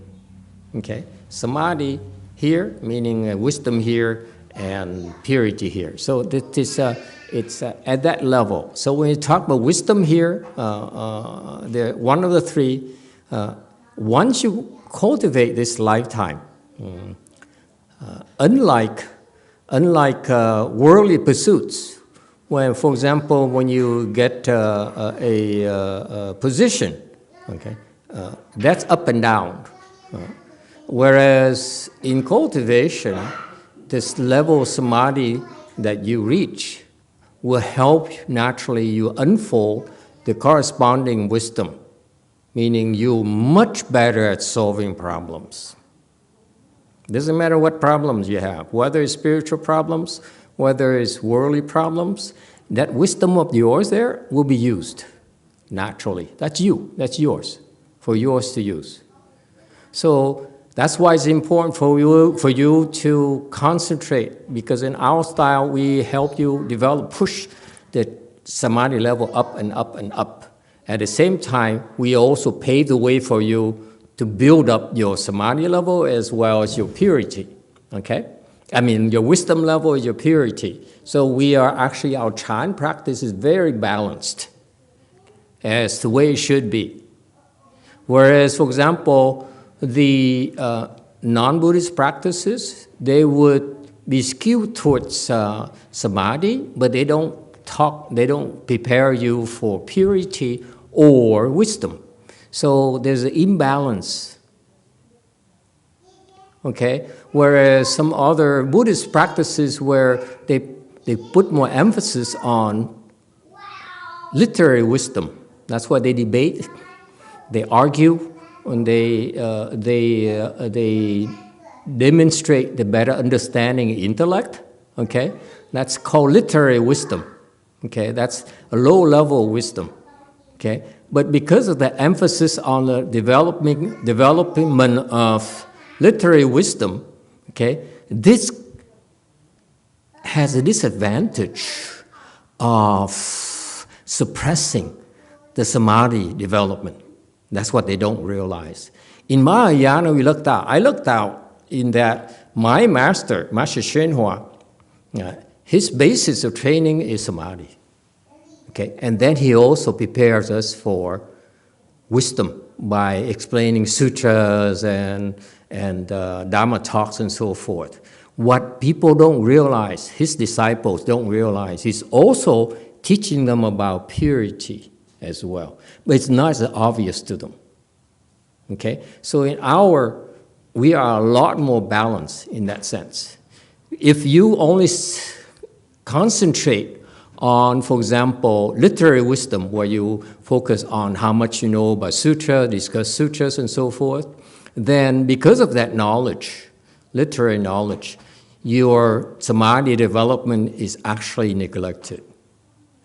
Okay, samadhi here, meaning wisdom here, and purity here. So it's at that level. So when you talk about wisdom here, one of the three, once you cultivate this lifetime, unlike worldly pursuits, when, for example, when you get a position, okay, that's up and down. Whereas in cultivation, this level of samadhi that you reach will help naturally you unfold the corresponding wisdom, meaning you're much better at solving problems. Doesn't matter what problems you have, whether it's spiritual problems, whether it's worldly problems, that wisdom of yours there will be used naturally. That's you, that's yours, for yours to use. So that's why it's important for you to concentrate, because in our style, we help you push the samadhi level up and up and up. At the same time, we also pave the way for you to build up your samadhi level as well as your purity, okay? I mean, your wisdom level is your purity. So our Chan practice is very balanced as the way it should be. Whereas, for example, the non-Buddhist practices, they would be skewed towards samadhi, but they don't prepare you for purity or wisdom. So there's an imbalance. Okay? Whereas some other Buddhist practices where they put more emphasis on literary wisdom. That's why they debate, they argue, and they demonstrate the better understanding intellect. Okay? That's called literary wisdom. Okay? That's a low-level wisdom. Okay? But because of the emphasis on the development of literary wisdom, okay, this has a disadvantage of suppressing the samadhi development. That's what they don't realize. In Mahayana, I looked out in that my master, Master Shenhua, his basis of training is samadhi. Okay, and then he also prepares us for wisdom by explaining sutras and Dharma talks and so forth. What people don't realize, his disciples don't realize, he's also teaching them about purity as well. But it's not as obvious to them. Okay? So we are a lot more balanced in that sense. If you only concentrate on, for example, literary wisdom, where you focus on how much you know about sutra, discuss sutras and so forth, then because of that knowledge, literary knowledge, your samadhi development is actually neglected.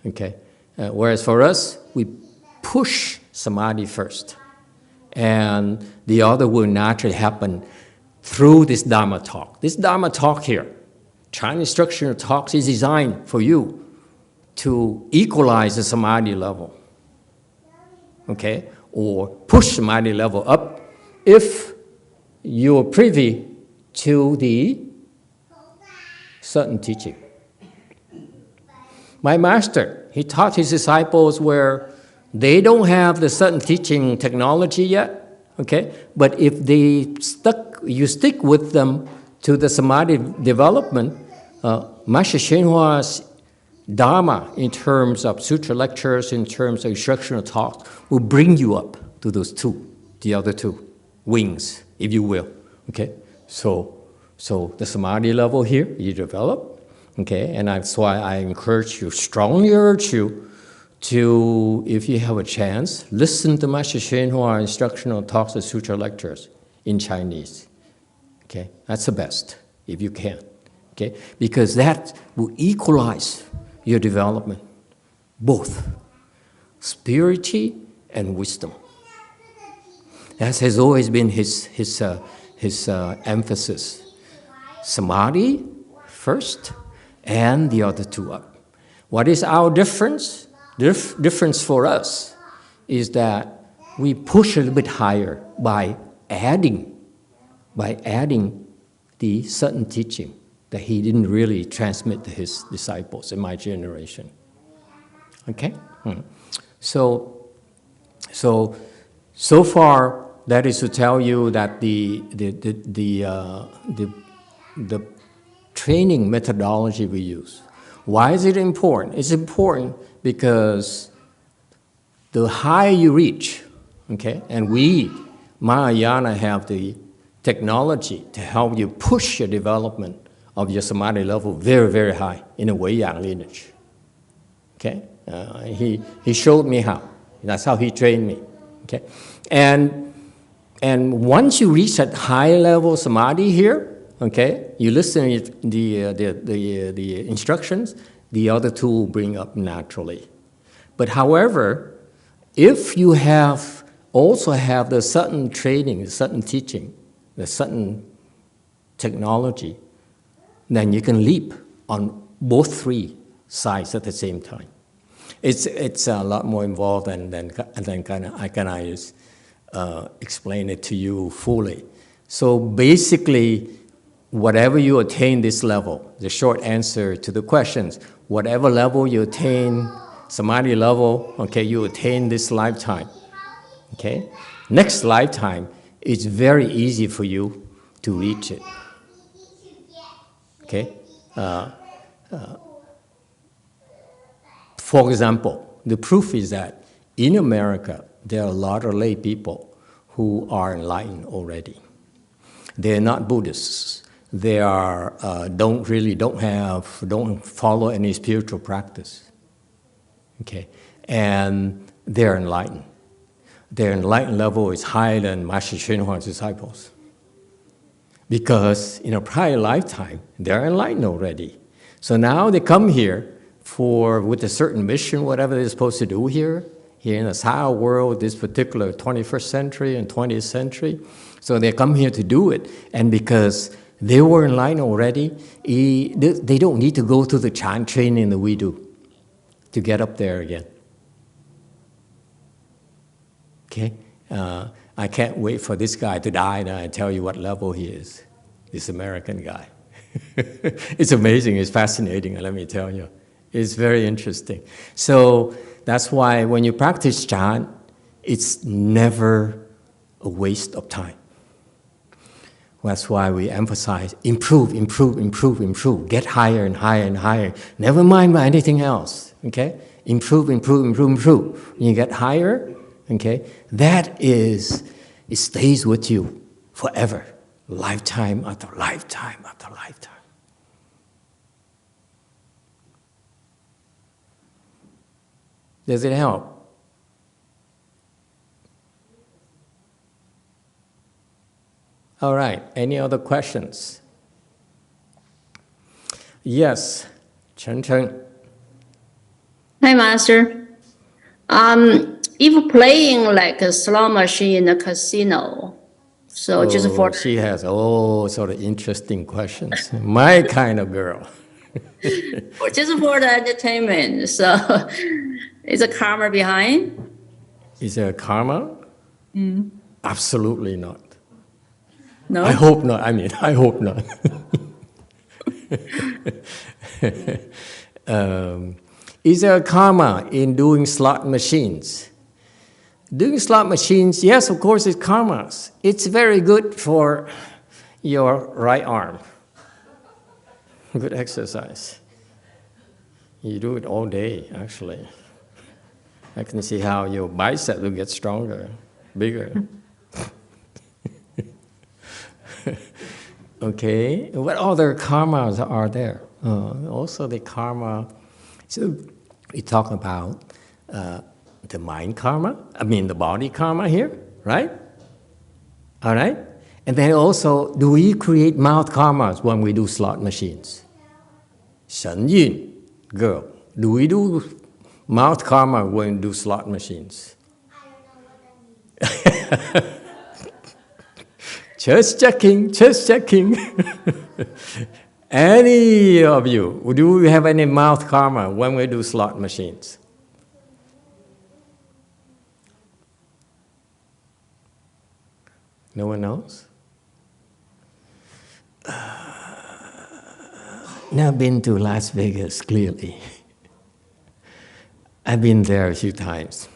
Okay? Whereas for us, we push samadhi first. And the other will naturally happen through this Dharma talk. This Dharma talk here, Chinese instructional talks, is designed for you to equalize the samadhi level. Okay? Or push samadhi level up if you're privy to the certain teaching. My master, he taught his disciples where they don't have the certain teaching technology yet, okay? But if you stick with them to the samadhi development, Master Shenhua's Dharma, in terms of sutra lectures, in terms of instructional talk, will bring you up to those the other two wings, if you will, okay? So the samadhi level here, you develop, okay? And that's why I encourage you, strongly urge you, to, if you have a chance, listen to Master Shenhua instructional talks and sutra lectures in Chinese. Okay, that's the best, if you can. Okay, because that will equalize your development, both spirituality and wisdom. That has always been his emphasis. Samadhi first, and the other two up. What is our difference? Difference for us is that we push a little bit higher by adding the certain teaching that he didn't really transmit to his disciples in my generation. Okay? So far, that is to tell you that the training methodology we use. Why is it important? It's important because the higher you reach, okay, and we, Mahayana, have the technology to help you push your development of your samadhi level very, very high in a Wei-Yang lineage. Okay? He showed me how. That's how he trained me. Okay? And once you reach that high level samadhi here, okay, you listen to the instructions, the other two will bring up naturally. But however, if you also have the certain training, the certain teaching, the certain technology, then you can leap on both three sides at the same time. It's a lot more involved than I can just explain it to you fully. So basically, whatever you attain this level, the short answer to the questions, whatever level you attain, samadhi level, okay, you attain this lifetime, okay? Next lifetime, it's very easy for you to reach it, okay? For example, the proof is that in America, there are a lot of lay people who are enlightened already. They're not Buddhists. They are don't follow any spiritual practice. Okay, and they're enlightened. Their enlightened level is higher than Master Shenhua's disciples. Because in a prior lifetime, they're enlightened already. So now they come here with a certain mission, whatever they're supposed to do here in the Sao world, this particular 21st century and 20th century. So they come here to do it, and because they were enlightened already, they don't need to go through the chant training that we do to get up there again. Okay? I can't wait for this guy to die now and tell you what level he is, this American guy. It's amazing, it's fascinating, let me tell you. It's very interesting. So that's why when you practice chant, it's never a waste of time. That's why we emphasize improve, improve, improve, improve. Get higher and higher and higher. Never mind about anything else, okay? Improve, improve, improve, improve. When you get higher, okay, it stays with you forever. Lifetime after lifetime after lifetime. Does it help? All right, any other questions? Yes, Chen Chen. Hi, Master. If playing like a slot machine in a casino, so just for She has all sort of interesting questions. My kind of girl. just for the entertainment, so is a karma behind? Is there a karma? Absolutely not. No. I hope not. I mean, I hope not. Is there a karma in doing slot machines? Doing slot machines, yes, of course, it's karma. It's very good for your right arm. Good exercise. You do it all day, actually. I can see how your bicep will get stronger, bigger. Okay, what other karmas are there? Also the karma, so we talk about the mind karma, I mean the body karma here, right? All right? And then also, do we create mouth karmas when we do slot machines? Shen Yun, girl, do we do mouth karma when we do slot machines? Just checking, just checking. Any of you, do we have any mouth karma when we do slot machines? No one knows? Now I've been to Las Vegas, clearly. I've been there a few times.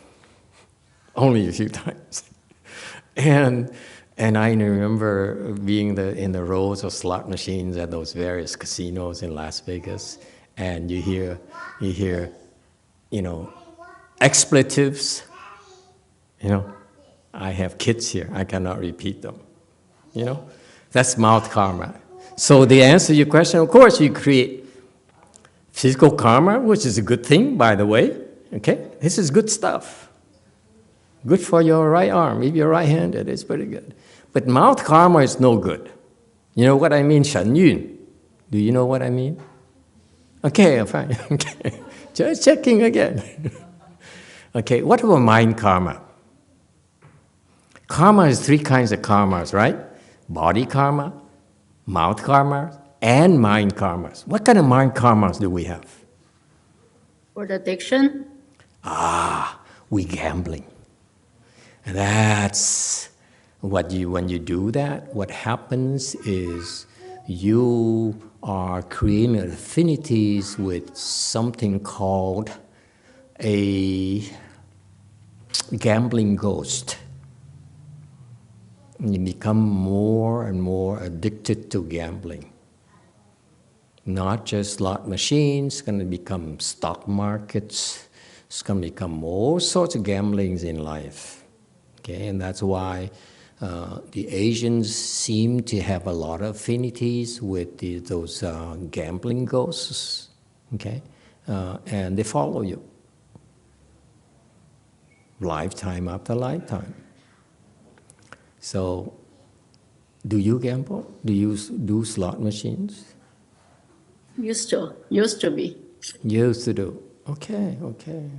Only a few times. And I remember being in the rows of slot machines at those various casinos in Las Vegas, and you hear, you know, expletives. You know, I have kids here, I cannot repeat them. You know, that's mouth karma. So the answer to your question, of course, you create physical karma, which is a good thing, by the way. Okay, this is good stuff. Good for your right arm. If you're right-handed, it's pretty good. But mouth karma is no good. You know what I mean, Shen Yun? Do you know what I mean? Okay, fine. Okay. Just checking again. Okay, what about mind karma? Karma is three kinds of karmas, right? Body karma, mouth karma, and mind karmas. What kind of mind karmas do we have? For the addiction? We gambling. And that's when you do that, what happens is you are creating affinities with something called a gambling ghost. And you become more and more addicted to gambling. Not just slot machines, it's going to become stock markets, it's going to become all sorts of gamblings in life. Okay, and that's why the Asians seem to have a lot of affinities with those gambling ghosts, okay? And they follow you, lifetime after lifetime. So, do you gamble? Do you do slot machines? Used to be. Used to do. Okay, okay.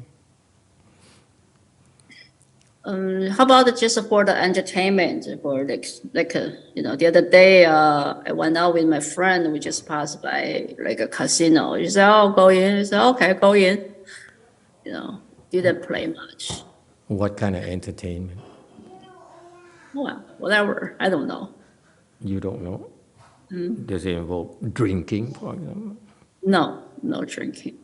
How about just for the entertainment, for you know, the other day I went out with my friend. We just passed by like a casino. He said, "Oh, go in." I said, "Okay, go in." You know, didn't play much. What kind of entertainment? Well, whatever. I don't know. You don't know? Does it involve drinking, for example? No, no drinking.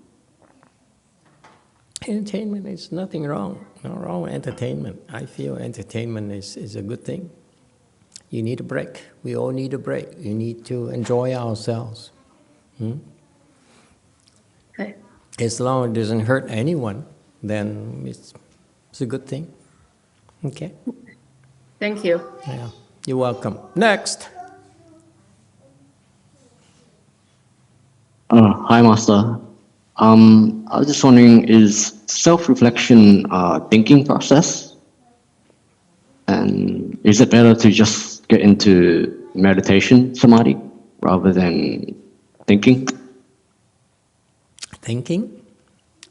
Entertainment is nothing wrong. No wrong with entertainment. I feel entertainment is a good thing. You need a break. We all need a break. You need to enjoy ourselves. Okay. As long as it doesn't hurt anyone, then it's a good thing. Okay? Thank you. Yeah. You're welcome. Next. Hi, Master. I was just wondering, is self-reflection a thinking process? And is it better to just get into meditation, samadhi, rather than thinking? Thinking?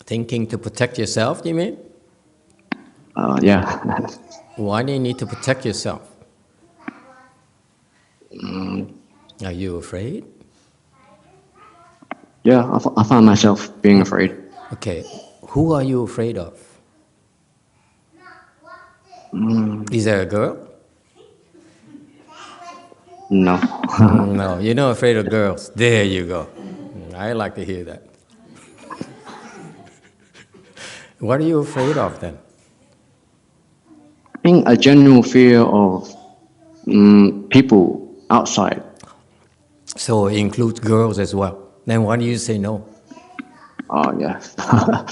Thinking to protect yourself, you mean? Yeah. Why do you need to protect yourself? Are you afraid? Yeah, I find myself being afraid. Okay, who are you afraid of? Is there a girl? No. No, you're not afraid of girls. There you go. I like to hear that. What are you afraid of then? I think a general fear of people outside. So it includes girls as well. Then why do you say no? Yeah.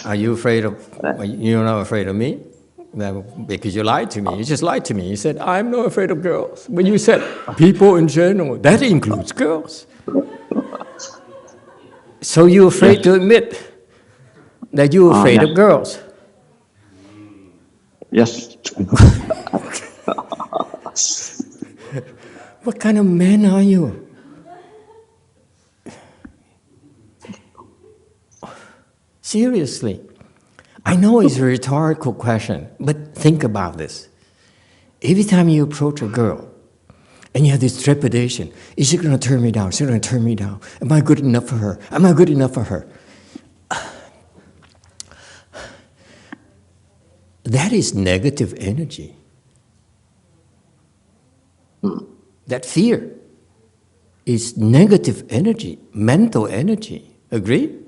Are you afraid of, you're not afraid of me? Because you lied to me. You just lied to me. You said, I'm not afraid of girls. When you said people in general, that includes girls. So you're afraid to admit that you're afraid of girls. Yes. What kind of man are you? Seriously. I know it's a rhetorical question, but think about this. Every time you approach a girl and you have this trepidation, is she going to turn me down? Is she going to turn me down? Am I good enough for her? Am I good enough for her? That is negative energy. That fear is negative energy, mental energy. Agree?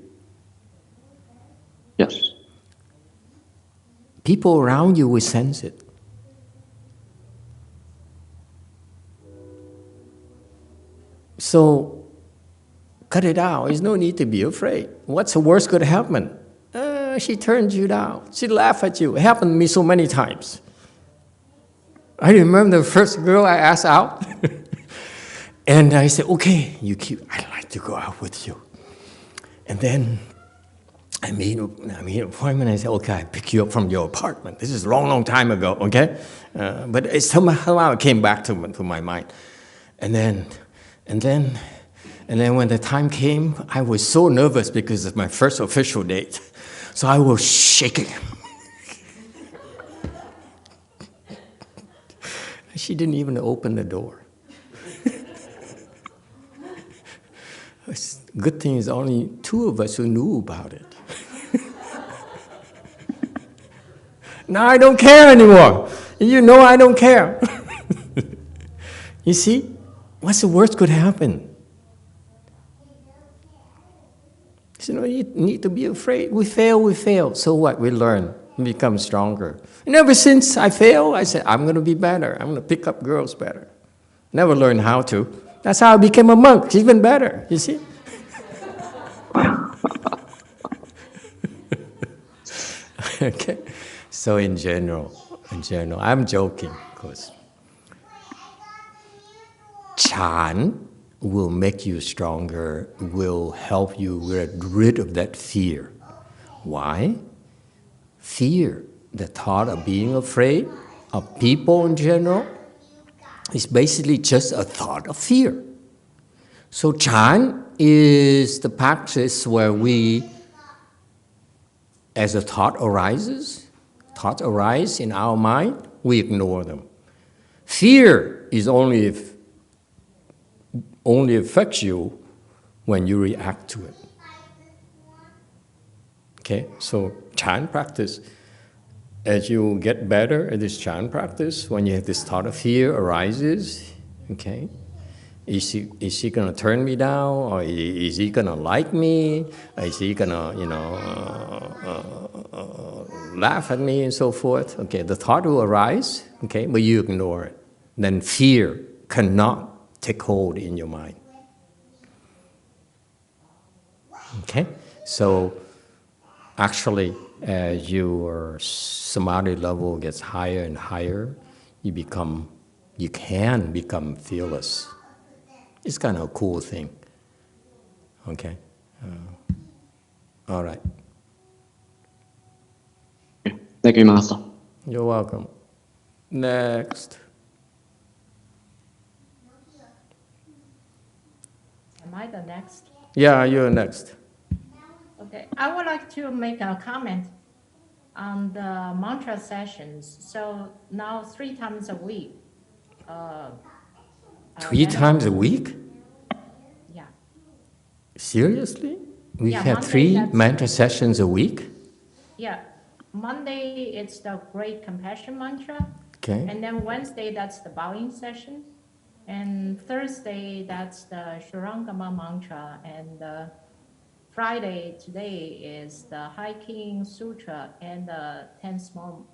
Yes. People around you will sense it. So, cut it out. There's no need to be afraid. What's the worst could happen? She turned you down. She laughed at you. It happened to me so many times. I remember the first girl I asked out. And I said, okay, I'd like to go out with you. And then I made an appointment. I said, okay, I pick you up from your apartment. This is a long, long time ago, okay? But it somehow it came back to my mind. And then when the time came, I was so nervous because it's my first official date. So I was shaking. She didn't even open the door. Good thing is only two of us who knew about it. Now I don't care anymore. You know I don't care. You see, what's the worst could happen? So, you need to be afraid. We fail. So what? We learn, become stronger. And ever since I failed, I said, I'm going to be better. I'm going to pick up girls better. Never learned how to. That's how I became a monk. It's even better, you see? Okay. So in general, I'm joking, of course. Chan will make you stronger, will help you get rid of that fear. Why? Fear, the thought of being afraid of people in general, is basically just a thought of fear. So Chan is the practice where we, as a thought arises, thoughts arise in our mind, we ignore them. Fear is only affects you when you react to it. Okay, so Chan practice, as you get better at this Chan practice, when you have this thought of fear arises, okay, is she going to turn me down, or is he going to like me? Is he going to, laugh at me and so forth? Okay, the thought will arise, okay, but you ignore it. Then fear cannot take hold in your mind. Okay, so actually, as your samadhi level gets higher and higher, you can become fearless. It's kind of a cool thing. Okay, all right. Thank you, Master. You're welcome. Next. Am I the next? Yeah, you're next. Okay, I would like to make a comment on the mantra sessions. So now 3 times a week. 3 times a week? Yeah. Seriously? We Yeah, have Monday, 3 that's- mantra sessions a week? Yeah, Monday it's the Great Compassion Mantra. Okay. And then Wednesday, that's the bowing session. And Thursday, that's the Shurangama mantra. And Friday, today, is the Hiking Sutra and the 10 small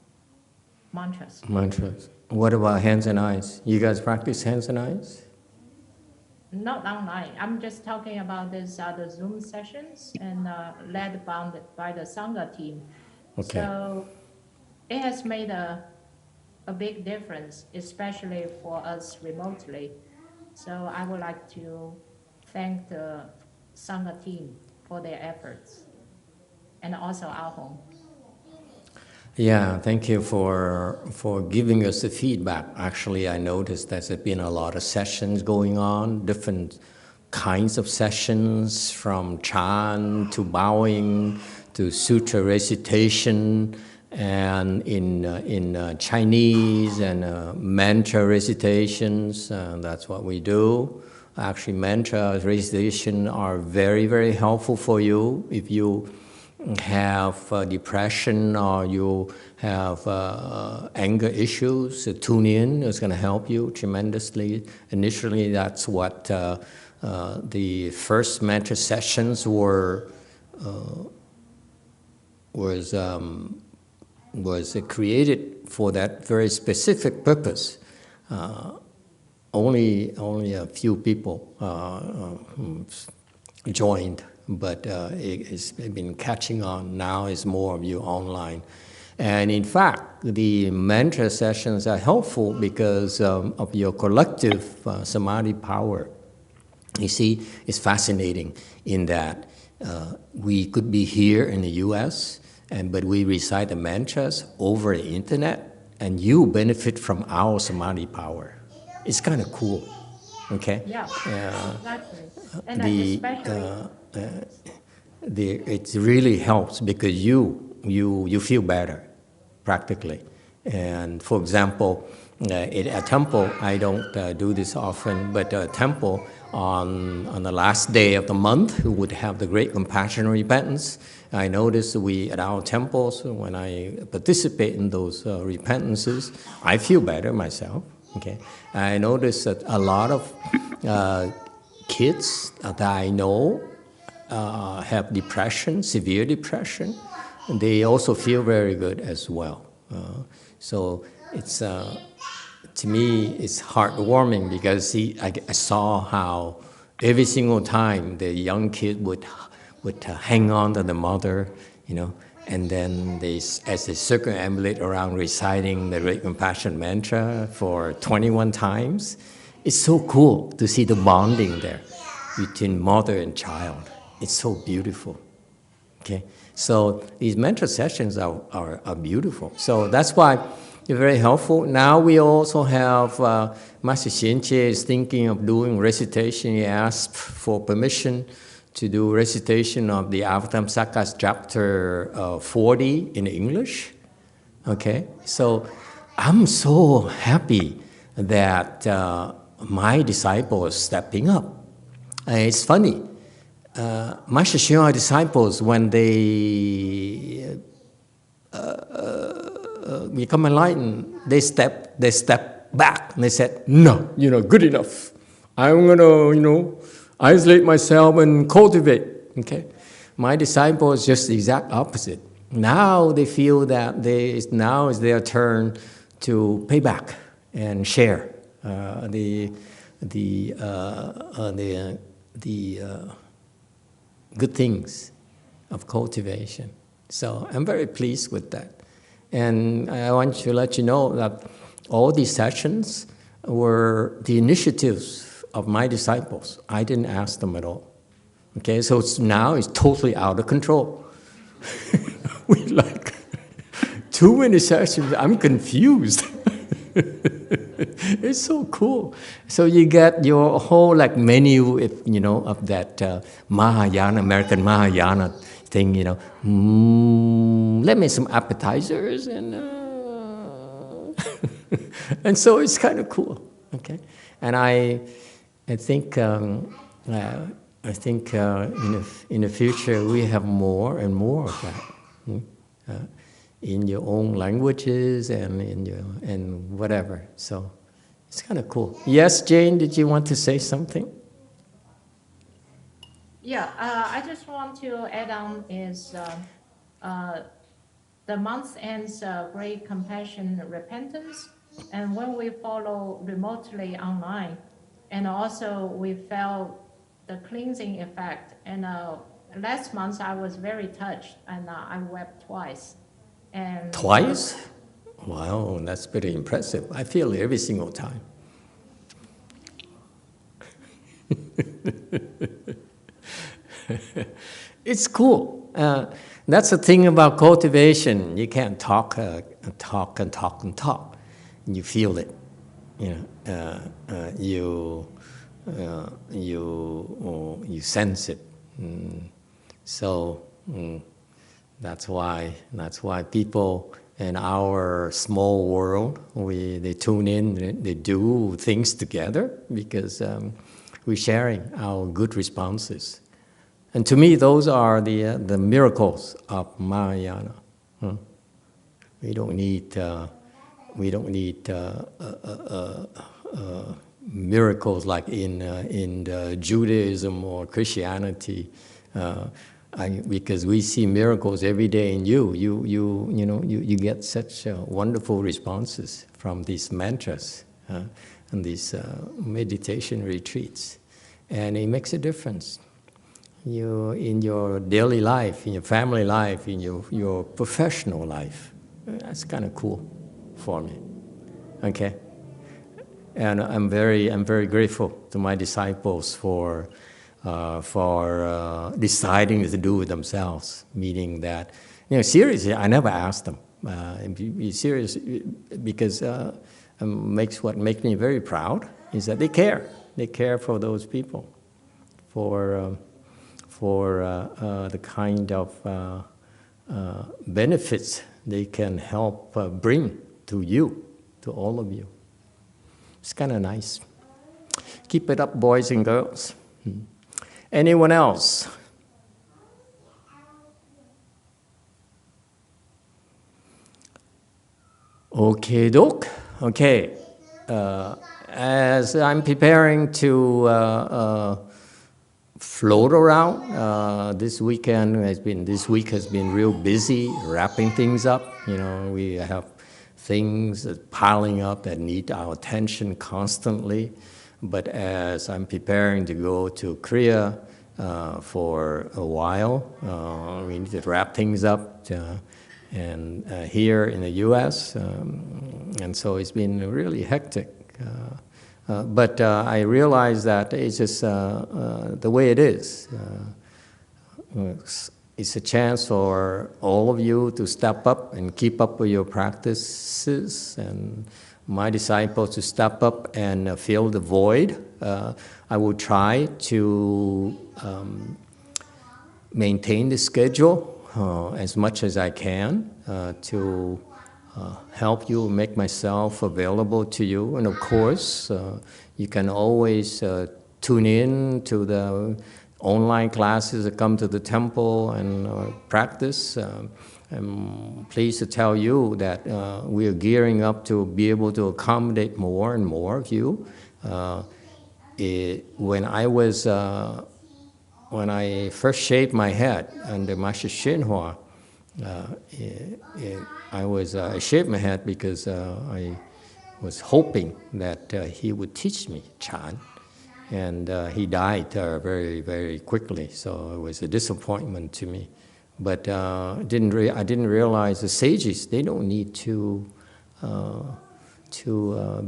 mantras. Mantras. What about hands and eyes? You guys practice hands and eyes? Not online. I'm just talking about these other Zoom sessions and led by the Sangha team. Okay. So it has made a big difference, especially for us remotely. So I would like to thank the Sangha team for their efforts, and also our home. Yeah, thank you for giving us the feedback. Actually, I noticed there's been a lot of sessions going on, different kinds of sessions, from chant to bowing to sutra recitation, and in Chinese and mantra recitations. That's what we do. Actually, mantra recitation are very, very helpful for you if you have depression or you have anger issues. Tune in, it's going to help you tremendously. Initially, that's what the first mantra sessions was created for that very specific purpose. Only a few people joined, but it's been catching on. Now it's more of you online. And in fact, the mantra sessions are helpful because of your collective samadhi power. You see, it's fascinating in that we could be here in the US, but we recite the mantras over the internet, and you benefit from our samadhi power. It's kind of cool, okay? Yeah, exactly. And especially... it really helps because you feel better, practically. And for example, at a temple, I don't do this often, but a temple on the last day of the month, we would have the Great Compassion Repentance. I notice at our temples, when I participate in those repentances, I feel better myself. Okay, I notice that a lot of kids that I know have depression, severe depression, and they also feel very good as well. So it's to me it's heartwarming because I saw how every single time the young kid would hang on to the mother, you know, and then as they circumambulate around reciting the Great Compassion Mantra for 21 times, it's so cool to see the bonding there between mother and child. It's so beautiful. Okay, so these mantra sessions are beautiful. So that's why they're very helpful. Now we also have Master Xianqie is thinking of doing recitation. He asked for permission to do recitation of the Avatamsaka chapter 40 in English. Okay, so I'm so happy that my disciples are stepping up. It's funny. Master Hsuan disciples, when they become enlightened, they step back and they said, "No, good enough. I'm gonna, isolate myself and cultivate." Okay, my disciples just the exact opposite. Now they feel that now is their turn to pay back and share the good things of cultivation. So I'm very pleased with that. And I want to let you know that all these sessions were the initiatives of my disciples. I didn't ask them at all. Okay, so now it's totally out of control. We like too many sessions, I'm confused. It's so cool. So you get your whole menu, of that Mahayana, American Mahayana thing, you know, let me some appetizers, and and so it's kind of cool, okay? And I think in the future we have more and more of that in your own languages and whatever. So it's kind of cool. Yes, Jane, did you want to say something? Yeah, I just want to add on is the month ends great compassion repentance, and when we follow remotely online, and also we felt the cleansing effect. And last month I was very touched, and I wept twice. And Twice? Wow, that's pretty impressive. I feel it every single time. It's cool. That's the thing about cultivation. You can't talk and talk and talk and talk. You feel it. You sense it. So that's why people in our small world, they tune in, they do things together because we're sharing our good responses. And to me, those are the miracles of Mahayana. We don't need miracles like in Judaism or Christianity, because we see miracles every day in you. You get such wonderful responses from these mantras and these meditation retreats, and it makes a difference. In your daily life, in your family life, in your professional life. That's kind of cool for me. Okay, and I'm very grateful to my disciples for deciding to do it themselves. Meaning that, seriously, I never asked them. Be serious, because what makes me very proud is that they care. They care for those people, for the kind of benefits they can help bring to you, to all of you. It's kind of nice. Keep it up, boys and girls. Anyone else? Okay, doc. Okay. As I'm preparing to float around. This week has been real busy wrapping things up. We have things piling up that need our attention constantly. But as I'm preparing to go to Korea for a while, we need to wrap things up and here in the U.S. And so it's been really hectic. But I realize that it's just the way it is. It's a chance for all of you to step up and keep up with your practices, and my disciples to step up and fill the void. I will try to maintain the schedule as much as I can to help you, make myself available to you. And of course, you can always tune in to the online classes that come to the temple and practice. I'm pleased to tell you that we are gearing up to be able to accommodate more and more of you. When I first shaved my head under Master Shinhua, I shaved my head because I was hoping that he would teach me Chan, and he died very, very quickly. So it was a disappointment to me. But I didn't realize the sages, they don't need to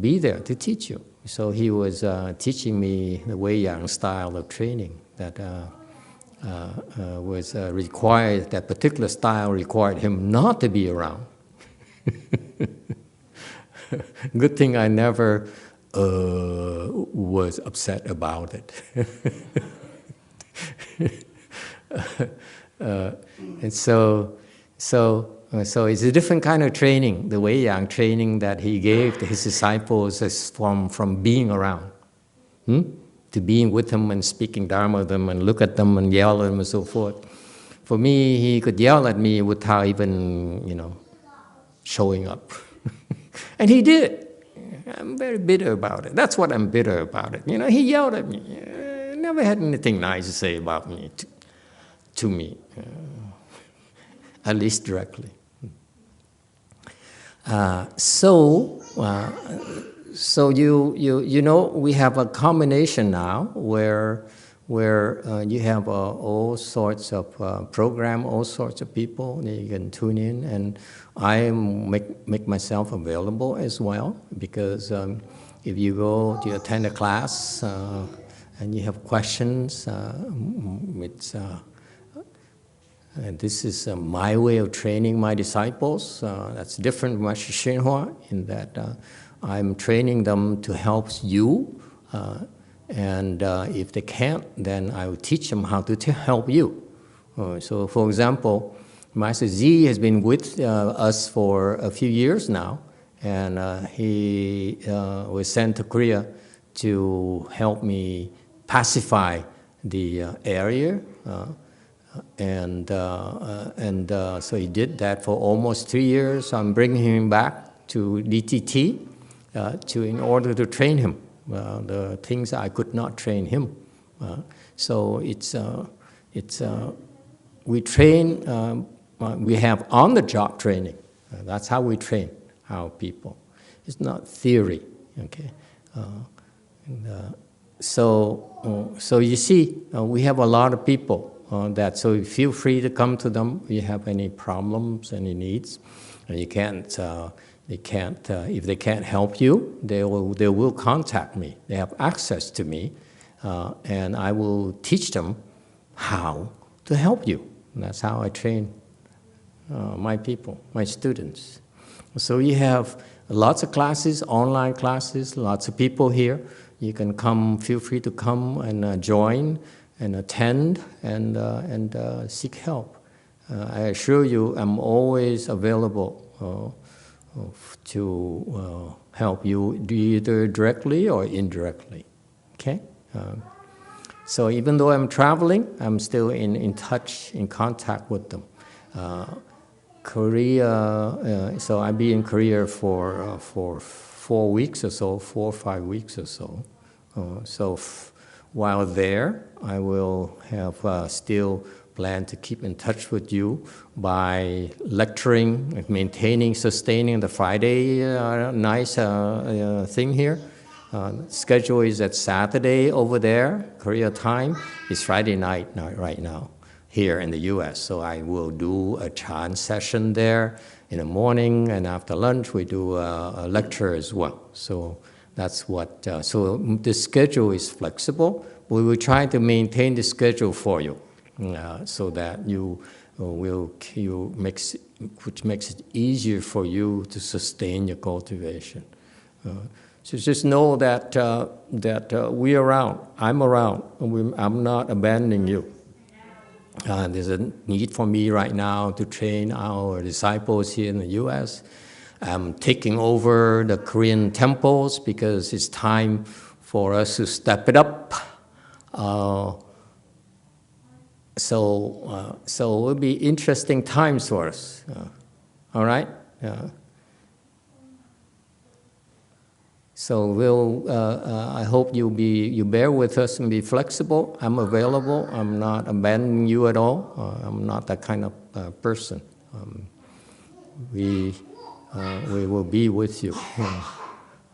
be there to teach you. So he was teaching me the Wei Yang style of training that was required. That particular style required him not to be around. Good thing I never was upset about it. And so it's a different kind of training. The Wei Yang training that he gave to his disciples is from being around, to being with them and speaking Dharma with them and look at them and yell at them and so forth. For me, he could yell at me without even, showing up. And he did. I'm very bitter about it. That's what I'm bitter about it. He yelled at me. Never had anything nice to say about me, to me, at least directly. So we have a combination now where you have all sorts of program, all sorts of people that you can tune in, and I make myself available as well, because if you go to attend a class and you have questions, this is my way of training my disciples. That's different from Master Shenhua in that I'm training them to help you, and if they can't, then I will teach them how to help you. So, for example, Master Z has been with us for a few years now, and he was sent to Korea to help me pacify the area. So he did that for almost 3 years. I'm bringing him back to DTT in order to train him the things I could not train him. So we train. We have on-the-job training. That's how we train our people. It's not theory. Okay. So you see, we have a lot of people. So feel free to come to them if you have any problems, any needs. And if they can't help you, they will contact me. They have access to me, and I will teach them how to help you. And that's how I train my people, my students. So you have lots of classes, online classes, lots of people here. You can come, feel free to come and join and attend and seek help. I assure you, I'm always available to help you either directly or indirectly. Okay? So even though I'm traveling, I'm still in touch, in contact with them. Korea, so I'll be in Korea for 4 weeks or so, 4 or 5 weeks or so. While there, I will have still plan to keep in touch with you by lecturing, maintaining, sustaining the Friday nice thing here. Schedule is at Saturday over there, Korea time. It's Friday night right now here in the U.S. So I will do a chant session there in the morning, and after lunch we do a lecture as well. So that's what. So the schedule is flexible. We will try to maintain the schedule for you, so that which makes it easier for you to sustain your cultivation. So just know that we're around. I'm around. I'm not abandoning you. There's a need for me right now to train our disciples here in the U.S. I'm taking over the Korean temples because it's time for us to step it up. So it will be interesting times for us. All right? So I hope you bear with us and be flexible. I'm available. I'm not abandoning you at all. I'm not that kind of person. We will be with you.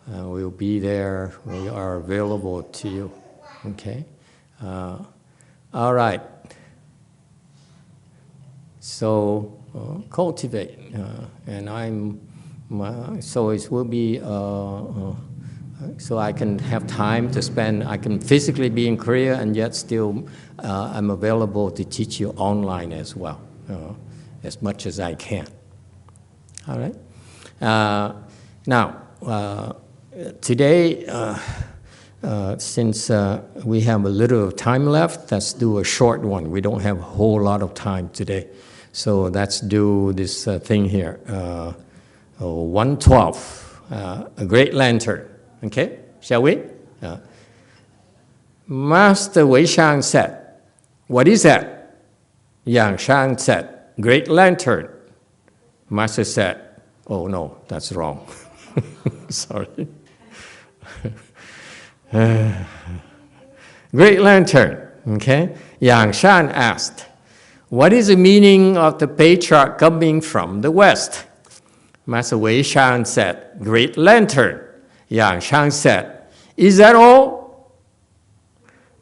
We'll be there. We are available to you. Okay? All right. So cultivate, and so it will be. So I can have time to spend. I can physically be in Korea, and yet still, I'm available to teach you online as well, as much as I can. All right. Now, today, since we have a little time left, let's do a short one. We don't have a whole lot of time today. So let's do this thing here. 112, a great lantern. Okay, shall we? Master Wei Shang said, what is that? Yang Shang said, great lantern. Master said, oh no, that's wrong. Sorry. Great lantern. Okay. Yang Shan asked, what is the meaning of the patriarch coming from the west? Master Wei Shan said, great lantern. Yang Shan said, is that all?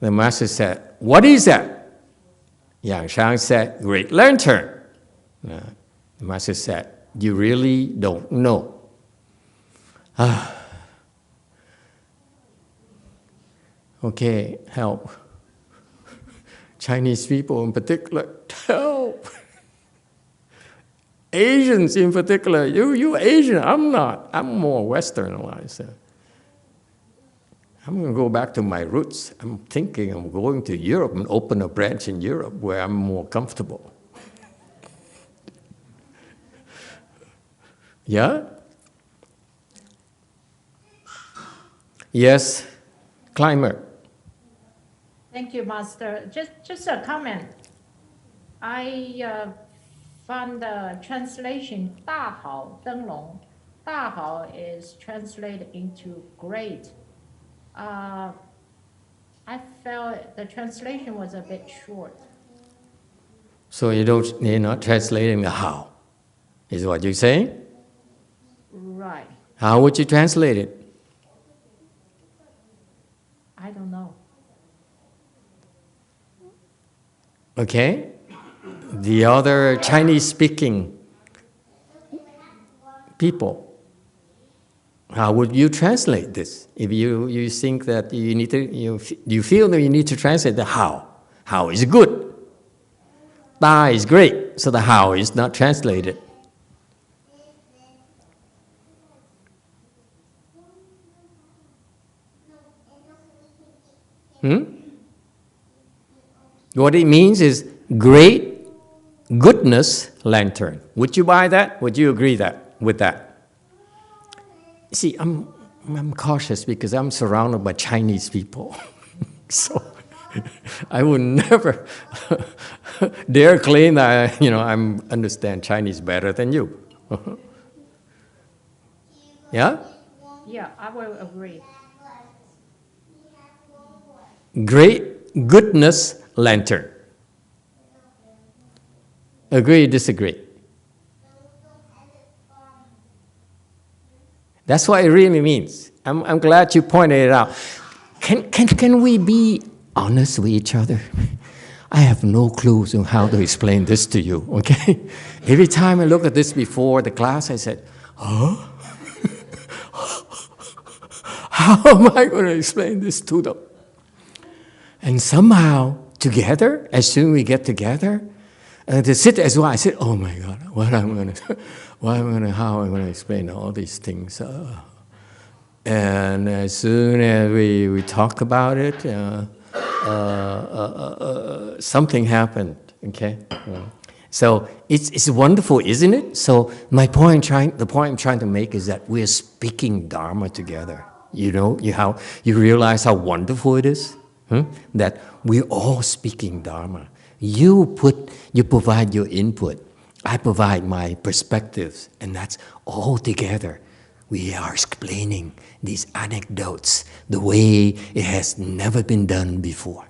The master said, what is that? Yang Shan said, great lantern. The master said, you really don't know. Okay, help. Chinese people in particular, help. Asians in particular, you Asian, I'm not. I'm more westernized. I'm going to go back to my roots. I'm thinking of going to Europe and open a branch in Europe where I'm more comfortable. Yeah? Yes, climber. Thank you, Master. Just a comment. I found the translation 大好灯笼. 大好 is translated into great. I felt the translation was a bit short. So you're not translating the how, is what you're saying? Right. How would you translate it? I don't know. Okay. The other Chinese-speaking people, how would you translate this? If you think that you need to, you feel that you need to translate the how. How is good. Da is great, so the how is not translated. What it means is great goodness lantern. Would you buy that? Would you agree with that? See, I'm cautious because I'm surrounded by Chinese people. So I would never dare claim that I understand Chinese better than you. Yeah? Yeah, I will agree. Great goodness lantern. Agree, disagree? That's what it really means. I'm glad you pointed it out. Can we be honest with each other? I have no clues on how to explain this to you, okay? Every time I look at this before the class, I said, huh? How am I going to explain this to them? And somehow, together, as soon as we get together, to sit as well, I said, oh my God, how am I going to explain all these things? And as soon as we talk about it, something happened, okay? So it's wonderful, isn't it? So the point I'm trying to make is that we're speaking Dharma together. You realize how wonderful it is? That we're all speaking Dharma. You provide your input. I provide my perspectives, and that's all together. We are explaining these anecdotes the way it has never been done before.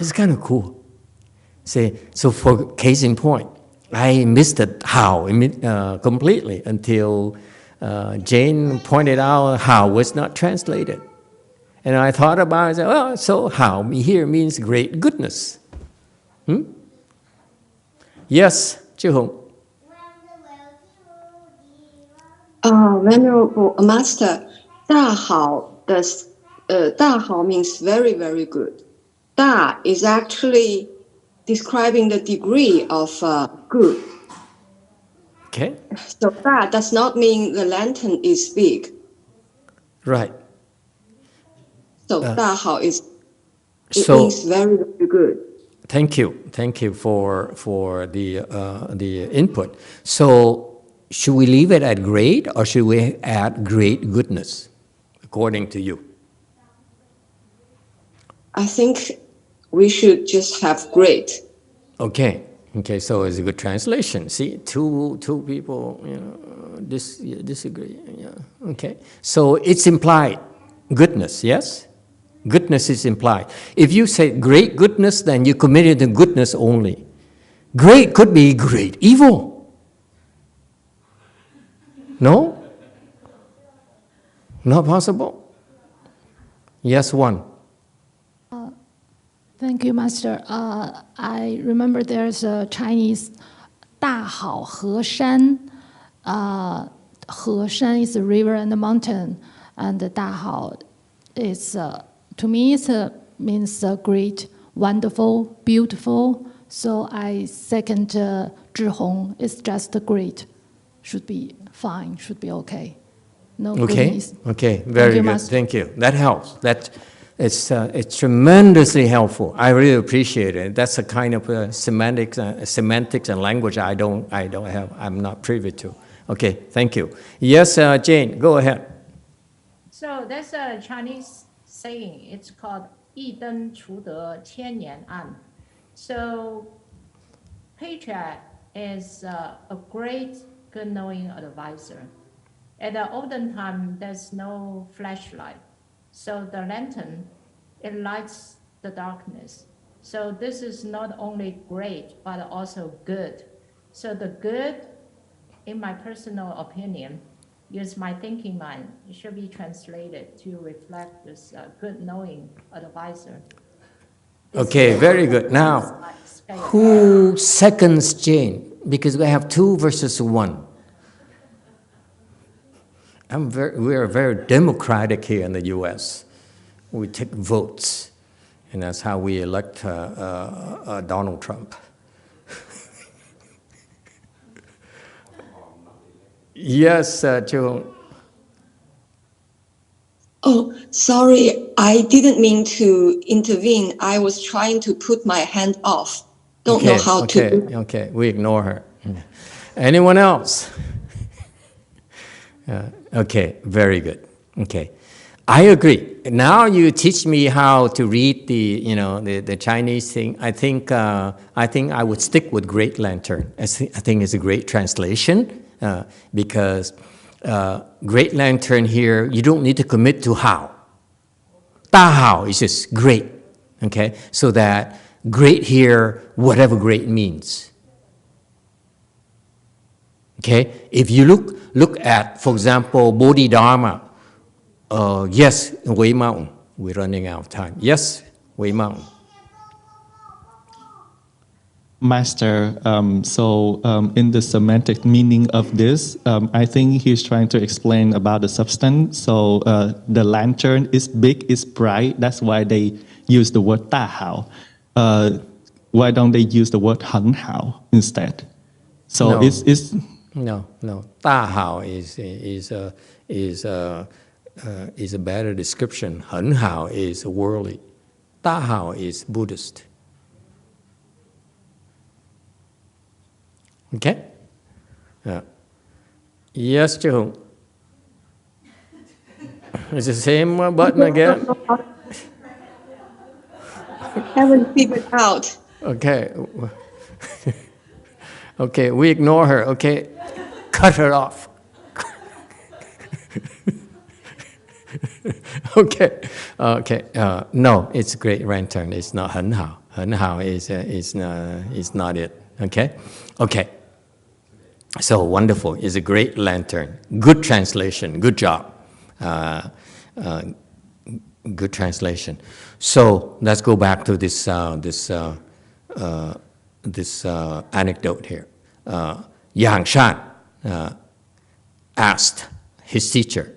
It's kind of cool. So for case in point, I missed it how completely until Jane pointed out how was not translated. And I thought about it, I said, well, so how here means great goodness. Yes, Chư Hùng. Venerable Master, 大好 means very, very good. 大 is actually describing the degree of good. Okay. So 大 does not mean the lantern is big. Right. So 大好 is it so means very, very good. thank you for the input. So should we leave it at great, or should we add great goodness, according to you? I think we should just have great. Okay, so it's a good translation. See, two people, disagree. Yeah. Okay, so it's implied goodness. Yes, goodness is implied. If you say great goodness, then you committed to goodness only. Great could be great evil. No, not possible. Yes, one. Thank you, Master. I remember there's a Chinese 大好河山. 河山 is a river and a mountain, and 大好 is to me it means great, wonderful, beautiful. So I second 志宏. It's just great, should be fine, should be okay. No goodness. Okay, very good. Thank you. That helps. It's tremendously helpful. I really appreciate it. That's a kind of semantics and language I don't have. I'm not privy to. Okay, thank you. Yes, Jane, go ahead. So there's a Chinese saying. It's called 一灯除得千年暗. So patriarch is a great, good-knowing advisor. At the olden time, there's no flashlight. So the lantern, it lights the darkness. So this is not only great, but also good. So the good, in my personal opinion, use my thinking mind, it should be translated to reflect this good knowing advisor. Okay, very good. Now, who seconds Jane? Because we have 2 versus 1. We are very democratic here in the U.S. We take votes, and that's how we elect Donald Trump. Yes, Joe. Oh, sorry, I didn't mean to intervene. I was trying to put my hand off. Don't know how to. Okay, we ignore her. Anyone else? Okay, very good. Okay, I agree. Now you teach me how to read the Chinese thing. I think I would stick with Great Lantern. I think it's a great translation because Great Lantern here, you don't need to commit to how. 大好 is just great. Okay, so that great here, whatever great means. Okay, if you look at, for example, Bodhidharma. Yes, Wei Mountain. We're running out of time. Yes, Wei Mountain. Master, in the semantic meaning of this, I think he's trying to explain about the substance. So the lantern is big, is bright. That's why they use the word 大好. Why don't they use the word 很好 instead? So no. it's No. 大好 is a better description. 很好 is worldly. 大好 is Buddhist. Okay? Yes, Chihung. It's the same button again. Haven't figured out. Okay. Okay, we ignore her. Okay, cut her off. Okay. No, it's Great Lantern. It's not 很好. 很好 is not it. Okay. So wonderful. It's a Great Lantern. Good translation. Good job. Good translation. So let's go back to this anecdote here. Yang Shan asked his teacher.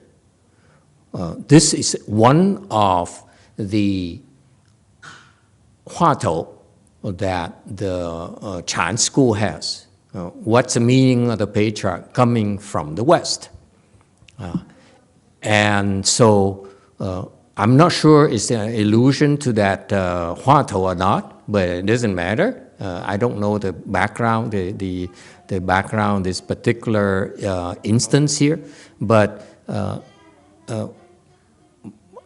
This is one of the huatou that the Chan school has. What's the meaning of the patriarch coming from the West? And so I'm not sure it's an allusion to that Huatou or not, but it doesn't matter. I don't know the background, the background, this particular instance here, but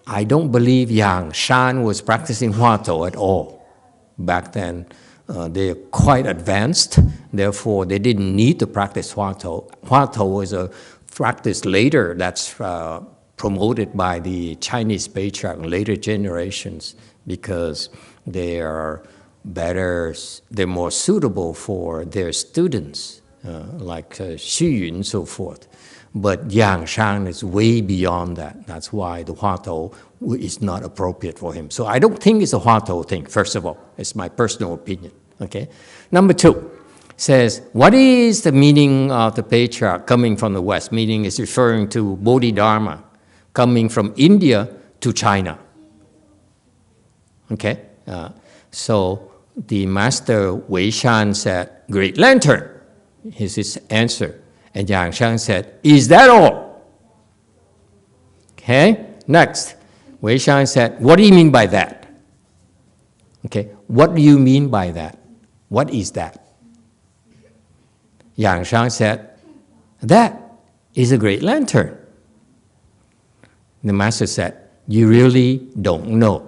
I don't believe Yang Shan was practicing Huatou at all back then. They're quite advanced, therefore they didn't need to practice Huatou. Huatou was a practice later that's promoted by the Chinese patriarch in later generations because they are better, they're more suitable for their students, like Xu Yun and so forth. But Yang Shan is way beyond that. That's why the Huatou is not appropriate for him. So I don't think it's a Huatou thing, first of all. It's my personal opinion, okay? Number two says, what is the meaning of the patriarch coming from the West? Meaning it's referring to Bodhidharma coming from India to China, okay? So the master Wei Shan said, great lantern, is his answer. And Yang Shan said, is that all? Okay, next. Wei Shan said, what do you mean by that? Okay, what do you mean by that? What is that? Yang Shan said, that is a great lantern. The master said, you really don't know.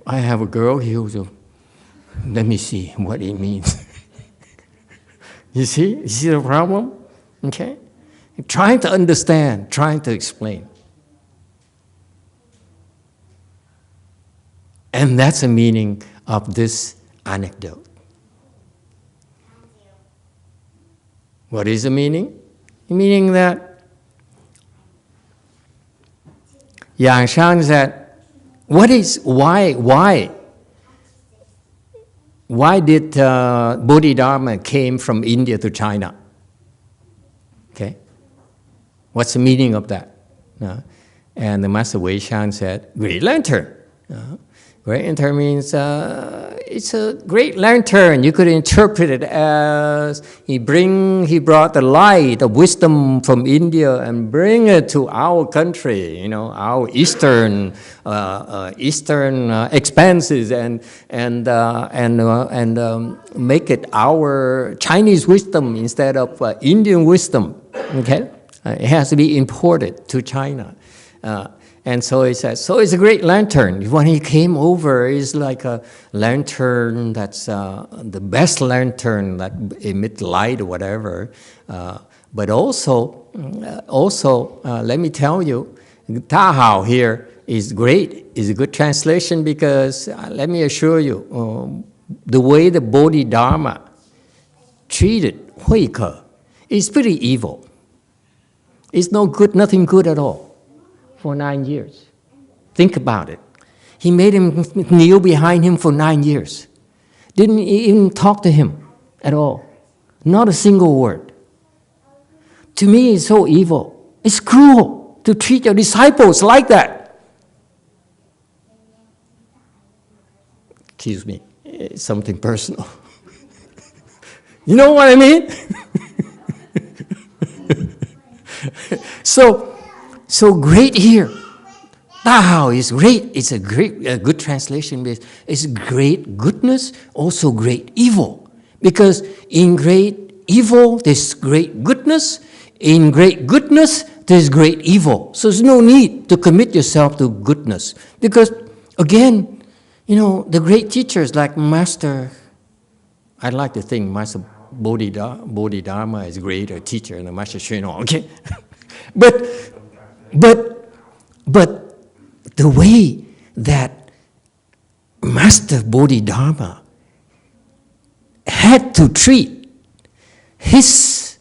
I have a girl here, so let me see what it means. You see the problem? Okay? Trying to understand, trying to explain. And that's the meaning of this anecdote. What is the meaning? Meaning that Yang Shan said, why did Bodhidharma came from India to China? Okay, what's the meaning of that? And the Master Wei Shan said, great lantern. Great lantern means it's a great lantern. You could interpret it as he brought the light of wisdom from India and bring it to our country, you know, our eastern expanses and make it our Chinese wisdom instead of Indian wisdom. Okay, it has to be imported to China. And so he says, so it's a great lantern. When he came over, it's like a lantern that's the best lantern that emits light or whatever. But also, let me tell you, Ta Hao here is great, is a good translation because, let me assure you, the way the Bodhidharma treated Hui Ke is pretty evil. It's no good, nothing good at all. For 9 years. Think about it. He made him kneel behind him for 9 years. Didn't even talk to him at all. Not a single word. To me, it's so evil. It's cruel to treat your disciples like that. Excuse me, it's something personal. You know what I mean? So great here. Ta Hao is great. It's a good translation. It's great goodness, also great evil. Because in great evil, there's great goodness. In great goodness, there's great evil. So there's no need to commit yourself to goodness. Because, again, you know, the great teachers like Master, I'd like to think Master Bodhidharma is a greater teacher than Master Xuan Hong, okay? But the way that Master Bodhidharma had to treat his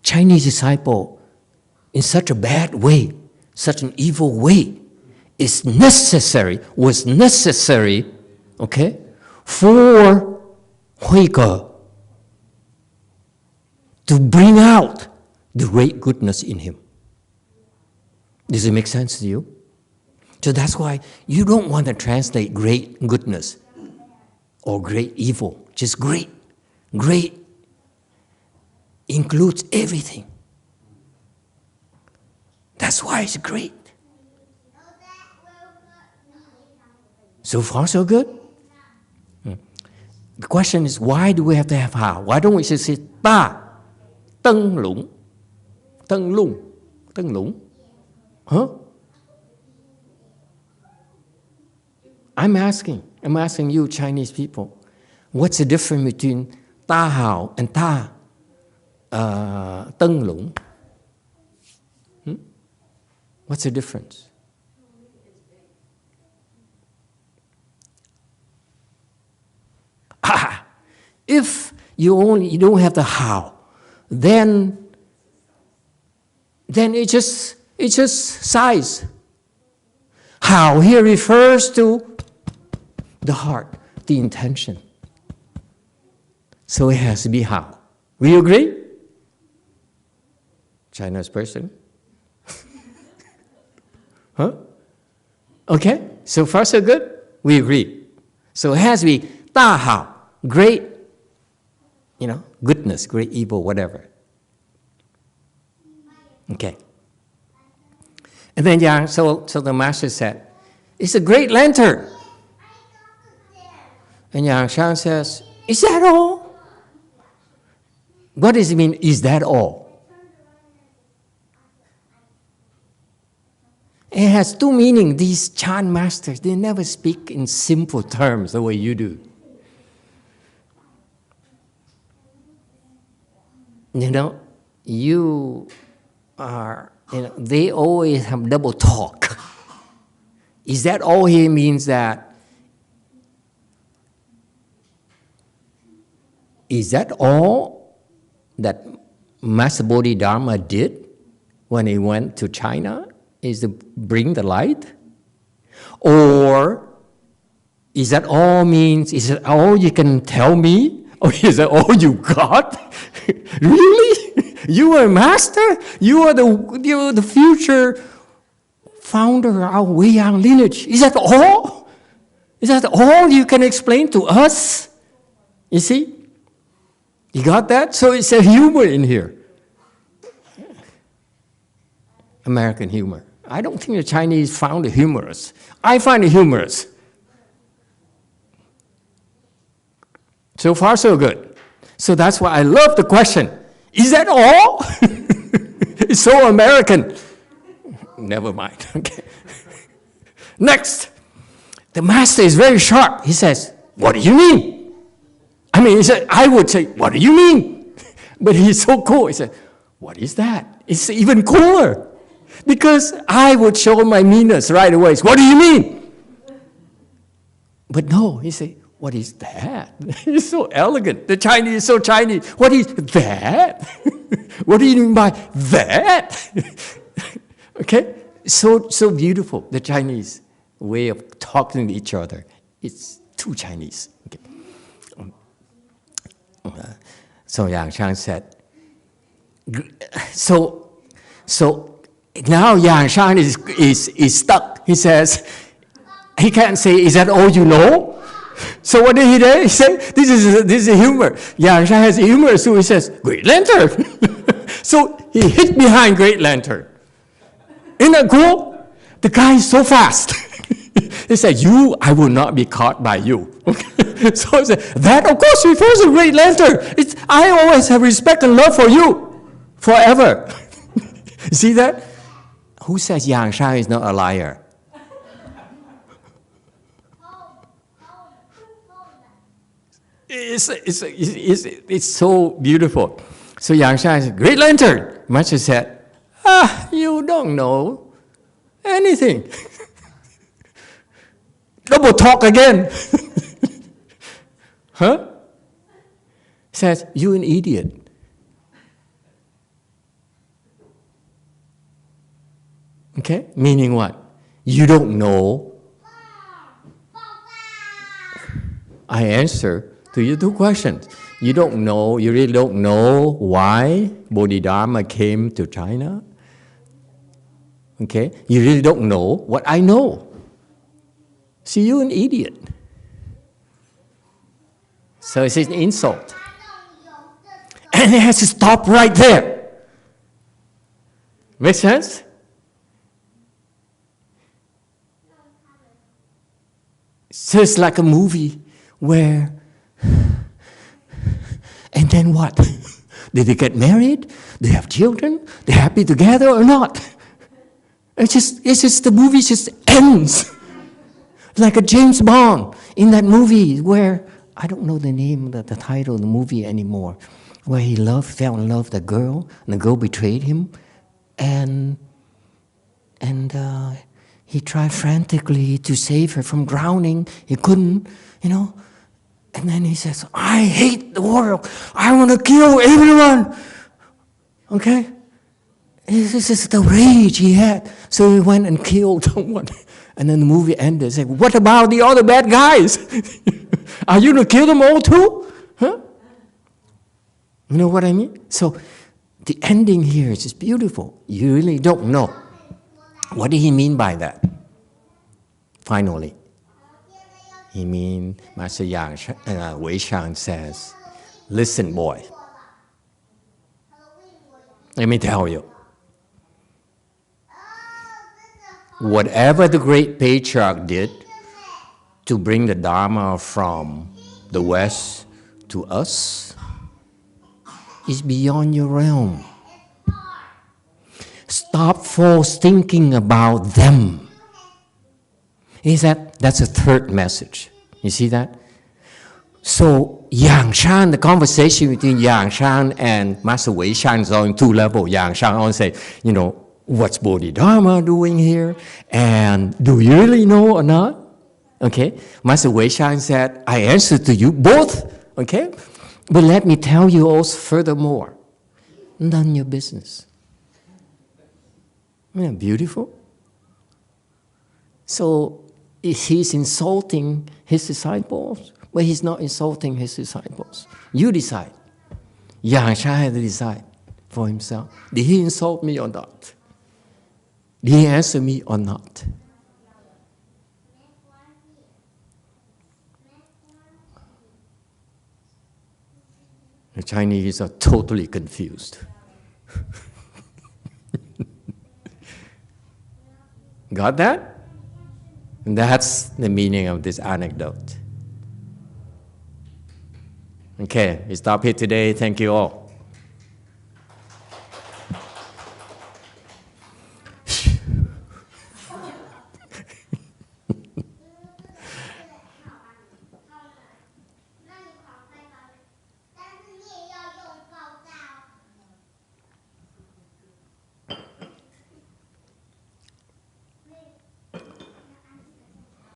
Chinese disciple in such a bad way, such an evil way, was necessary, okay, for Hui Ke to bring out the great goodness in him. Does it make sense to you? So that's why you don't want to translate great goodness or great evil, just great, great. includes everything. That's why it's great. So far, so good. The question is, why do we have to have Hào? Why don't we just say Ta, Tân Lũng, Tân Lung, Tân Lũng? Huh? I'm asking you Chinese people, what's the difference between Ta Hào and Ta Tân Lũng? What's the difference? If you don't have the how, then it's just size. How here refers to the heart, the intention. So it has to be how. We agree? China's person? Huh? Okay, so far so good? We agree. So it has to be Ta Hào, great, goodness, great evil, whatever. Okay. And then so the master said, it's a great lantern. And Yang Shan says, is that all? What does it mean, is that all? It has two meanings. These Chan masters, they never speak in simple terms the way you do. You are, they always have double talk. Is that all here means that? Is that all that Master Bodhidharma did when he went to China? Is to bring the light? Or is that all means, is it all you can tell me? Or is that all you got? Really? You are a master? You are the future founder of our Weiyang lineage. Is that all? Is that all you can explain to us? You see? You got that? So it's a humor in here. American humor. I don't think the Chinese found it humorous. I find it humorous. So far, so good. So that's why I love the question. Is that all? It's so American. Never mind. Okay. Next. The master is very sharp. He says, what do you mean? I mean, he said, I would say, what do you mean? But he's so cool. He said, what is that? It's even cooler. Because I would show my meanness right away. What do you mean? But no, he said, what is that? He's so elegant. The Chinese is so Chinese. What is that? What do you mean by that? Okay? So beautiful, the Chinese way of talking to each other. It's too Chinese. Okay. So Yang Shan said, so now Yang Shan is stuck. He says, he can't say, is that all you know? So what did he do? He said, this is humor. Yang Shan has humor, so he says, great lantern. So he hid behind great lantern. Isn't that cool? The guy is so fast. He said, I will not be caught by you. Okay? So he said, that of course refers to great lantern. I always have respect and love for you, forever. See that? Who says Yang Shan is not a liar? It's so beautiful. So Yang Shan said, great lantern. Master said, you don't know anything. Double talk again. Huh? Says, you an idiot. Okay? Meaning what? You don't know. I answer to your two questions. You don't know, you really don't know why Bodhidharma came to China. Okay? You really don't know what I know. See, you're an idiot. So it's an insult. And it has to stop right there. Make sense? So it's like a movie where, and then what? Did they get married? They have children? They're happy together or not? It's just the movie just ends. Like a James Bond in that movie where, I don't know the name, the title of the movie anymore, where he fell in love with a girl, and the girl betrayed him, and he tried frantically to save her from drowning. He couldn't, and then he says, I hate the world. I want to kill everyone. Okay? This is the rage he had. So he went and killed someone. And then the movie ended saying, what about the other bad guys? Are you going to kill them all too? Huh? You know what I mean? So the ending here is just beautiful. You really don't know. What did he mean by that? Finally, he means, Master Wei Shan says, listen, boy, let me tell you, whatever the great patriarch did to bring the Dharma from the West to us is beyond your realm. Stop false thinking about them. That's a third message. You see that? So Yang Shan, the conversation between Yang Shan and Master Wei Shan is on two levels. Yang Shan always say, what's Bodhidharma doing here? And do you really know or not? Okay. Master Wei Shan said, I answer to you both. Okay. But let me tell you also furthermore, none of your business. Isn't that beautiful? So he's insulting his disciples, but he's not insulting his disciples. You decide. Yang Shan had to decide for himself. Did he insult me or not? Did he answer me or not? The Chinese are totally confused. Got that? And that's the meaning of this anecdote. Okay, we stop here today. Thank you all.